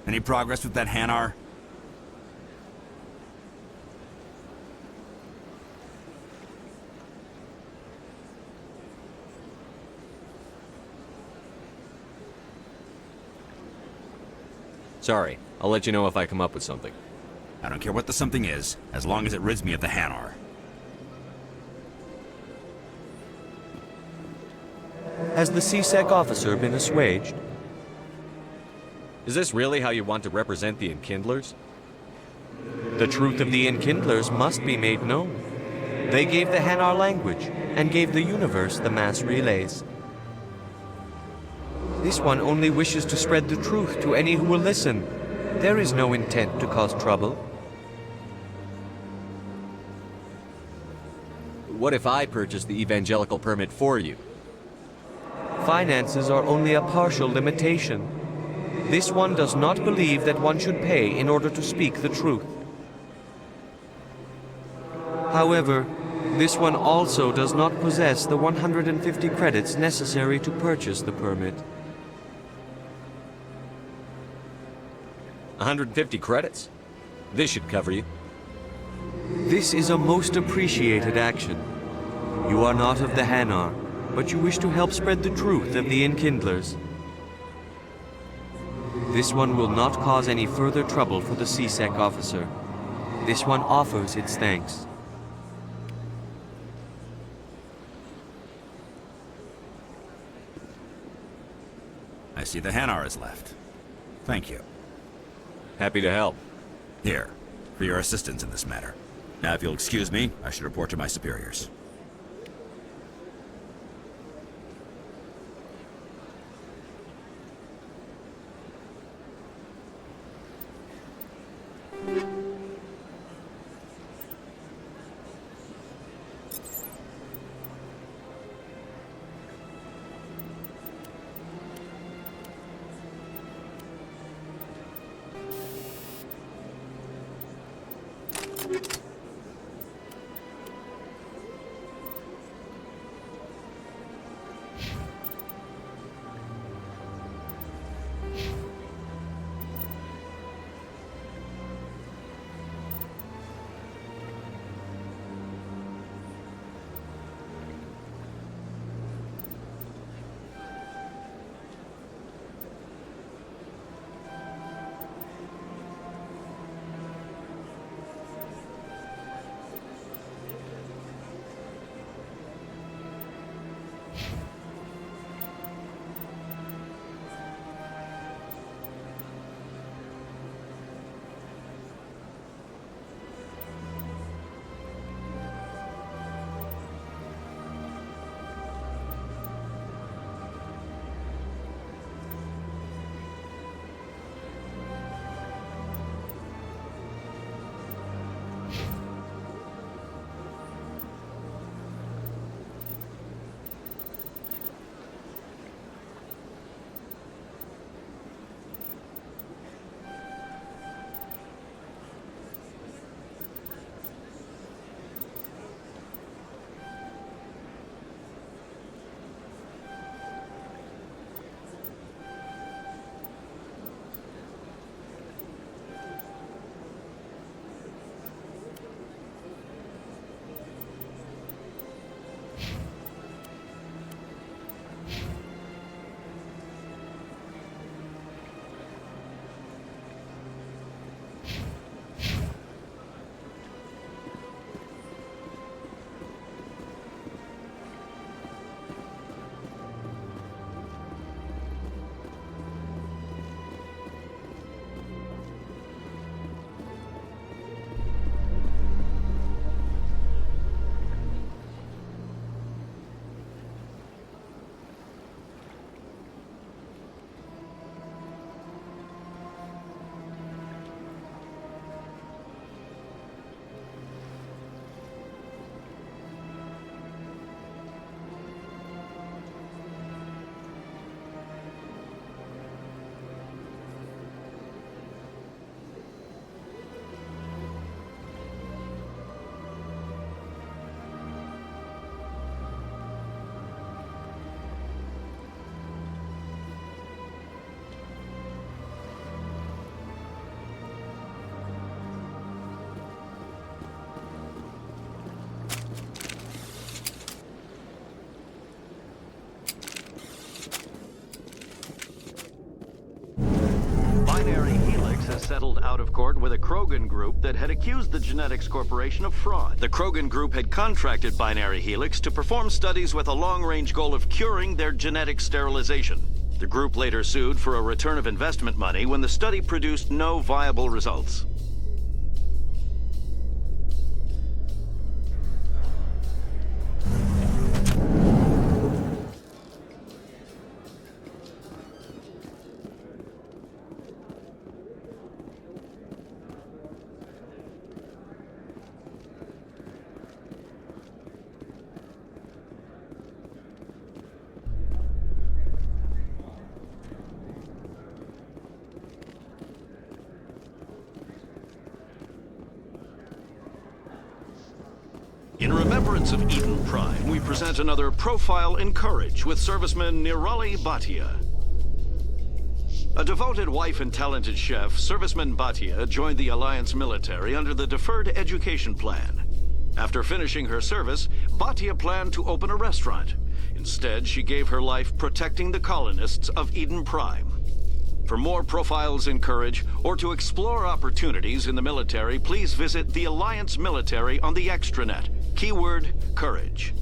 Any progress with that Hanar? Sorry, I'll let you know if I come up with something. I don't care what the something is, as long as it rids me of the Hanar. Has the C-Sec officer been assuaged? Is this really how you want to represent the Enkindlers? The truth of the Enkindlers must be made known. They gave the Hanar language, and gave the universe the mass relays. This one only wishes to spread the truth to any who will listen. There is no intent to cause trouble. What if I purchase the evangelical permit for you? Finances are only a partial limitation. This one does not believe that one should pay in order to speak the truth. However, this one also does not possess the 150 credits necessary to purchase the permit. 150 credits? This should cover you. This is a most appreciated action. You are not of the Hanar, but you wish to help spread the truth of the Enkindlers. This one will not cause any further trouble for the C-Sec officer. This one offers its thanks. I see the Hanar is left. Thank you. Happy to help. Here, for your assistance in this matter. Now, if you'll excuse me, I should report to my superiors. Binary Helix has settled out of court with a Krogan group that had accused the Genetics Corporation of fraud. The Krogan group had contracted Binary Helix to perform studies with a long-range goal of curing their genetic sterilization. The group later sued for a return of investment money when the study produced no viable results. In remembrance of Eden Prime, we present another Profile in Courage with serviceman Nirali Bhatia. A devoted wife and talented chef, Serviceman Bhatia joined the Alliance military under the Deferred Education Plan. After finishing her service, Bhatia planned to open a restaurant. Instead, she gave her life protecting the colonists of Eden Prime. For more Profiles in Courage, or to explore opportunities in the military, please visit the Alliance Military on the extranet. Keyword, Courage.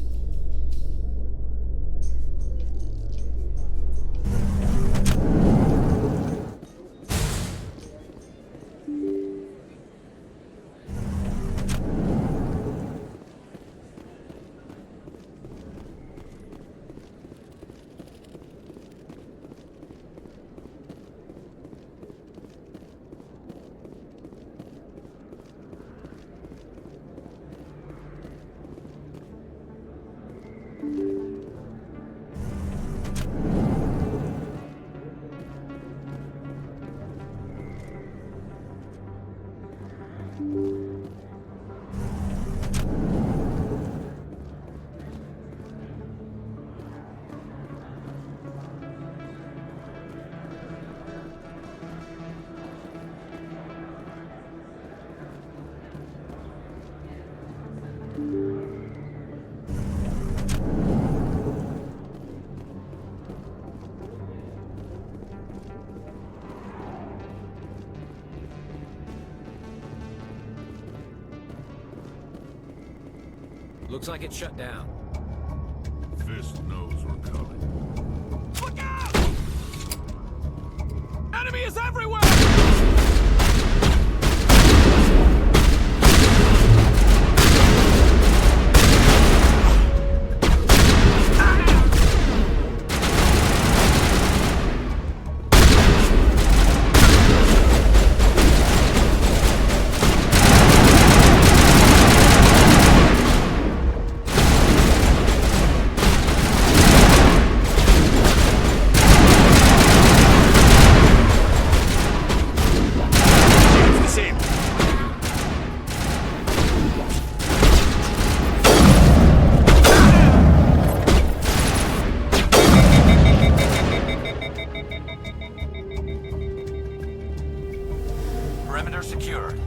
Looks like it's shut down. Fist knows we're coming. Look out! Enemy is everywhere! Perimeter secured.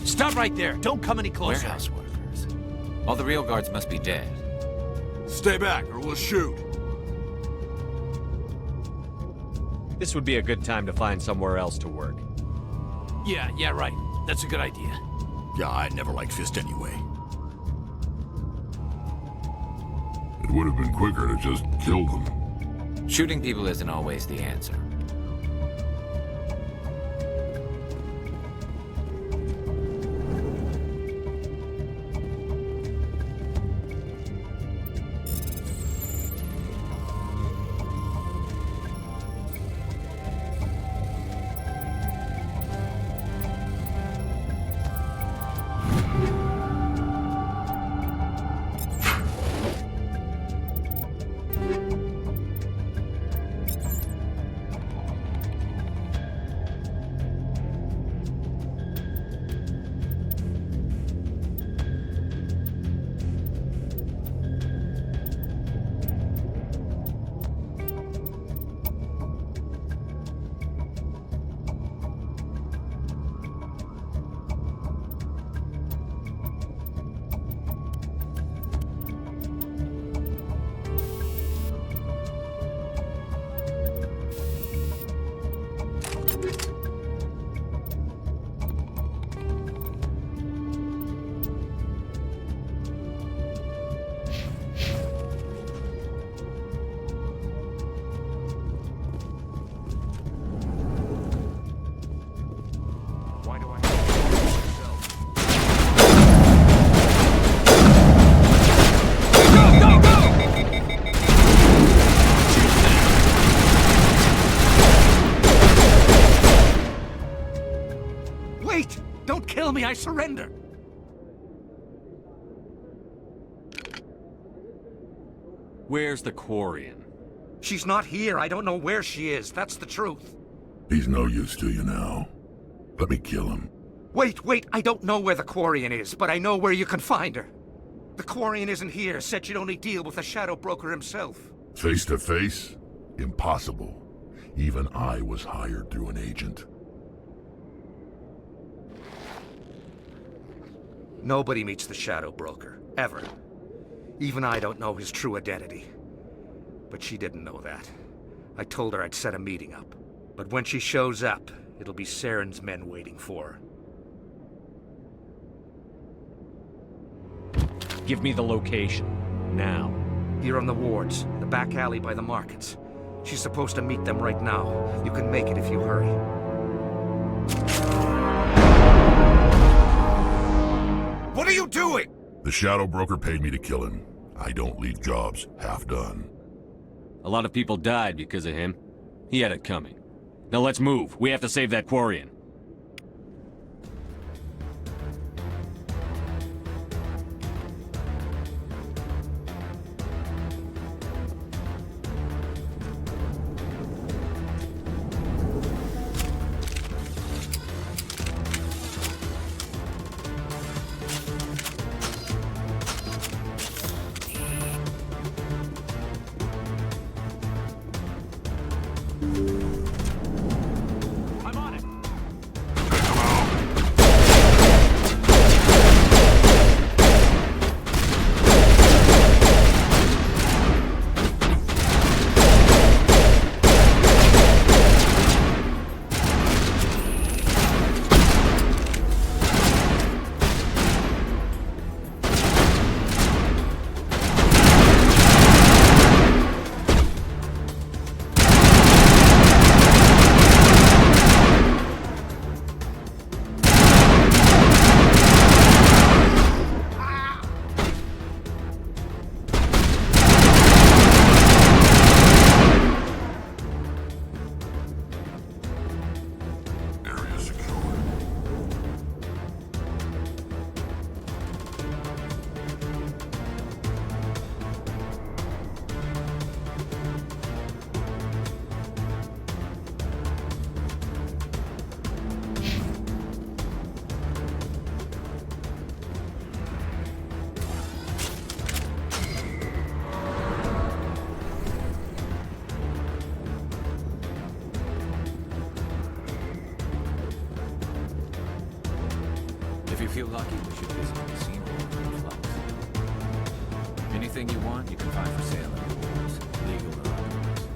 Stop right there. Don't come any closer. Warehouse workers. All the real guards must be dead. Stay back or we'll shoot. This would be a good time to find somewhere else to work. Yeah, right. That's a good idea. Yeah, I never liked Fist anyway. It would have been quicker to just kill them. Shooting people isn't always the answer. Wait! Don't kill me, I surrender! Where's the Quarian? She's not here. I don't know where she is. That's the truth. He's no use to you now. Let me kill him. Wait, I don't know where the Quarian is, but I know where you can find her. The Quarian isn't here. Said she'd only deal with the Shadow Broker himself. Face to face? Impossible. Even I was hired through an agent. Nobody meets the Shadow Broker, ever. Even I don't know his true identity. But she didn't know that. I told her I'd set a meeting up. But when she shows up, it'll be Saren's men waiting for her. Give me the location. Now. Here on the wards, the back alley by the markets. She's supposed to meet them right now. You can make it if you hurry. What are you doing? The Shadow Broker paid me to kill him. I don't leave jobs half done. A lot of people died because of him. He had it coming. Now let's move. We have to save that Quarian. If you feel lucky, we should visit the scene of the flux. Anything you want, you can find for sale in the wars, legal or otherwise.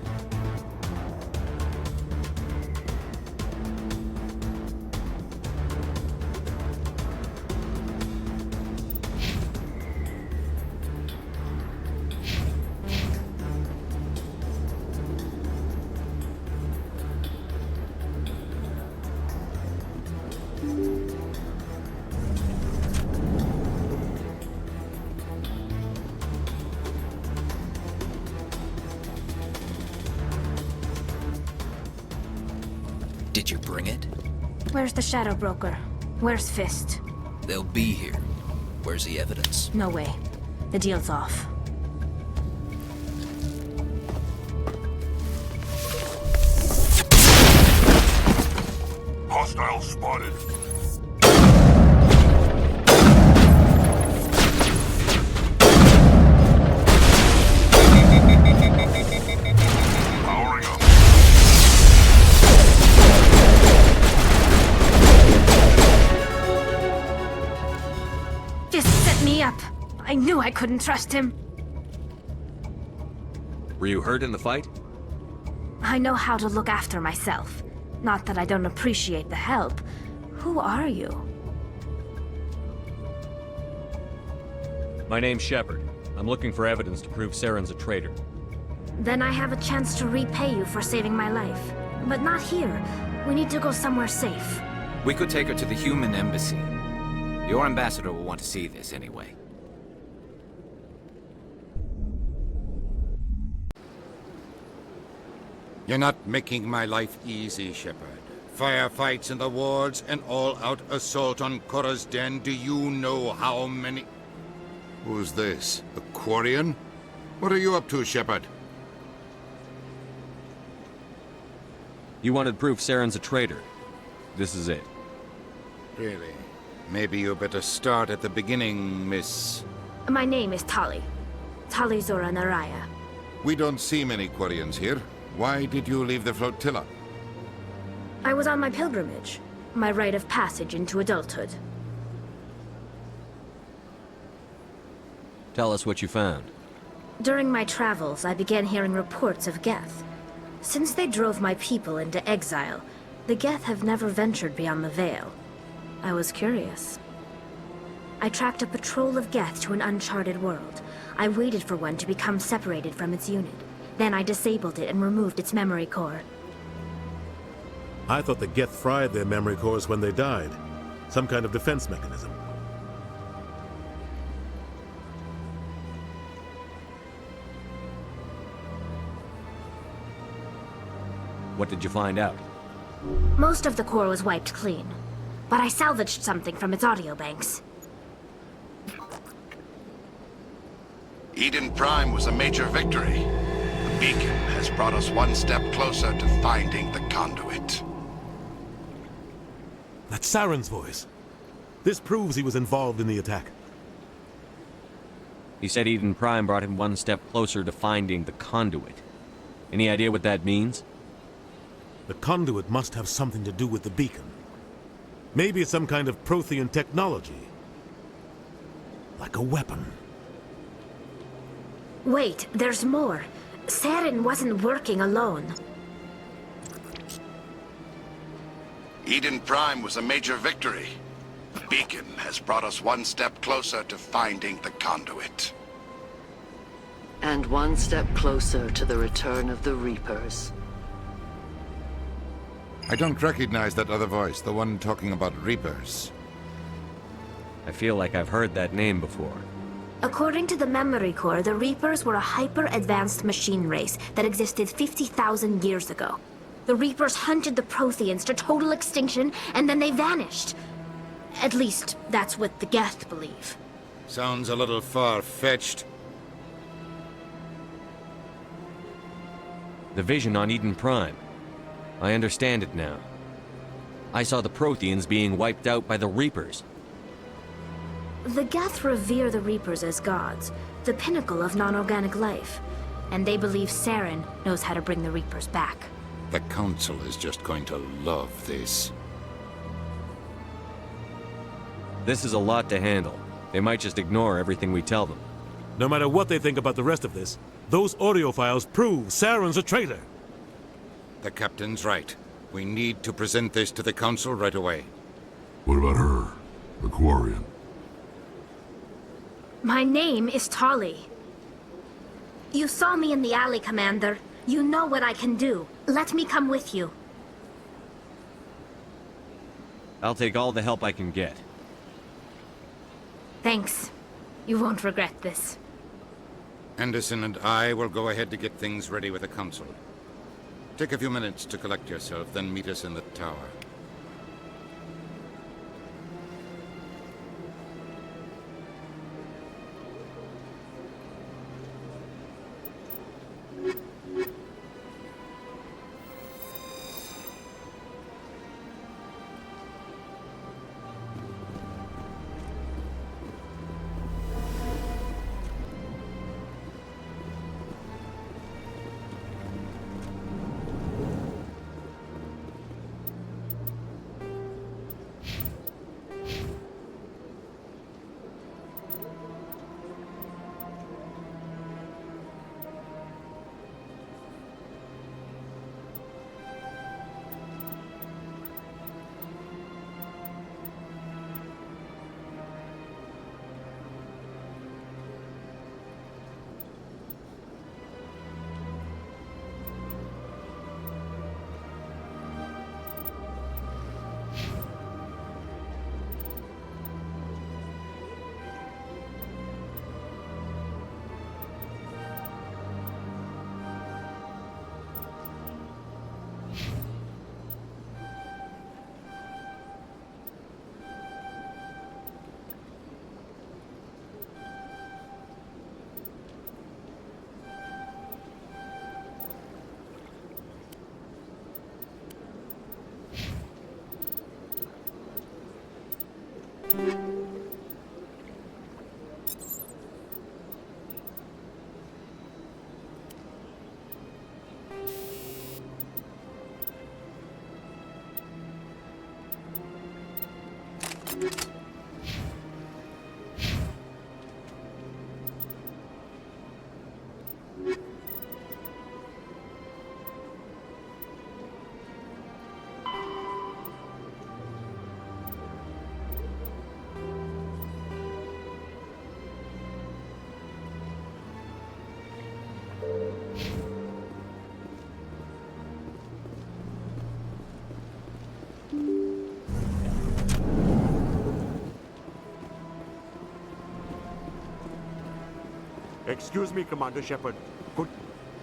Did you bring it? Where's the Shadow Broker? Where's Fist? They'll be here. Where's the evidence? No way. The deal's off. Hostile spotted. Powering up. Fist set me up. I knew I couldn't trust him. Were you hurt in the fight? I know how to look after myself. Not that I don't appreciate the help. Who are you? My name's Shepard. I'm looking for evidence to prove Saren's a traitor. Then I have a chance to repay you for saving my life. But not here. We need to go somewhere safe. We could take her to the human embassy. Your ambassador will want to see this anyway. You're not making my life easy, Shepard. Firefights in the wards, an all-out assault on Korra's den. Do you know how many... Who's this? A Quarian? What are you up to, Shepard? You wanted proof Saren's a traitor. This is it. Really? Maybe you better start at the beginning, Miss... My name is Tali. Tali Zora Naraya. We don't see many Quarians here. Why did you leave the flotilla? I was on my pilgrimage. My rite of passage into adulthood. Tell us what you found. During my travels, I began hearing reports of Geth. Since they drove my people into exile, the Geth have never ventured beyond the Veil. I was curious. I tracked a patrol of Geth to an uncharted world. I waited for one to become separated from its unit. Then I disabled it and removed its memory core. I thought the Geth fried their memory cores when they died. Some kind of defense mechanism. What did you find out? Most of the core was wiped clean, but I salvaged something from its audio banks. Eden Prime was a major victory. The beacon has brought us one step closer to finding the conduit. That's Saren's voice. This proves he was involved in the attack. He said Eden Prime brought him one step closer to finding the conduit. Any idea what that means? The conduit must have something to do with the beacon. Maybe it's some kind of Prothean technology. Like a weapon. Wait, there's more. Saren wasn't working alone. Eden Prime was a major victory. The beacon has brought us one step closer to finding the conduit. And one step closer to the return of the Reapers. I don't recognize that other voice, the one talking about Reapers. I feel like I've heard that name before. According to the memory core, the Reapers were a hyper-advanced machine race that existed 50,000 years ago. The Reapers hunted the Protheans to total extinction, and then they vanished. At least, that's what the Geth believe. Sounds a little far-fetched. The vision on Eden Prime. I understand it now. I saw the Protheans being wiped out by the Reapers. The Geth revere the Reapers as gods, the pinnacle of non-organic life. And they believe Saren knows how to bring the Reapers back. The Council is just going to love this. This is a lot to handle. They might just ignore everything we tell them. No matter what they think about the rest of this, those audio files prove Saren's a traitor. The captain's right. We need to present this to the council right away. What about her? The Quarian? My name is Tali. You saw me in the alley, Commander. You know what I can do. Let me come with you. I'll take all the help I can get. Thanks. You won't regret this. Anderson and I will go ahead to get things ready with the council. Take a few minutes to collect yourself, then meet us in the tower. Excuse me, Commander Shepard.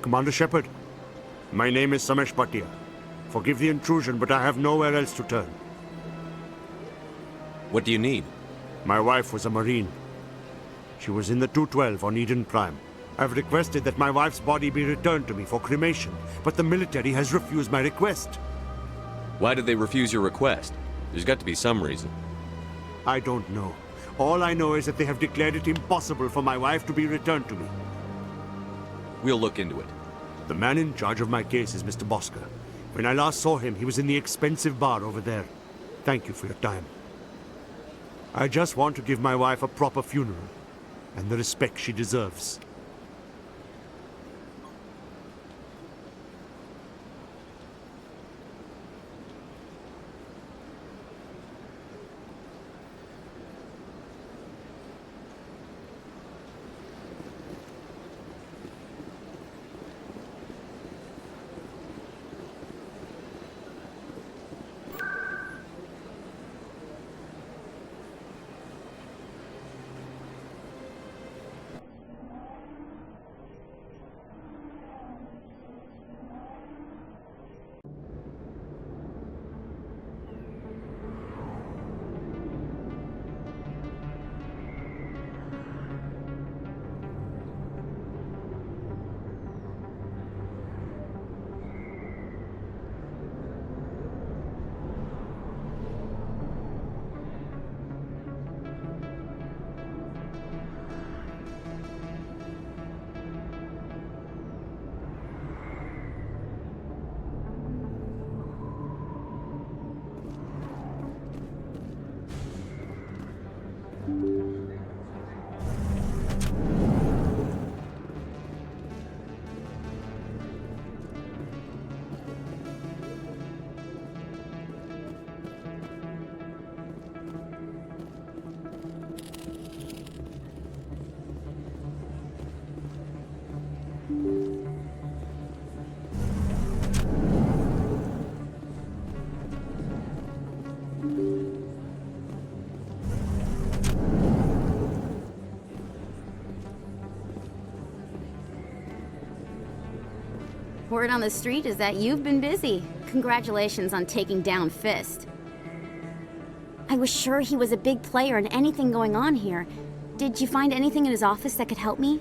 Commander Shepard, my name is Samesh Bhatia. Forgive the intrusion, but I have nowhere else to turn. What do you need? My wife was a Marine. She was in the 212 on Eden Prime. I've requested that my wife's body be returned to me for cremation, but the military has refused my request. Why did they refuse your request? There's got to be some reason. I don't know. All I know is that they have declared it impossible for my wife to be returned to me. We'll look into it. The man in charge of my case is Mr. Bosker. When I last saw him, he was in the expensive bar over there. Thank you for your time. I just want to give my wife a proper funeral, and the respect she deserves. Word on the street is that you've been busy. Congratulations on taking down Fist. I was sure he was a big player in anything going on here. Did you find anything in his office that could help me?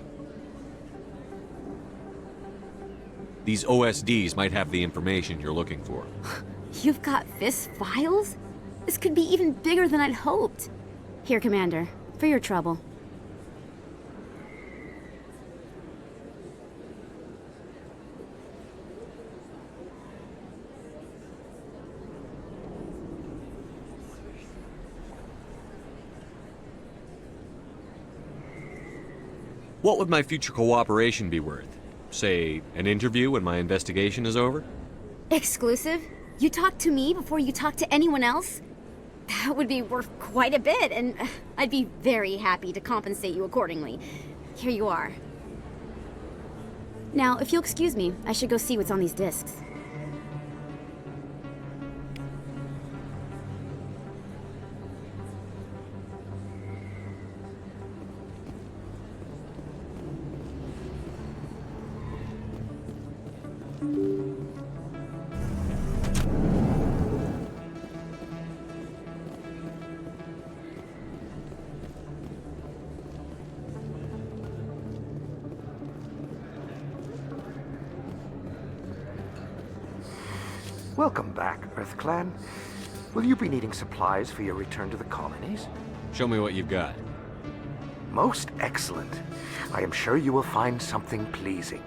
These OSDs might have the information you're looking for. You've got Fist's files? This could be even bigger than I'd hoped. Here, Commander, for your trouble. What would my future cooperation be worth? Say, an interview when my investigation is over? Exclusive? You talk to me before you talk to anyone else? That would be worth quite a bit, and I'd be very happy to compensate you accordingly. Here you are. Now, if you'll excuse me, I should go see what's on these discs. Welcome back, EarthClan. Will you be needing supplies for your return to the colonies? Show me what you've got. Most excellent. I am sure you will find something pleasing.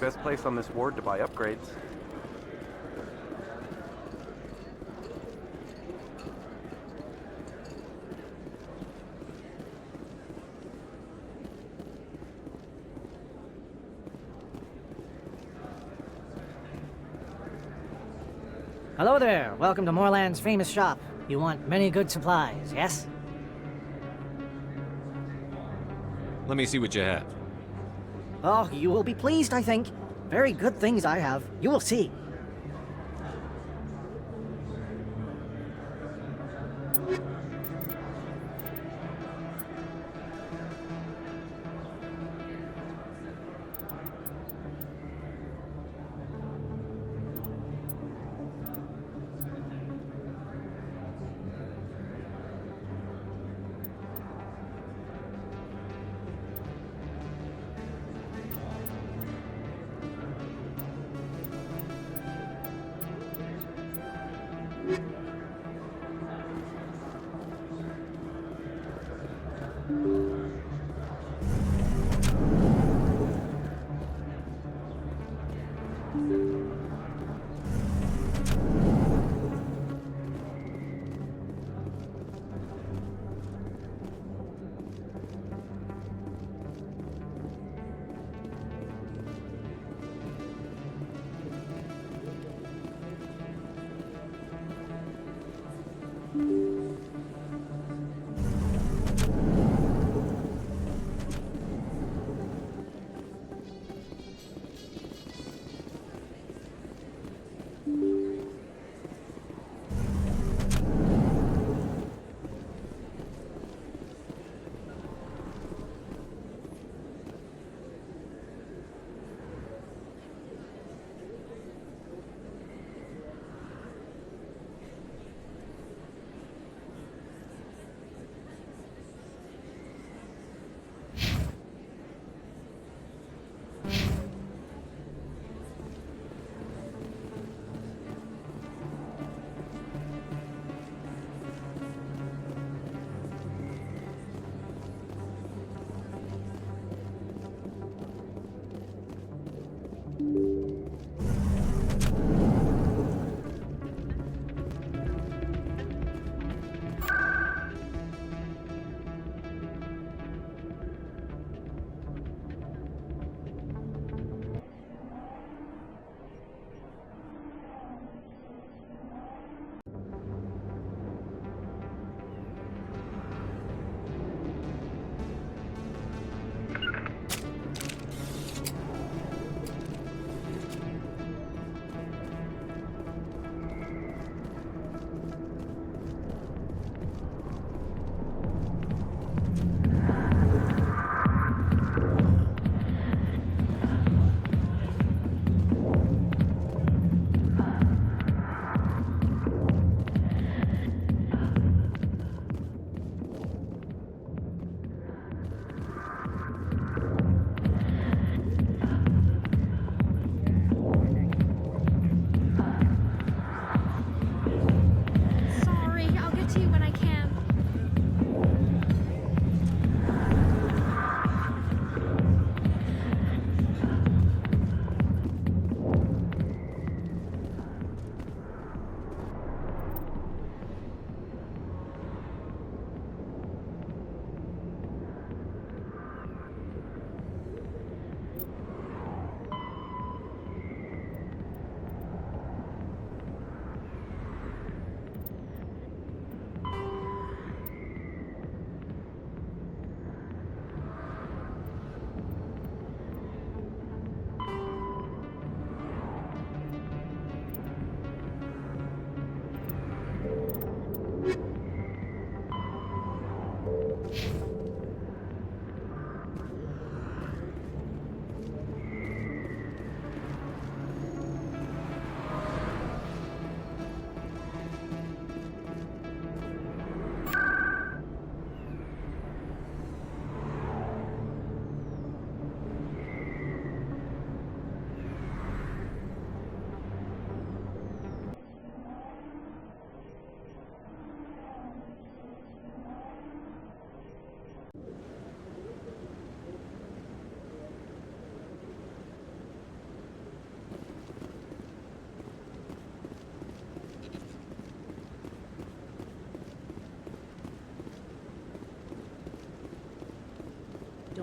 Best place on this ward to buy upgrades. Hello there. Welcome to Moorland's famous shop. You want many good supplies, yes? Let me see what you have. Oh, you will be pleased, I think. Very good things I have. You will see.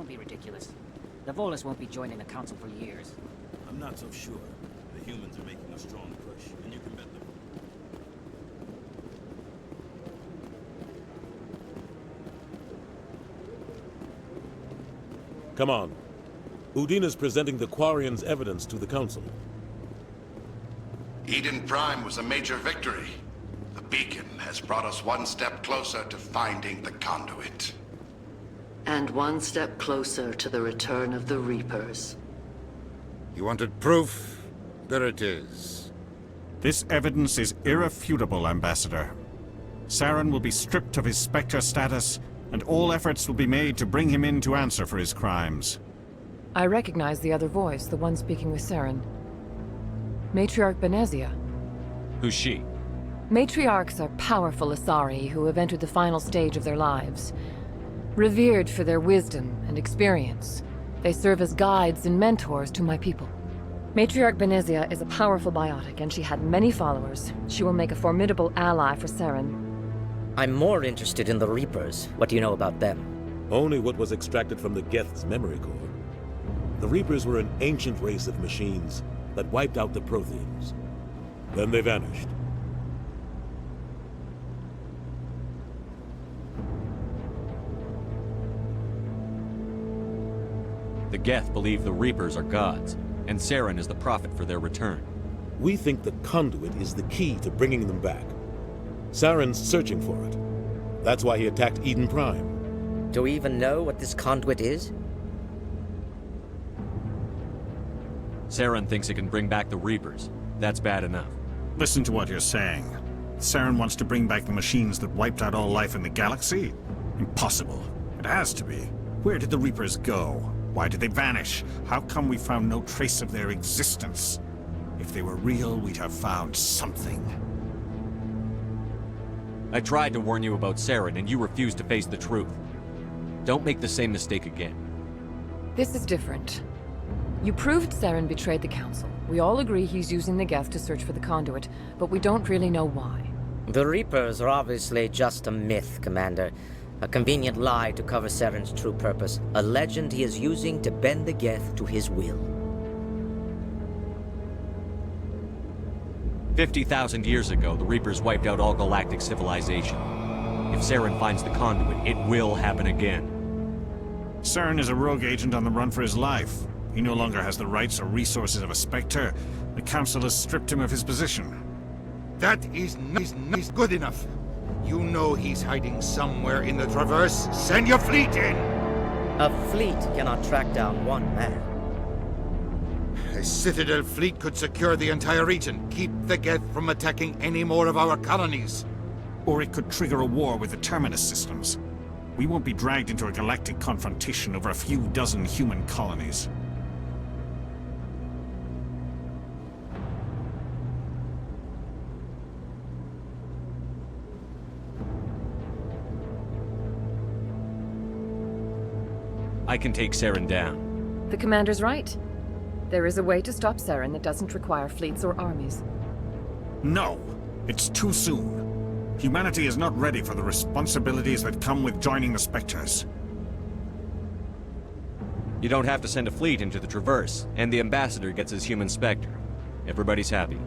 don't be ridiculous. The Volus won't be joining the Council for years. I'm not so sure. The humans are making a strong push, and you can bet them. Come on. Udina's presenting the Quarians' evidence to the Council. Eden Prime was a major victory. The beacon has brought us one step closer to finding the conduit. And one step closer to the return of the Reapers. You wanted proof? There it is. This evidence is irrefutable, Ambassador. Saren will be stripped of his Spectre status, and all efforts will be made to bring him in to answer for his crimes. I recognize the other voice, the one speaking with Saren. Matriarch Benezia. Who's she? Matriarchs are powerful Asari who have entered the final stage of their lives. Revered for their wisdom and experience, they serve as guides and mentors to my people. Matriarch Benezia is a powerful biotic, and she had many followers. She will make a formidable ally for Saren. I'm more interested in the Reapers. What do you know about them? Only what was extracted from the Geth's memory core. The Reapers were an ancient race of machines that wiped out the Protheans. Then they vanished. The Geth believe the Reapers are gods, and Saren is the prophet for their return. We think the conduit is the key to bringing them back. Saren's searching for it. That's why he attacked Eden Prime. Do we even know what this conduit is? Saren thinks it can bring back the Reapers. That's bad enough. Listen to what you're saying. Saren wants to bring back the machines that wiped out all life in the galaxy? Impossible. It has to be. Where did the Reapers go? Why did they vanish? How come we found no trace of their existence? If they were real, we'd have found something. I tried to warn you about Saren, and you refused to face the truth. Don't make the same mistake again. This is different. You proved Saren betrayed the Council. We all agree he's using the Geth to search for the conduit, but we don't really know why. The Reapers are obviously just a myth, Commander. A convenient lie to cover Saren's true purpose. A legend he is using to bend the Geth to his will. 50,000 years ago, the Reapers wiped out all galactic civilization. If Saren finds the conduit, it will happen again. Saren is a rogue agent on the run for his life. He no longer has the rights or resources of a Spectre. The Council has stripped him of his position. That is good enough. You know he's hiding somewhere in the Traverse. Send your fleet in! A fleet cannot track down one man. A Citadel fleet could secure the entire region, keep the Geth from attacking any more of our colonies. Or it could trigger a war with the Terminus systems. We won't be dragged into a galactic confrontation over a few dozen human colonies. I can take Saren down. The Commander's right. There is a way to stop Saren that doesn't require fleets or armies. No! It's too soon. Humanity is not ready for the responsibilities that come with joining the Spectres. You don't have to send a fleet into the Traverse, and the Ambassador gets his human Spectre. Everybody's happy.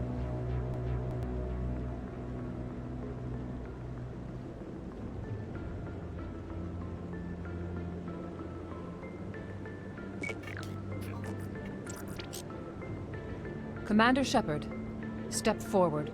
Commander Shepard, step forward.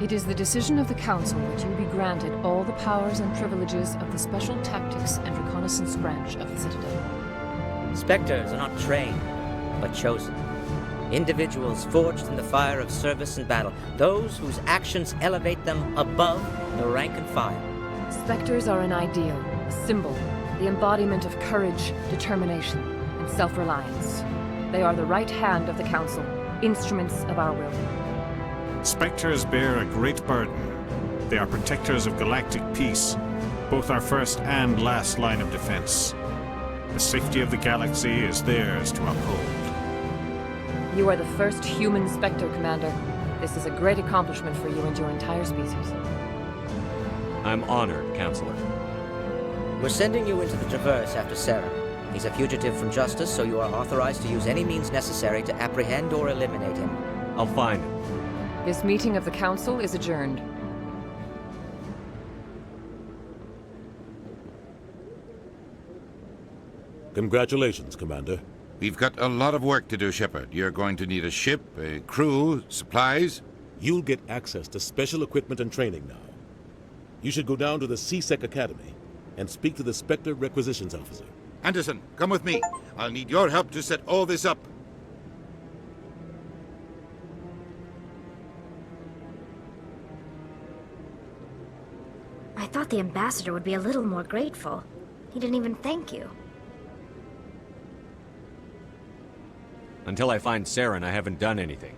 It is the decision of the Council that you be granted all the powers and privileges of the Special Tactics and Reconnaissance Branch of the Citadel. Spectres are not trained, but chosen. Individuals forged in the fire of service and battle. Those whose actions elevate them above the rank and file. Spectres are an ideal, a symbol, the embodiment of courage, determination, and self-reliance. They are the right hand of the Council, instruments of our will. Spectres bear a great burden. They are protectors of galactic peace, both our first and last line of defense. The safety of the galaxy is theirs to uphold. You are the first human Spectre, Commander. This is a great accomplishment for you and your entire species. I'm honored, Counselor. We're sending you into the Traverse after Saren. He's a fugitive from justice, so you are authorized to use any means necessary to apprehend or eliminate him. I'll find him. This meeting of the Council is adjourned. Congratulations, Commander. We've got a lot of work to do, Shepard. You're going to need a ship, a crew, supplies. You'll get access to special equipment and training now. You should go down to the C-Sec Academy and speak to the Spectre Requisitions Officer. Anderson, come with me. I'll need your help to set all this up. I thought the ambassador would be a little more grateful. He didn't even thank you. Until I find Saren, I haven't done anything.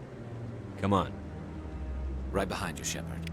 Come on. Right behind you, Shepard.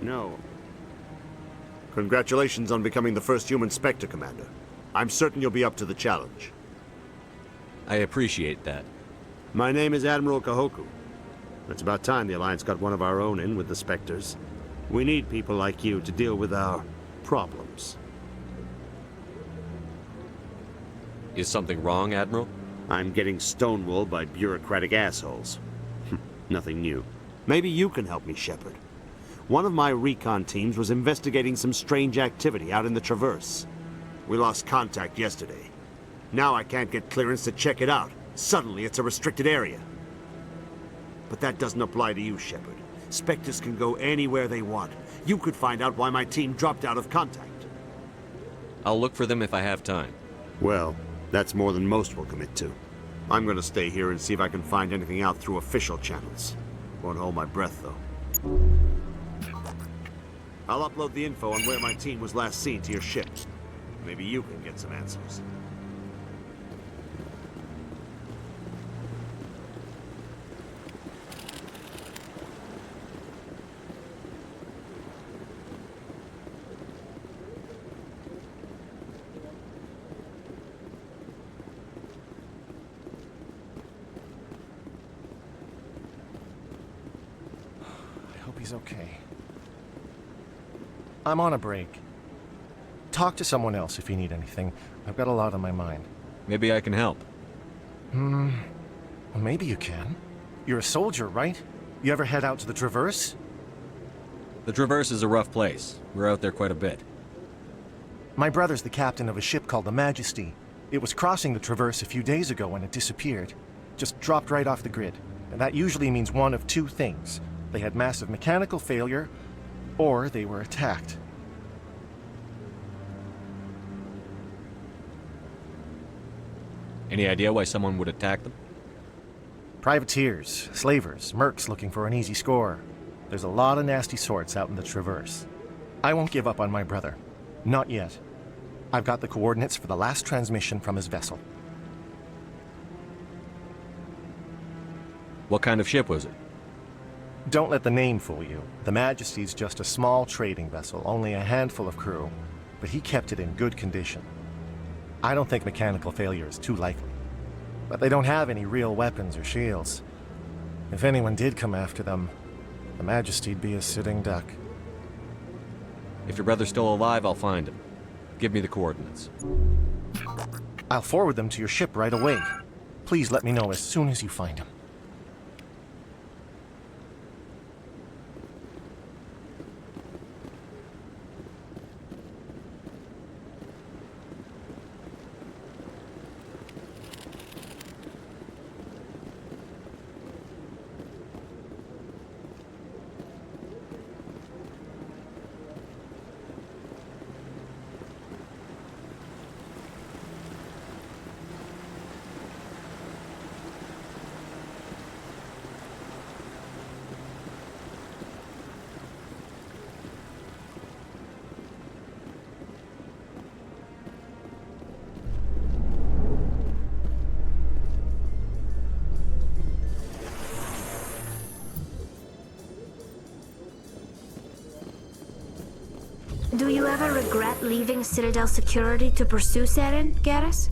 No. Congratulations on becoming the first human Spectre, Commander. I'm certain you'll be up to the challenge. I appreciate that. My name is Admiral Kahoku. It's about time the Alliance got one of our own in with the Spectres. We need people like you to deal with our problems. Is something wrong, Admiral? I'm getting stonewalled by bureaucratic assholes. Nothing new. Maybe you can help me, Shepard. One of my recon teams was investigating some strange activity out in the Traverse. We lost contact yesterday. Now I can't get clearance to check it out. Suddenly it's a restricted area. But that doesn't apply to you, Shepard. Spectres can go anywhere they want. You could find out why my team dropped out of contact. I'll look for them if I have time. Well, that's more than most will commit to. I'm gonna stay here and see if I can find anything out through official channels. Won't hold my breath, though. I'll upload the info on where my team was last seen to your ship. Maybe you can get some answers. I hope he's okay. I'm on a break. Talk to someone else if you need anything. I've got a lot on my mind. Maybe I can help. Well, maybe you can. You're a soldier, right? You ever head out to the Traverse? The Traverse is a rough place. We're out there quite a bit. My brother's the captain of a ship called the Majesty. It was crossing the Traverse a few days ago when it disappeared. Just dropped right off the grid. And that usually means one of two things. They had massive mechanical failure, or they were attacked. Any idea why someone would attack them? Privateers, slavers, mercs looking for an easy score. There's a lot of nasty sorts out in the Traverse. I won't give up on my brother. Not yet. I've got the coordinates for the last transmission from his vessel. What kind of ship was it? Don't let the name fool you. The Majesty's just a small trading vessel, only a handful of crew, but he kept it in good condition. I don't think mechanical failure is too likely, but they don't have any real weapons or shields. If anyone did come after them, the Majesty'd be a sitting duck. If your brother's still alive, I'll find him. Give me the coordinates. I'll forward them to your ship right away. Please let me know as soon as you find him. Do you ever regret leaving Citadel Security to pursue Saren, Garrus?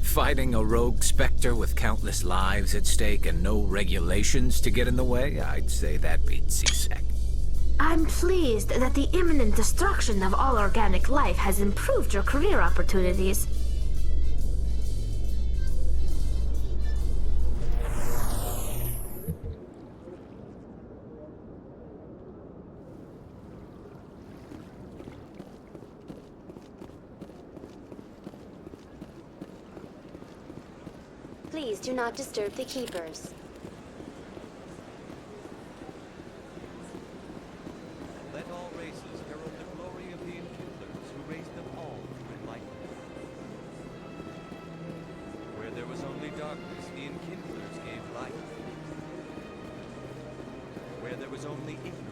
Fighting a rogue Spectre with countless lives at stake and no regulations to get in the way? I'd say that beat C-Sec. I'm pleased that the imminent destruction of all organic life has improved your career opportunities. Please do not disturb the keepers. Let all races herald the glory of the Enkindlers who raised them all to enlightenment. Where there was only darkness, the Enkindlers gave light. Where there was only ignorance,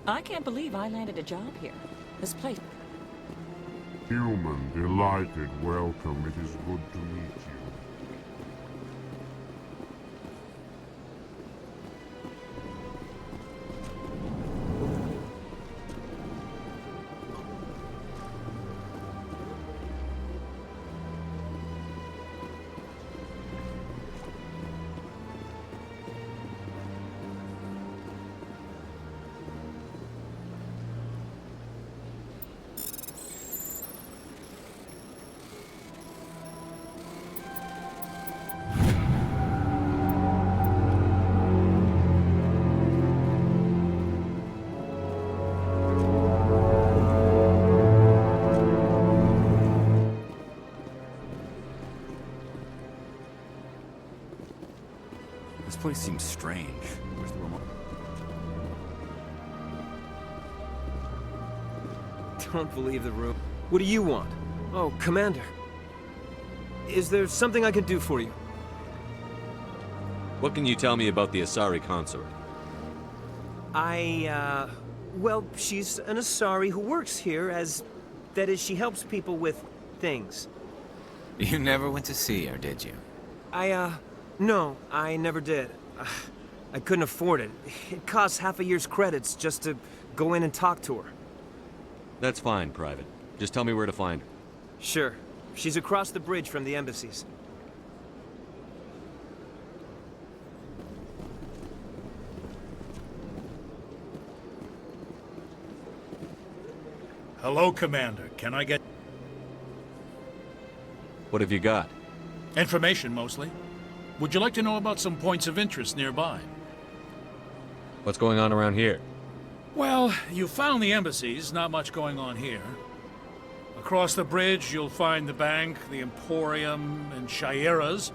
I can't believe I landed a job here. This place... Human, delighted, welcome. It is good to meet you. This place seems strange. Where's the remote? don't believe the room. What do you want? Oh, Commander. Is there something I can do for you? What can you tell me about the Asari consort? Well, she's an Asari who works here as... That is, she helps people with things. You never went to see her, did you? No, I never did. I couldn't afford it. It costs half a year's credits just to go in and talk to her. That's fine, Private. Just tell me where to find her. Sure. She's across the bridge from the embassies. Hello, Commander. Can I get... What have you got? Information, mostly. Would you like to know about some points of interest nearby? What's going on around here? Well, you found the embassies. Not much going on here. Across the bridge, you'll find the bank, the Emporium, and Shaira's.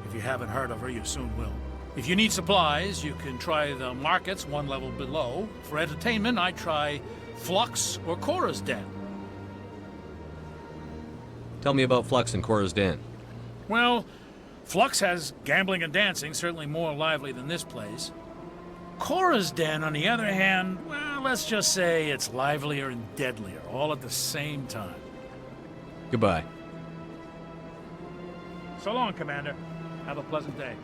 If you haven't heard of her, you soon will. If you need supplies, you can try the markets one level below. For entertainment, I try Flux or Cora's Den. Tell me about Flux and Cora's Den. Well, Flux has gambling and dancing, certainly more lively than this place. Cora's Den, on the other hand, well, let's just say it's livelier and deadlier, all at the same time. Goodbye. So long, Commander. Have a pleasant day.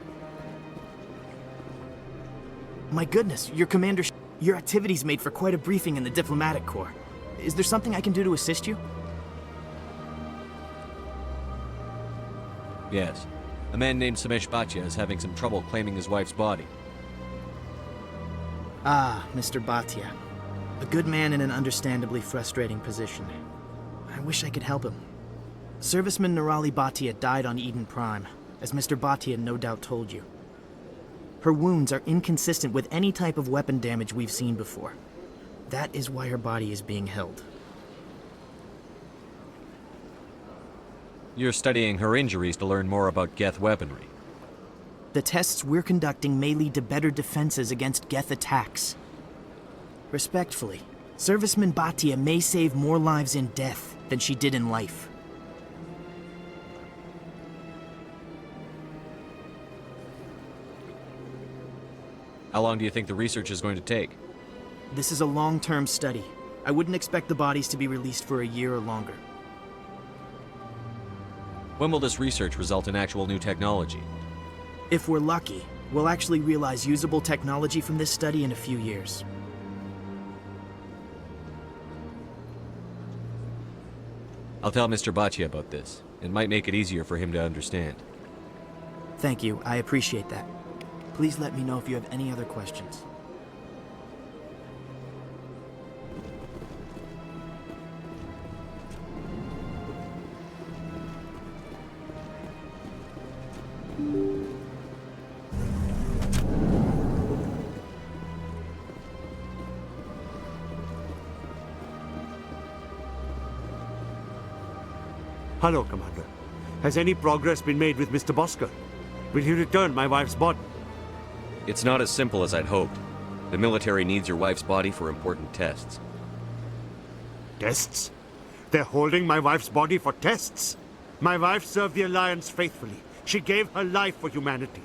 My goodness, your commander... Your activities made for quite a briefing in the diplomatic corps. Is there something I can do to assist you? Yes. A man named Samesh Bhatia is having some trouble claiming his wife's body. Ah, Mr. Bhatia. A good man in an understandably frustrating position. I wish I could help him. Serviceman Nirali Bhatia died on Eden Prime, as Mr. Bhatia no doubt told you. Her wounds are inconsistent with any type of weapon damage we've seen before. That is why her body is being held. You're studying her injuries to learn more about Geth weaponry. The tests we're conducting may lead to better defenses against Geth attacks. Respectfully, Serviceman Bhatia may save more lives in death than she did in life. How long do you think the research is going to take? This is a long-term study. I wouldn't expect the bodies to be released for a year or longer. When will this research result in actual new technology? If we're lucky, we'll actually realize usable technology from this study in a few years. I'll tell Mr. Bhatia about this. It might make it easier for him to understand. Thank you, I appreciate that. Please let me know if you have any other questions. Hello, Commander. Has any progress been made with Mr. Bosker? Will he return my wife's body? It's not as simple as I'd hoped. The military needs your wife's body for important tests. Tests? They're holding my wife's body for tests? My wife served the Alliance faithfully. She gave her life for humanity.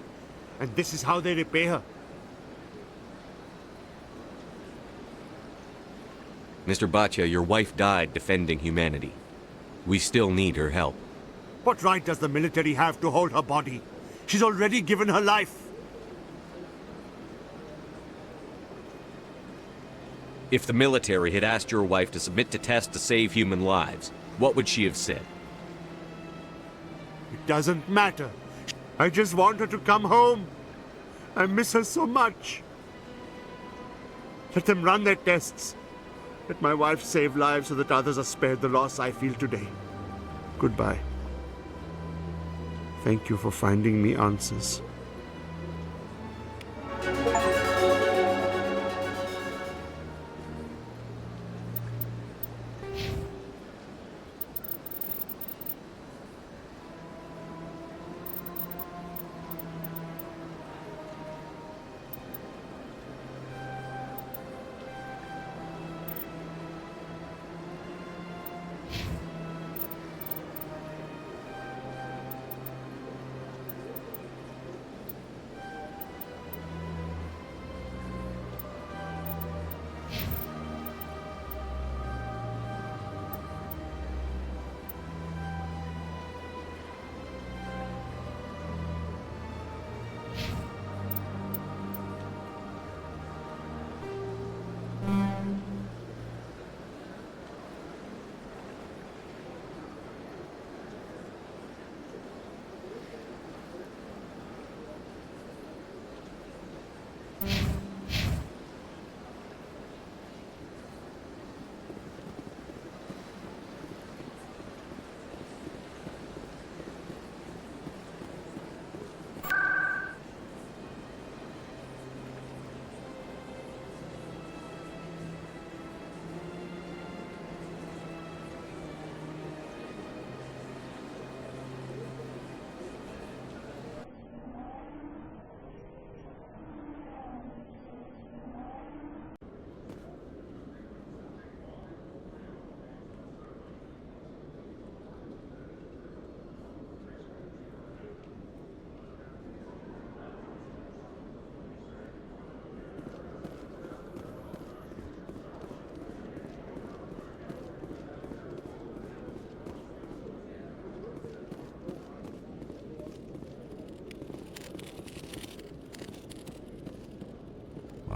And this is how they repay her. Mr. Bhatia, your wife died defending humanity. We still need her help. What right does the military have to hold her body? She's already given her life. If the military had asked your wife to submit to tests to save human lives, what would she have said? It doesn't matter. I just want her to come home. I miss her so much. Let them run their tests. Let my wife save lives so that others are spared the loss I feel today. Goodbye. Thank you for finding me answers.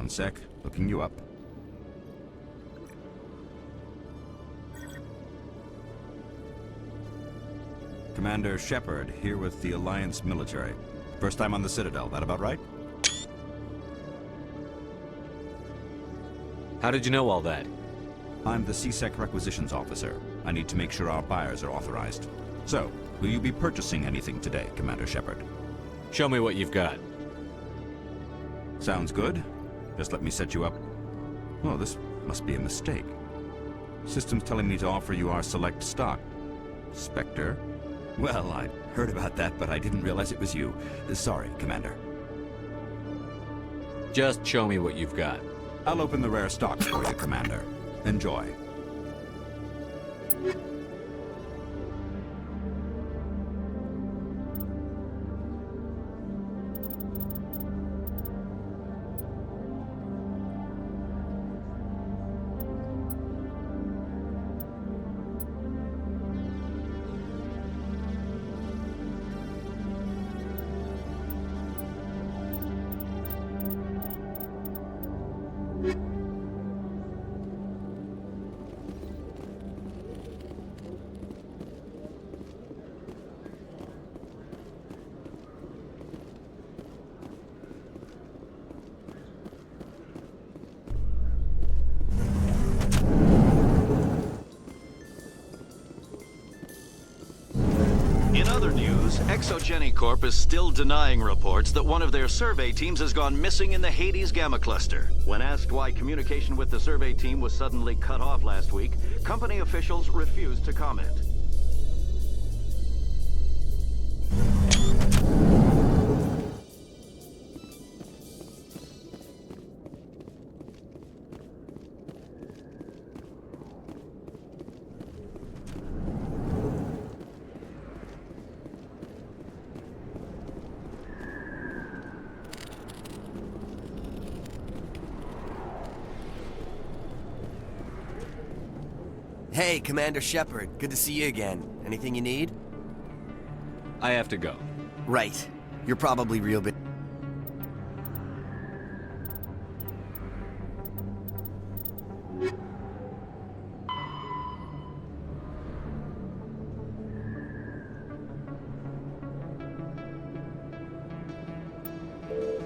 One sec. Looking you up. Commander Shepard, here with the Alliance military. First time on the Citadel, that about right? How did you know all that? I'm the CSEC requisitions officer. I need to make sure our buyers are authorized. So, will you be purchasing anything today, Commander Shepard? Show me what you've got. Sounds good. Just let me set you up. Oh, this must be a mistake. System's telling me to offer you our select stock. Spectre? Well, I heard about that, but I didn't realize it was you. Sorry, Commander. Just show me what you've got. I'll open the rare stock for you, Commander. Enjoy. In other news, Exogeny Corp is still denying reports that one of their survey teams has gone missing in the Hades Gamma Cluster. When asked why communication with the survey team was suddenly cut off last week, company officials refused to comment. Hey, Commander Shepard. Good to see you again. Anything you need? I have to go. Right. You're probably real big.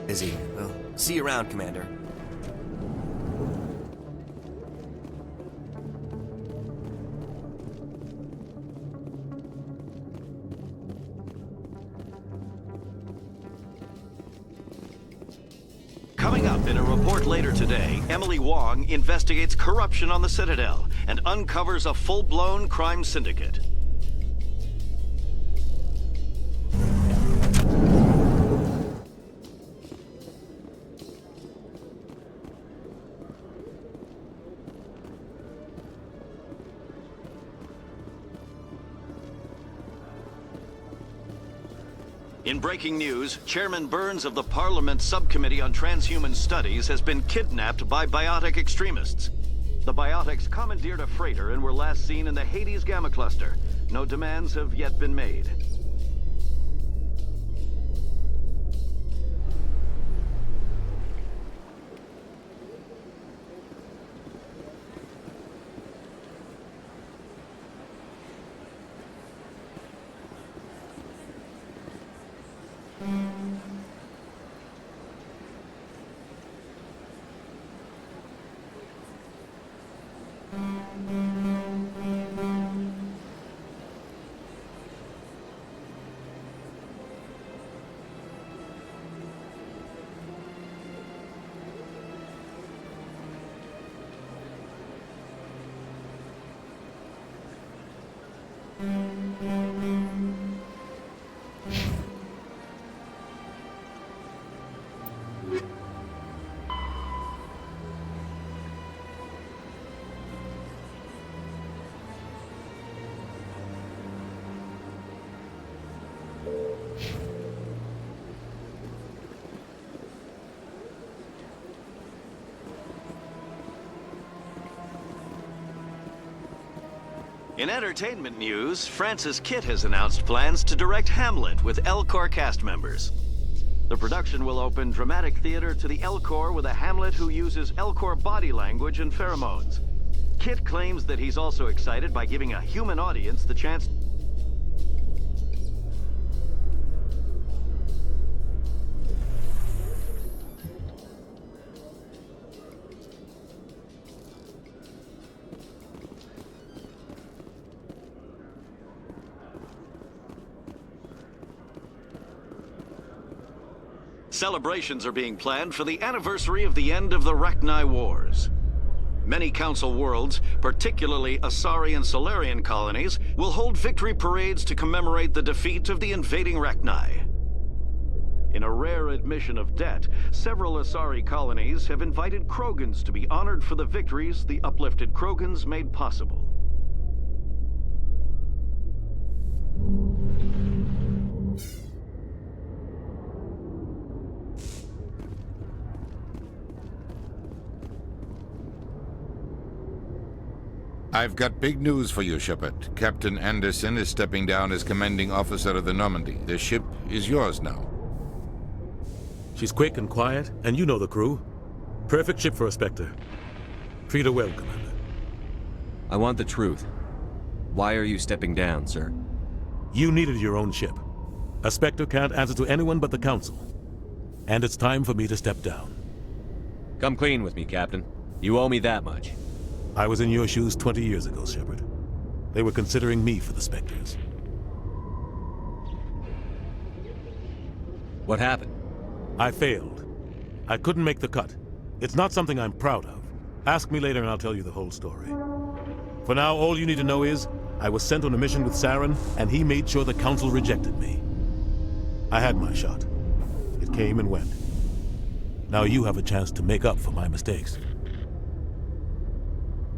Busy. Well, see you around, Commander. Coming up in a report later today, Emily Wong investigates corruption on the Citadel and uncovers a full-blown crime syndicate. In breaking news, Chairman Burns of the Parliament Subcommittee on Transhuman Studies has been kidnapped by biotic extremists. The biotics commandeered a freighter and were last seen in the Hades Gamma Cluster. No demands have yet been made. In entertainment news, Francis Kitt has announced plans to direct Hamlet with Elcor cast members. The production will open dramatic theater to the Elcor with a Hamlet who uses Elcor body language and pheromones. Kit claims that he's also excited by giving a human audience the chance. Celebrations are being planned for the anniversary of the end of the Rachni Wars. Many Council worlds, particularly Asari and Solarian colonies, will hold victory parades to commemorate the defeat of the invading Rachni. In a rare admission of debt, several Asari colonies have invited Krogans to be honored for the victories the uplifted Krogans made possible. I've got big news for you, Shepard. Captain Anderson is stepping down as commanding officer of the Normandy. The ship is yours now. She's quick and quiet, and you know the crew. Perfect ship for a Spectre. Treat her well, Commander. I want the truth. Why are you stepping down, sir? You needed your own ship. A Spectre can't answer to anyone but the Council. And it's time for me to step down. Come clean with me, Captain. You owe me that much. I was in your shoes 20 years ago, Shepard. They were considering me for the Spectres. What happened? I failed. I couldn't make the cut. It's not something I'm proud of. Ask me later and I'll tell you the whole story. For now, all you need to know is, I was sent on a mission with Saren, and he made sure the Council rejected me. I had my shot. It came and went. Now you have a chance to make up for my mistakes.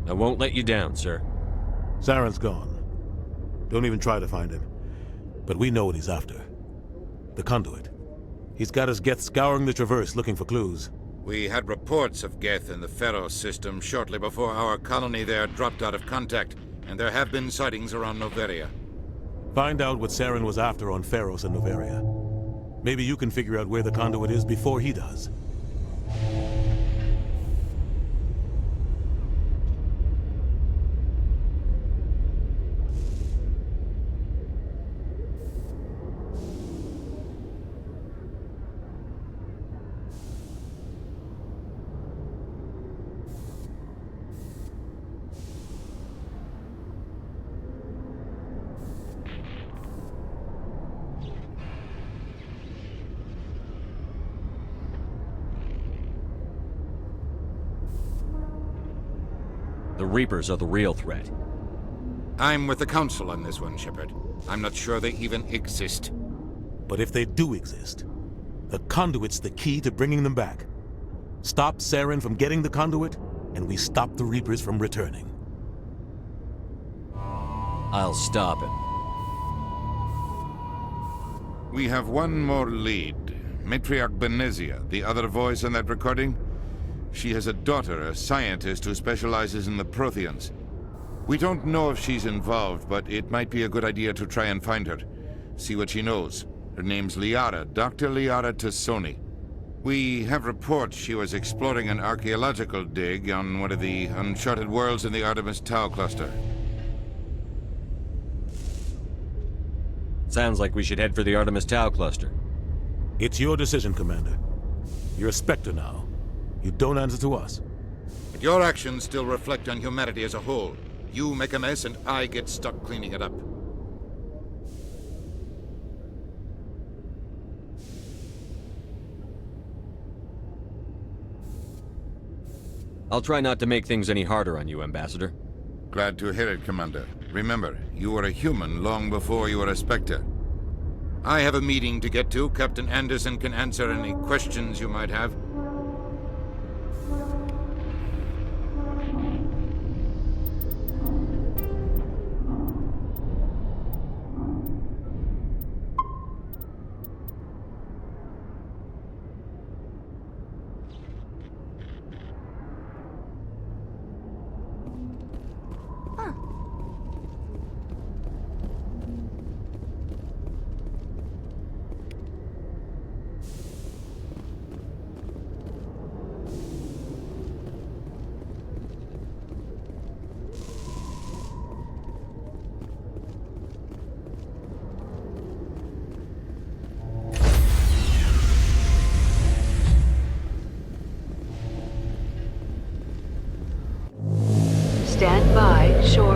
I won't let you down, sir. Saren's gone. Don't even try to find him. But we know what he's after. The Conduit. He's got his Geth scouring the Traverse looking for clues. We had reports of Geth in the Pharos system shortly before our colony there dropped out of contact, and there have been sightings around Noveria. Find out what Saren was after on Pharos and Noveria. Maybe you can figure out where the Conduit is before he does. The Reapers are the real threat. I'm with the Council on this one, Shepard. I'm not sure they even exist. But if they do exist, the Conduit's the key to bringing them back. Stop Saren from getting the Conduit, and we stop the Reapers from returning. I'll stop him. We have one more lead. Matriarch Benezia, the other voice in that recording. She has a daughter, a scientist who specializes in the Protheans. We don't know if she's involved, but it might be a good idea to try and find her. See what she knows. Her name's Liara, Dr. Liara Tassoni. We have reports she was exploring an archaeological dig on one of the uncharted worlds in the Artemis Tau cluster. Sounds like we should head for the Artemis Tau cluster. It's your decision, Commander. You're a Spectre now. You don't answer to us. But your actions still reflect on humanity as a whole. You make a mess and I get stuck cleaning it up. I'll try not to make things any harder on you, Ambassador. Glad to hear it, Commander. Remember, you were a human long before you were a Spectre. I have a meeting to get to. Captain Anderson can answer any questions you might have.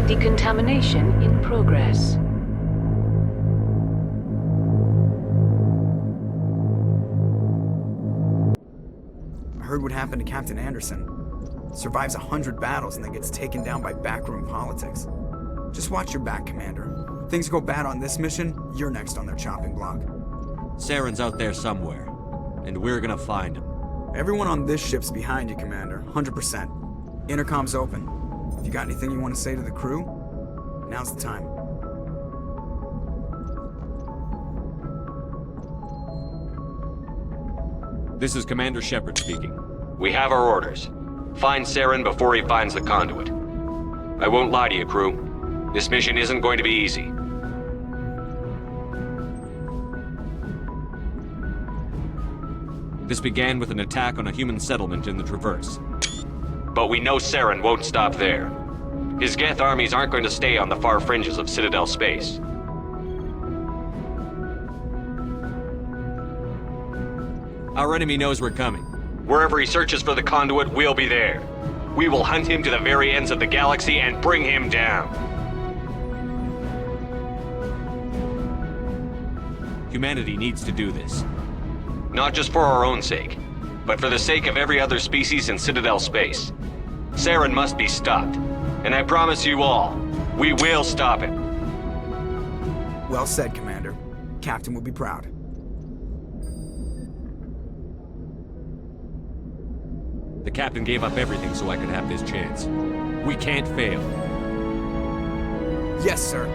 Decontamination in progress. I heard what happened to Captain Anderson. Survives 100 battles and then gets taken down by backroom politics. Just watch your back, Commander. Things go bad on this mission, you're next on their chopping block. Saren's out there somewhere, and we're gonna find him. Everyone on this ship's behind you, Commander. 100%. Intercom's open. If you got anything you want to say to the crew, now's the time. This is Commander Shepard speaking. We have our orders. Find Saren before he finds the conduit. I won't lie to you, crew. This mission isn't going to be easy. This began with an attack on a human settlement in the Traverse. But we know Saren won't stop there. His Geth armies aren't going to stay on the far fringes of Citadel space. Our enemy knows we're coming. Wherever he searches for the conduit, we'll be there. We will hunt him to the very ends of the galaxy and bring him down. Humanity needs to do this. Not just for our own sake, but for the sake of every other species in Citadel space. Saren must be stopped. And I promise you all, we will stop him. Well said, Commander. Captain will be proud. The captain gave up everything so I could have this chance. We can't fail. Yes, sir.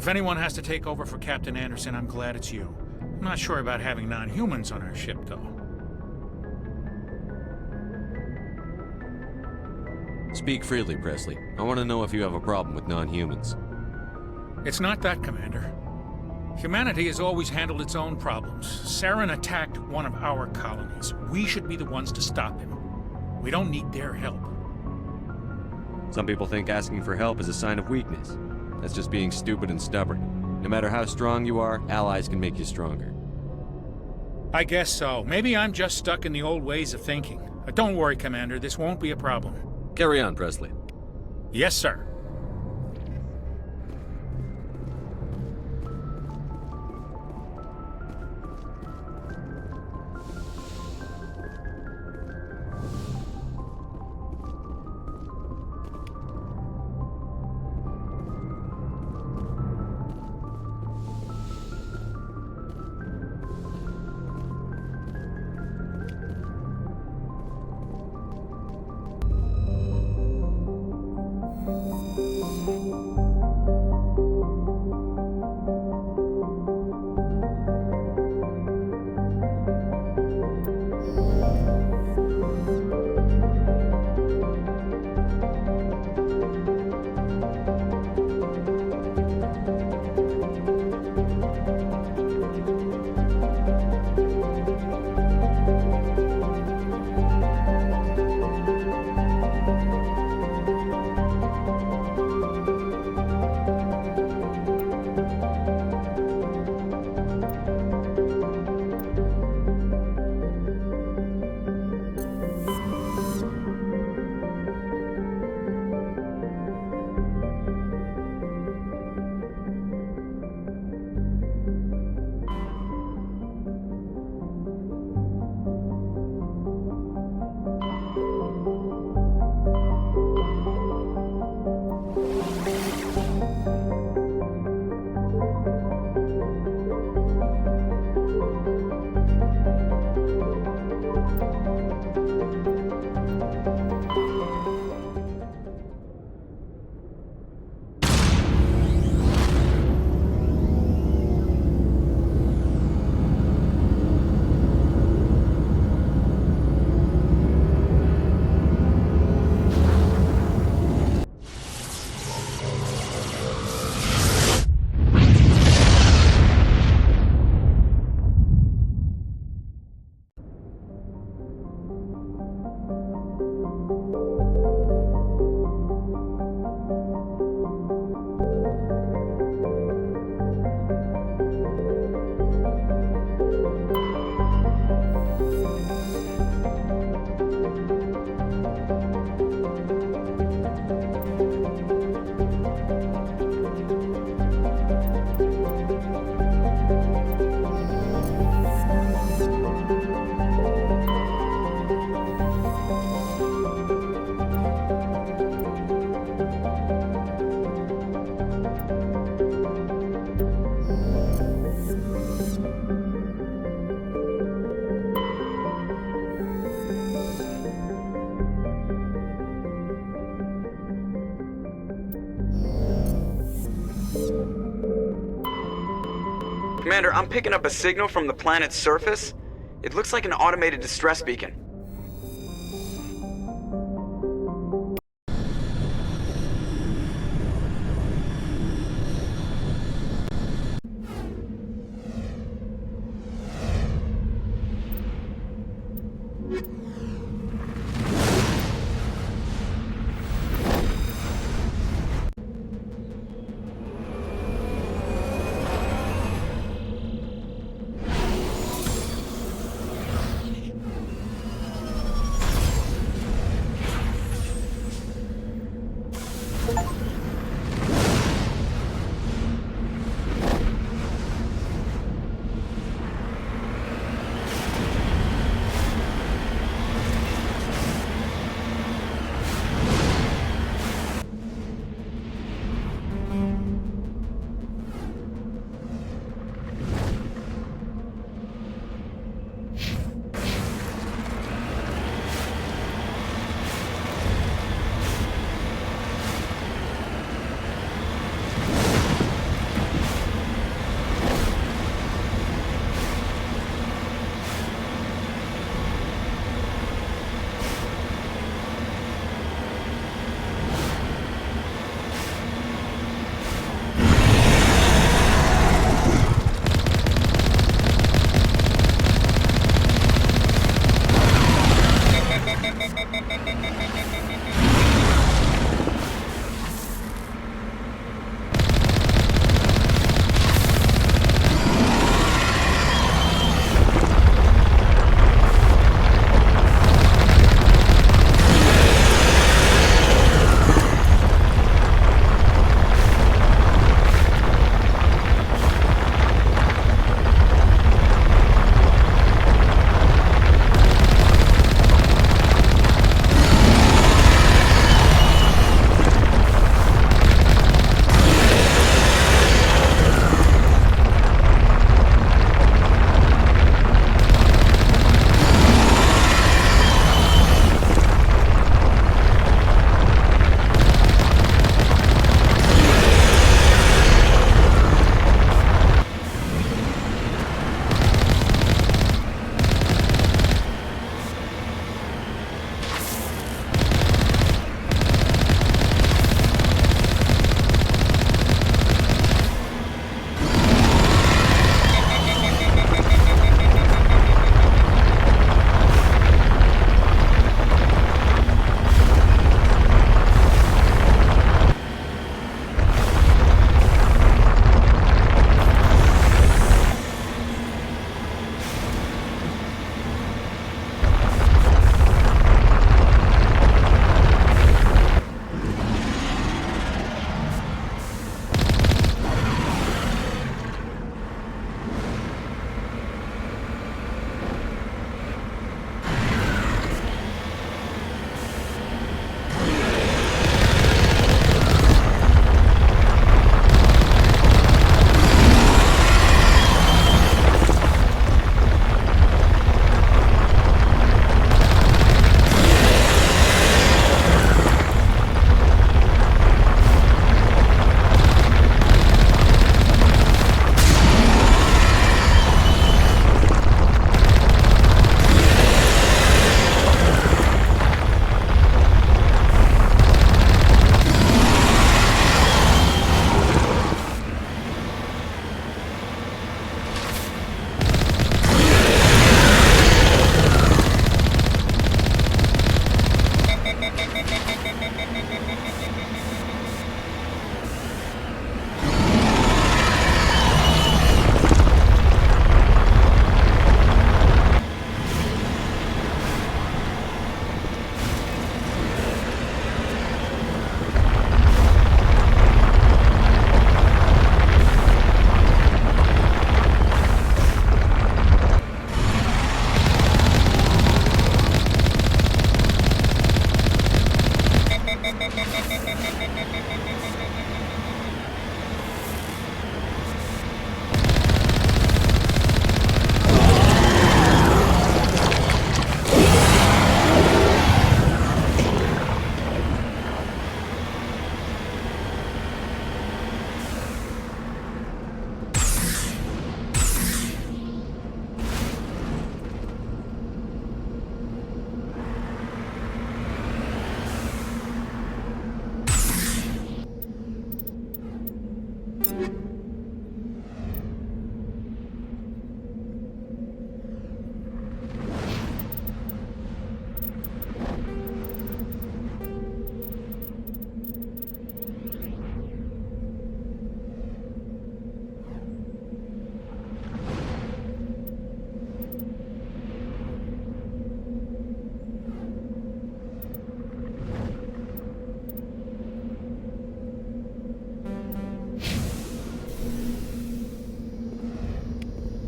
If anyone has to take over for Captain Anderson, I'm glad it's you. I'm not sure about having non-humans on our ship, though. Speak freely, Presley. I want to know if you have a problem with non-humans. It's not that, Commander. Humanity has always handled its own problems. Saren attacked one of our colonies. We should be the ones to stop him. We don't need their help. Some people think asking for help is a sign of weakness. That's just being stupid and stubborn. No matter how strong you are, allies can make you stronger. I guess so. Maybe I'm just stuck in the old ways of thinking. But don't worry, Commander. This won't be a problem. Carry on, Presley. Yes, sir. Commander, I'm picking up a signal from the planet's surface. It looks like an automated distress beacon.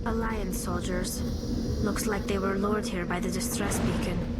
Alliance soldiers. Looks like they were lured here by the distress beacon.